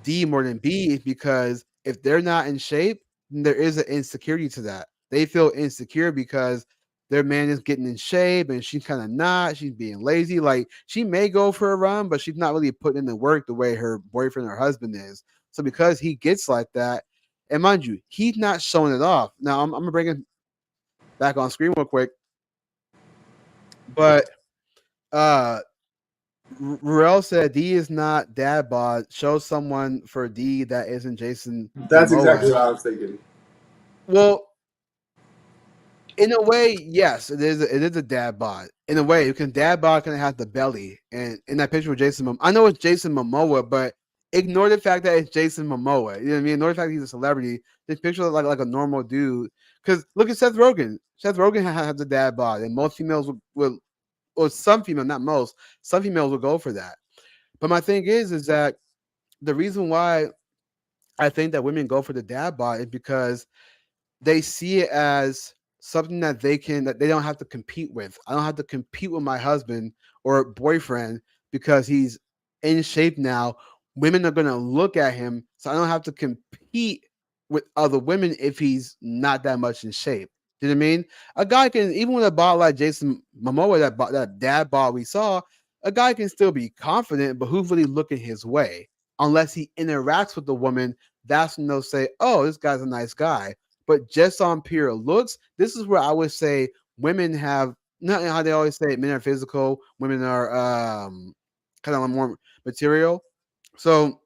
D more than B is because if they're not in shape, then there is an insecurity to that. They feel insecure because their man is getting in shape and she's kind of not. She's being lazy. Like she may go for a run, but she's not really putting in the work the way her boyfriend or husband is. So because he gets like that, and mind you, he's not showing it off. Now I'm gonna bring it back on screen real quick, but uh Rel said D is not dad bod. Show someone for D that isn't Jason That's Momoa. exactly what I was thinking. Well, in a way, yes, it is. It is a dad bod. In a way, because dad bod kind of has the belly, and in that picture with Jason, I know it's Jason Momoa, but ignore the fact that it's Jason Momoa. You know what I mean? Ignore the fact that he's a celebrity. This picture looks like a normal dude. Because look at Seth Rogen. Seth Rogen has a dad bod, and most females will, or some females, not most, some females will go for that. But my thing is that the reason why I think that women go for the dad bod is because they see it as something that they don't have to compete with. I don't have to compete with my husband or boyfriend because he's in shape now. Women are gonna look at him, so I don't have to compete with other women if he's not that much in shape. Do you know what I mean? A guy can, even with a bod like Jason Momoa, that dad bod we saw, a guy can still be confident, but who's really looking his way? Unless he interacts with the woman, that's when they'll say, "Oh, this guy's a nice guy." But just on pure looks, this is where I would say women have, not how they always say men are physical, women are kind of more material. So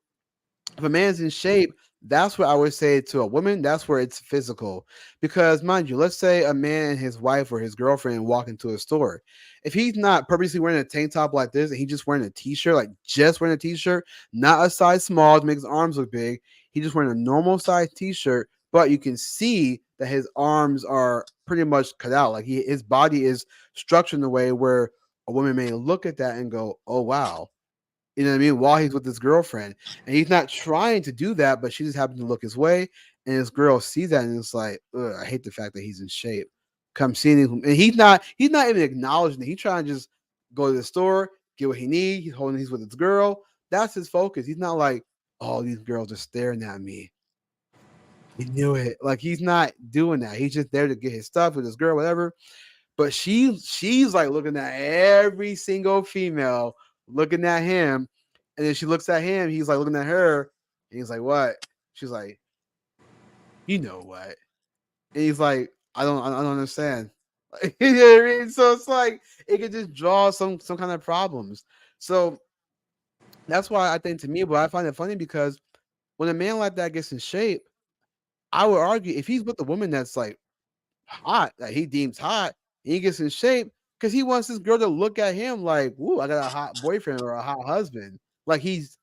if a man's in shape, that's what I would say to a woman. That's where it's physical. Because mind you, let's say a man and his wife or his girlfriend walk into a store. If he's not purposely wearing a tank top like this and he's just wearing a t-shirt, like just wearing a t-shirt, not a size small to make his arms look big, he's just wearing a normal size t-shirt, but you can see that his arms are pretty much cut out. Like his body is structured in a way where a woman may look at that and go, "Oh wow." You know what I mean? While he's with his girlfriend. And he's not trying to do that, but she just happens to look his way. And his girl sees that and it's like, ugh, I hate the fact that he's in shape. Come seeing him. And he's not even acknowledging it. He's trying to just go to the store, get what he needs. He's with his girl. That's his focus. He's not like, oh, these girls are staring at me. He knew it. Like he's not doing that. He's just there to get his stuff with his girl, whatever. But she's like looking at every single female, looking at him, and then she looks at him. He's like looking at her, and he's like, "What?" She's like, "You know what?" And he's like, I don't understand." You know what I mean? So it's like it could just draw some kind of problems. So that's why I think to me, but I find it funny because when a man like that gets in shape, I would argue if he's with a woman that's like hot, that he deems hot, and he gets in shape because he wants this girl to look at him like, "Ooh, I got a hot boyfriend or a hot husband." Like he's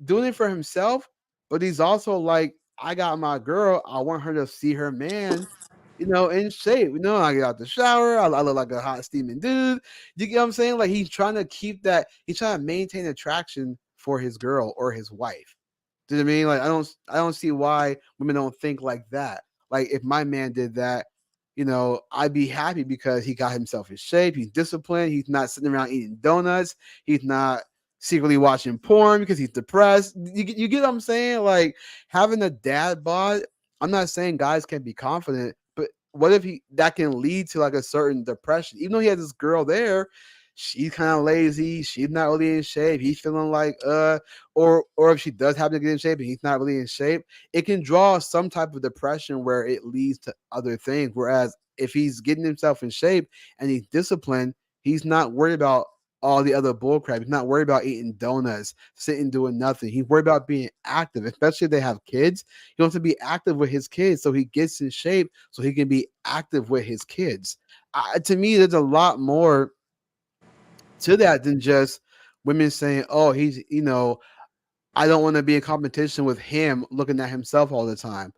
doing it for himself, but he's also like, "I got my girl. I want her to see her man, in shape. I get out the shower. I look like a hot steaming dude." You get what I'm saying? Like he's trying to keep that. He's trying to maintain attraction for his girl or his wife. Do you know what I mean? Like I don't see why women don't think like that. Like if my man did that, I'd be happy because he got himself in shape. He's disciplined. He's not sitting around eating donuts. He's not secretly watching porn because he's depressed. You get what I'm saying? Like having a dad bod. I'm not saying guys can't be confident, but what if that can lead to like a certain depression? Even though he has this girl there, she's kind of lazy. She's not really in shape. He's feeling like or if she does happen to get in shape and he's not really in shape, it can draw some type of depression where it leads to other things. Whereas if he's getting himself in shape and he's disciplined, he's not worried about all the other bullcrap. He's not worried about eating donuts, sitting doing nothing. He's worried about being active, especially if they have kids. He wants to be active with his kids so he gets in shape so he can be active with his kids. To me, there's a lot more to that than just women saying, "Oh, he's I don't want to be in competition with him looking at himself all the time."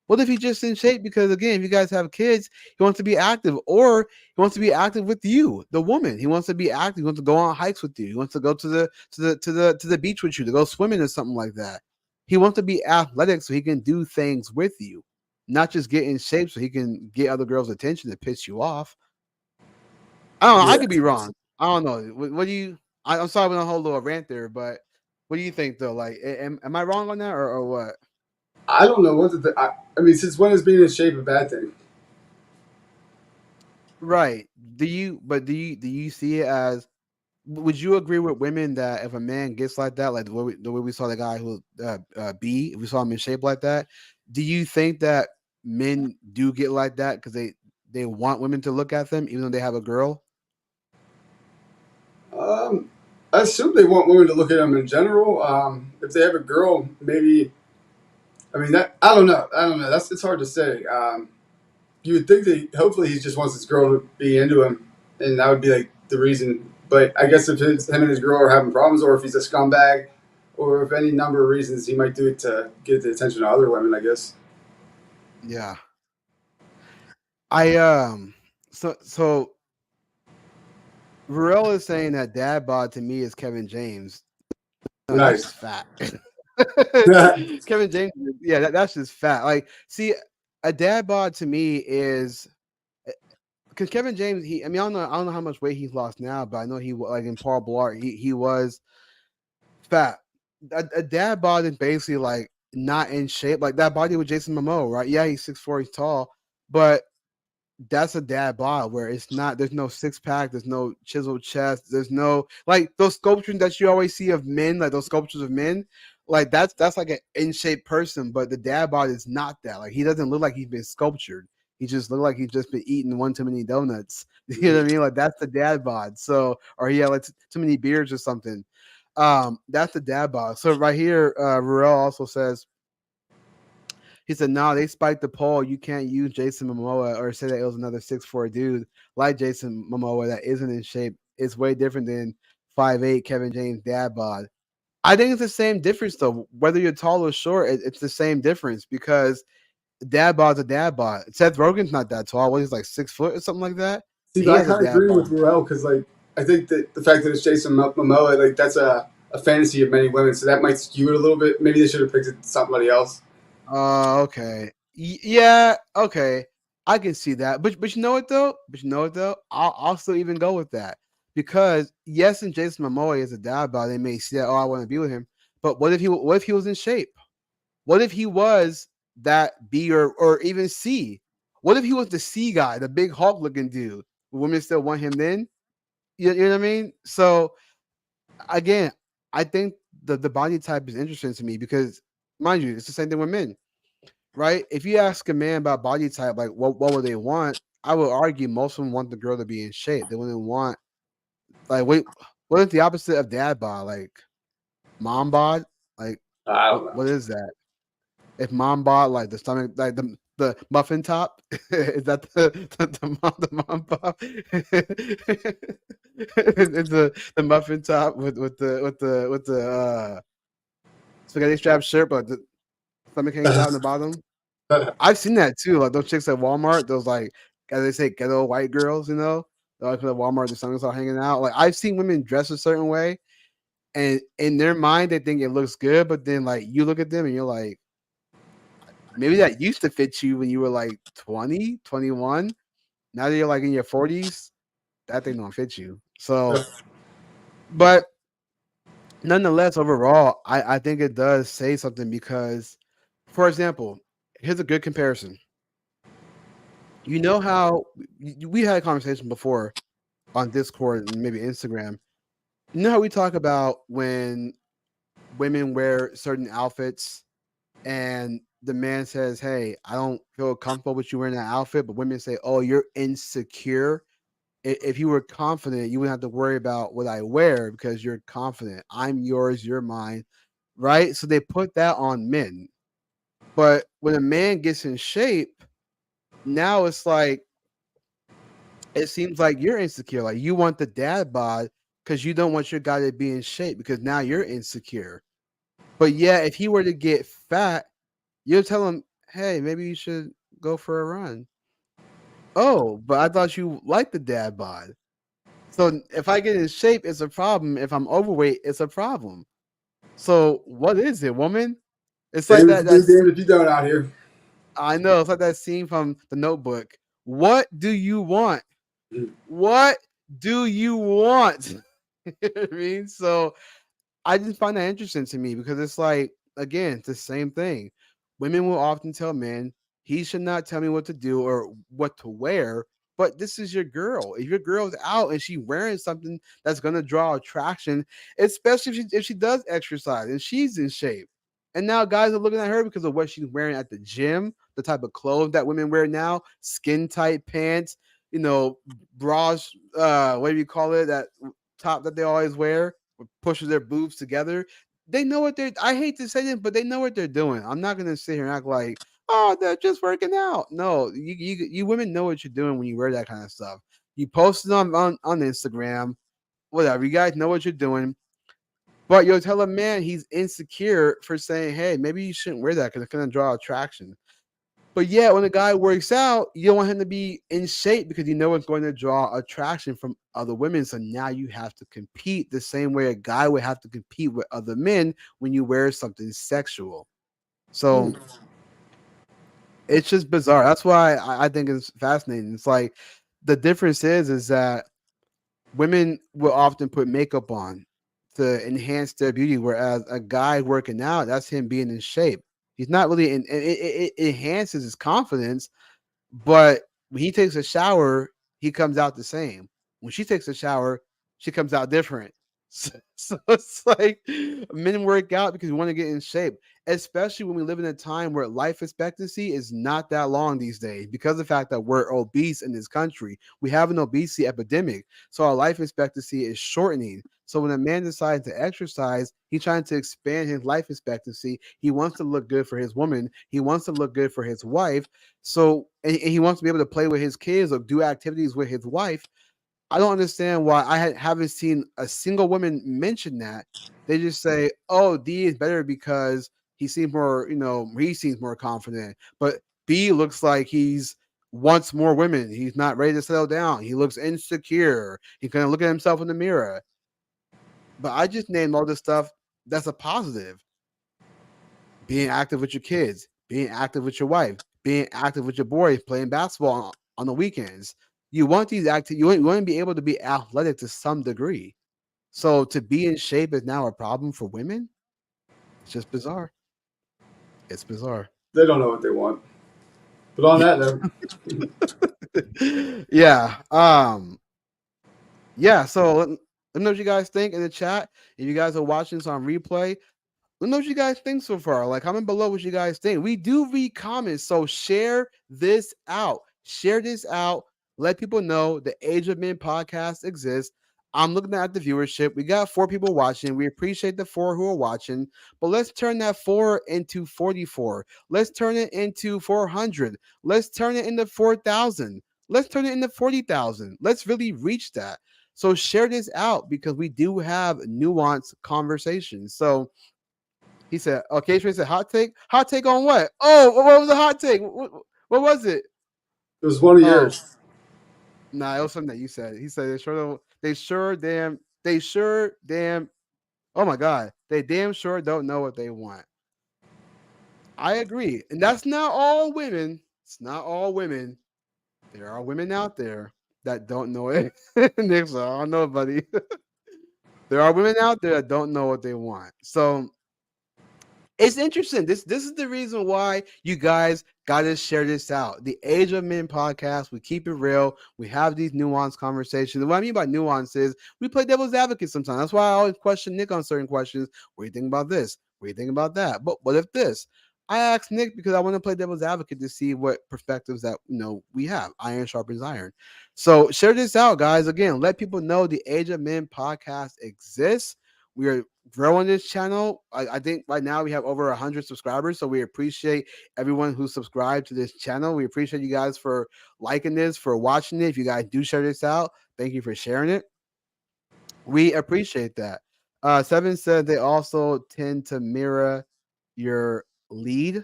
What if he's just in shape? Because again, if you guys have kids, he wants to be active, or he wants to be active with you, the woman. He wants to be active. He wants to go on hikes with you. He wants to go to the beach with you, to go swimming or something like that. He wants to be athletic so he can do things with you, not just get in shape so he can get other girls' attention and piss you off. I don't know. I Yeah. could be wrong. I don't know. What do you? I'm sorry, we don't hold a little rant there, but what do you think though? Like, am I wrong on that or what? I don't know what I mean, since when is being in shape a bad thing? Right. Do you see it as? Would you agree with women that if a man gets like that, like the way we saw the guy who B, if we saw him in shape like that, do you think that men do get like that because they want women to look at them even though they have a girl? Um, I assume they want women to look at them in general. If they have a girl, maybe. I mean, that I don't know. I don't know. It's hard to say. You would think that hopefully he just wants his girl to be into him, and that would be like the reason. But I guess if him and his girl are having problems, or if he's a scumbag, or if any number of reasons, he might do it to get the attention of other women. I guess. Yeah. So Varel is saying that dad bod to me is Kevin James. No, that's Nice. just fat. Kevin James, yeah, that's just fat. Like, see, a dad bod to me is because Kevin James. I mean, I don't know how much weight he's lost now, but I know like in Paul Blart, he was fat. A dad bod is basically like not in shape, like that body with Jason Momoa, right? Yeah, he's 6'4", he's tall, but that's a dad bod where it's not. There's no six pack. There's no chiseled chest. There's no like those sculptures that you always see of men, like those sculptures of men. Like that's like an in shape person, but the dad bod is not that. Like he doesn't look like he's been sculptured. He just look like he's just been eating one too many donuts. You know what I mean? Like that's the dad bod. So or he had like too many beers or something. That's the dad bod. So right here, Ruel also says. He said, "No, they spiked the poll. You can't use Jason Momoa or say that it was another 6'4" dude like Jason Momoa that isn't in shape. It's way different than 5'8" Kevin James dad bod." I think it's the same difference though. Whether you're tall or short, it's the same difference because dad bod's a dad bod. Seth Rogen's not that tall. What, he's like 6 foot or something like that. See, He but I has a kind of dad agree with bod. Ruel because, like, I think that the fact that it's Jason Momoa, like, that's a fantasy of many women, so that might skew it a little bit. Maybe they should have picked somebody else. Okay. Yeah, okay. I can see that. But you know what though? I'll still even go with that. Because yes, and Jason Momoa is a dad bod, they may see that, oh, I want to be with him. But what if he was in shape? What if he was that B or even C? What if he was the C guy, the big Hulk looking dude? Would women still want him then? You know what I mean? So again, I think the body type is interesting to me because mind you, it's the same thing with men, right? If you ask a man about body type, like what would they want? I would argue most of them want the girl to be in shape. They wouldn't want like what is the opposite of dad bod? Like mom bod? Like I don't know. what is that? If mom bod, like the stomach, like the muffin top, is that the mom bod? It's the muffin top with the spaghetti strap shirt, but the stomach hangs out in the bottom. I've seen that too. Like those chicks at Walmart, those like as they say, ghetto white girls, they're like at Walmart, the stomachs all hanging out. Like I've seen women dress a certain way, and in their mind they think it looks good, but then like you look at them and you're like, maybe that used to fit you when you were like 20, 21. Now that you're like in your 40s, that thing don't fit you. So, but nonetheless, overall, I think it does say something because, for example, here's a good comparison. You know how we had a conversation before on Discord and maybe Instagram. You know how we talk about when women wear certain outfits and the man says, "Hey, I don't feel comfortable with you wearing that outfit," but women say, "Oh, you're insecure. If you were confident, you wouldn't have to worry about what I wear because you're confident. I'm yours, you're mine." Right? So they put that on men. But when a man gets in shape, now it's like it seems like you're insecure. Like you want the dad bod because you don't want your guy to be in shape because now you're insecure. But yeah, if he were to get fat, you'll tell him, "Hey, maybe you should go for a run." Oh, but I thought you liked the dad bod. So if I get in shape, it's a problem. If I'm overweight, it's a problem. So what is it, woman? It's like Damn if that. you do, That's damn if you don't out here. I know. It's like that scene from The Notebook. What do you want? What do you want? You know what I mean? So I just find that interesting to me because it's like, again, it's the same thing. Women will often tell men, he should not tell me what to do or what to wear, but this is your girl. If your girl's out and she wearing something that's gonna draw attraction, especially if she does exercise and she's in shape. And now guys are looking at her because of what she's wearing at the gym, the type of clothes that women wear now, skin tight pants, bras, what do you call it? That top that they always wear pushes their boobs together. They know what they're. I hate to say this, but they know what they're doing. I'm not gonna sit here and act like, oh, they're just working out. No, you women know what you're doing when you wear that kind of stuff. You post it on Instagram, whatever. You guys know what you're doing. But you'll tell a man he's insecure for saying, hey, maybe you shouldn't wear that because it's gonna draw attraction. But yeah, when a guy works out, you don't want him to be in shape because you know it's going to draw attraction from other women. So now you have to compete the same way a guy would have to compete with other men when you wear something sexual. So it's just bizarre. That's why I think it's fascinating. It's like the difference is that women will often put makeup on to enhance their beauty, whereas a guy working out, that's him being in shape. He's not really in it enhances his confidence, but when he takes a shower, he comes out the same. When she takes a shower, she comes out different. So it's like men work out because we want to get in shape, especially when we live in a time where life expectancy is not that long these days because of the fact that we're obese in this country. We have an obesity epidemic. So our life expectancy is shortening. So when a man decides to exercise, he's trying to expand his life expectancy. He wants to look good for his woman. He wants to look good for his wife. So and he wants to be able to play with his kids or do activities with his wife. I don't understand why haven't seen a single woman mention that. They just say, "Oh, D is better because he seems more, he seems more confident." But B looks like he's wants more women. He's not ready to settle down. He looks insecure. He kind of look at himself in the mirror. But I just named all this stuff that's a positive. Being active with your kids, being active with your wife, being active with your boys, playing basketball on the weekends. You want these active. You want to be able to be athletic to some degree. So to be in shape is now a problem for women. It's just bizarre. It's bizarre. They don't know what they want. But on that note, Yeah. Yeah. So let me know what you guys think in the chat. If you guys are watching this on replay, let me know what you guys think so far. Like, comment below what you guys think. We do read comments, so share this out. Share this out. Let people know the Age of Men podcast exists. I'm looking at the viewership. We got 4 people watching. We appreciate the 4 who are watching, but let's turn that 4 into 44. Let's turn it into 400. Let's turn it into 4,000. Let's turn it into 40,000. Let's really reach that. So share this out because we do have nuanced conversations. So he said, okay, Trey said, hot take? Hot take on what? Oh, what was the hot take? What was it? it was one of Oh, yours. nah, it was something that you said. He said, they sure damn, oh my God, they damn sure don't know what they want. I agree. And that's not all women. It's not all women. There are women out there that don't know it. Nick, so I don't know, buddy. There are women out there that don't know what they want. So it's interesting. This is the reason why you guys gotta share this out. The Age of Men podcast. We keep it real. We have these nuanced conversations. What I mean by nuance is we play devil's advocate sometimes. That's why I always question Nick on certain questions. What do you think about this? What do you think about that? But what if this? I asked Nick because I want to play devil's advocate to see what perspectives that we have. Iron sharpens iron. So share this out, guys. Again, let people know the Age of Men podcast exists. We are growing this channel. I think right now we have over 100 subscribers, so we appreciate everyone who subscribed to this channel. We appreciate you guys for liking this, for watching it. If you guys do share this out, thank you for sharing it. We appreciate that. Seven said they also tend to mirror your lead.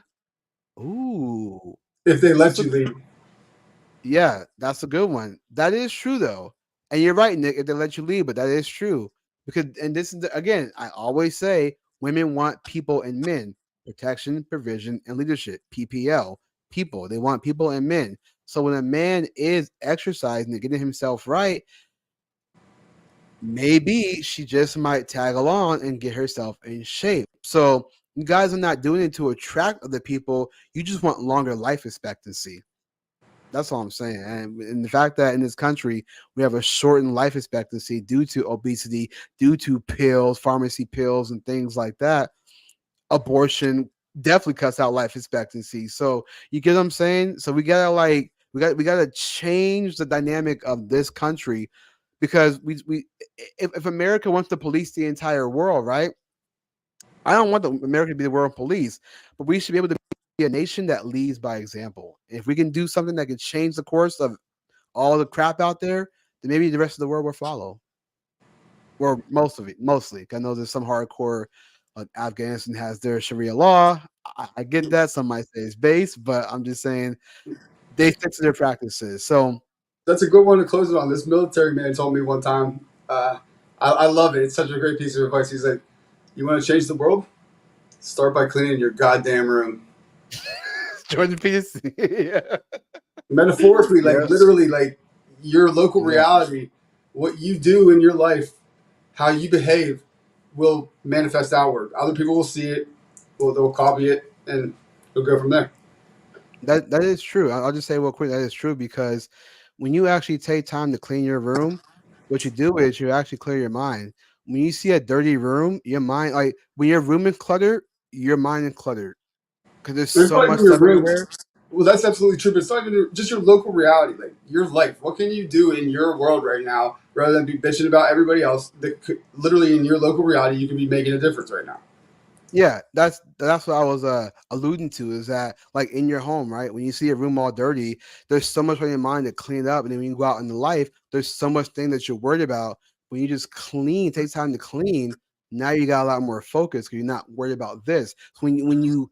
Ooh, If they that's let a you lead. yeah, that's a good one. That is true though. And you're right, Nick, if they let you lead, but that is true. Because and this is again, I always say women want people and men, protection, provision, and leadership. PPL. People. They want people and men. So when a man is exercising and getting himself right, maybe she just might tag along and get herself in shape. So you guys are not doing it to attract other people. You just want longer life expectancy. That's all I'm saying. And the fact that in this country we have a shortened life expectancy due to obesity, due to pills, pharmacy pills, and things like that, abortion definitely cuts out life expectancy. So you get what I'm saying? So we gotta we gotta change the dynamic of this country because we if America wants to police the entire world, right? I don't want America to be the world police, but we should be able to be a nation that leads by example. If we can do something that can change the course of all the crap out there, then maybe the rest of the world will follow. Or most of it, mostly. I know there's some hardcore, Afghanistan has their Sharia law. I get that. Some might say it's based, but I'm just saying they stick to their practices. So That's a good one to close it on. This military man told me one time. I love it. It's such a great piece of advice. He's like, "You want to change the world? Start by cleaning your goddamn room." Jordan Peterson, yeah, Metaphorically, like yes, literally, like your local yeah. reality, what you do in your life, how you behave, will manifest outward. Other people will see it, they'll copy it, and it'll go from there. That is true. I'll just say real quick that is true because when you actually take time to clean your room, what you do is you actually clear your mind. When you see a dirty room, your mind like when your room is cluttered, your mind is cluttered because there's It's so not much even your stuff room. everywhere. Well, that's absolutely true, but it's not even just your local reality, like your life. What can you do in your world right now rather than be bitching about everybody else? That could, literally in your local reality, you can be making a difference right now. Yeah, that's what I was alluding to is that like in your home, right? When you see a room all dirty, there's so much on your mind to clean up, and then when you go out into life, there's so much thing that you're worried about. When you just clean, take time to clean, now you got a lot more focus because you're not worried about this. So when you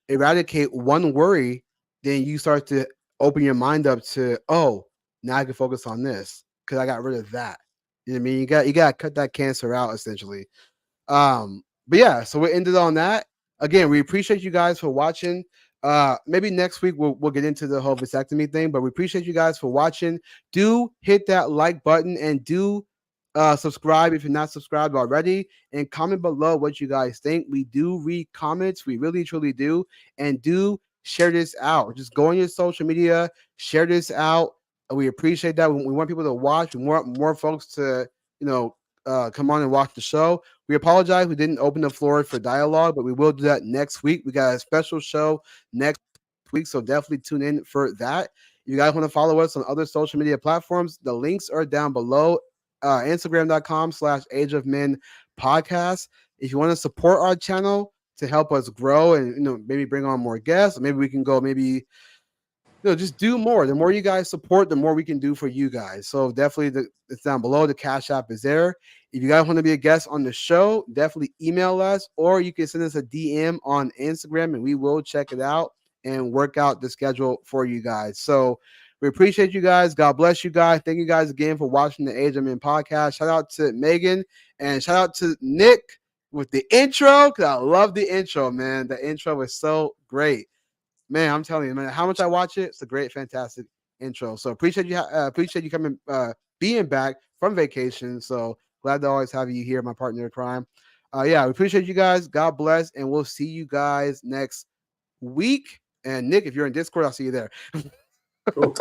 eradicate one worry, then you start to open your mind up to now I can focus on this because I got rid of that. You know what I mean? You got to cut that cancer out essentially. But yeah, so we ended on that. Again, we appreciate you guys for watching. Maybe next week we'll get into the whole vasectomy thing, but we appreciate you guys for watching. Do hit that like button and do subscribe if you're not subscribed already, and comment below what you guys think. We do read comments, we really truly do, and do share this out. Just go on your social media, share this out. We appreciate that. We want people to watch. We want more folks to come on and watch the show. We apologize we didn't open the floor for dialogue, but we will do that next week. We got a special show next week, so definitely tune in for that. If you guys want to follow us on other social media platforms, the links are down below. Instagram.com/Age of Men podcast. If you want to support our channel to help us grow and maybe bring on more guests, maybe we can go just do more. The more you guys support, the more we can do for you guys. So definitely it's down below. The Cash App is there. If you guys want to be a guest on the show, definitely email us, or you can send us a DM on Instagram and we will check it out and work out the schedule for you guys. So we appreciate you guys. God bless you guys. Thank you guys again for watching the Age of Men podcast. Shout out to Megan and shout out to Nick with the intro because I love the intro, man. The intro was so great. Man, I'm telling you, man, how much I watch it, it's a great, fantastic intro. So appreciate you coming, being back from vacation. So glad to always have you here, my partner in crime. Yeah, we appreciate you guys. God bless, and we'll see you guys next week. And Nick, if you're in Discord, I'll see you there. Cool.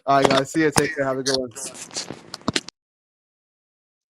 All right, guys. See you. Take care. Have a good one.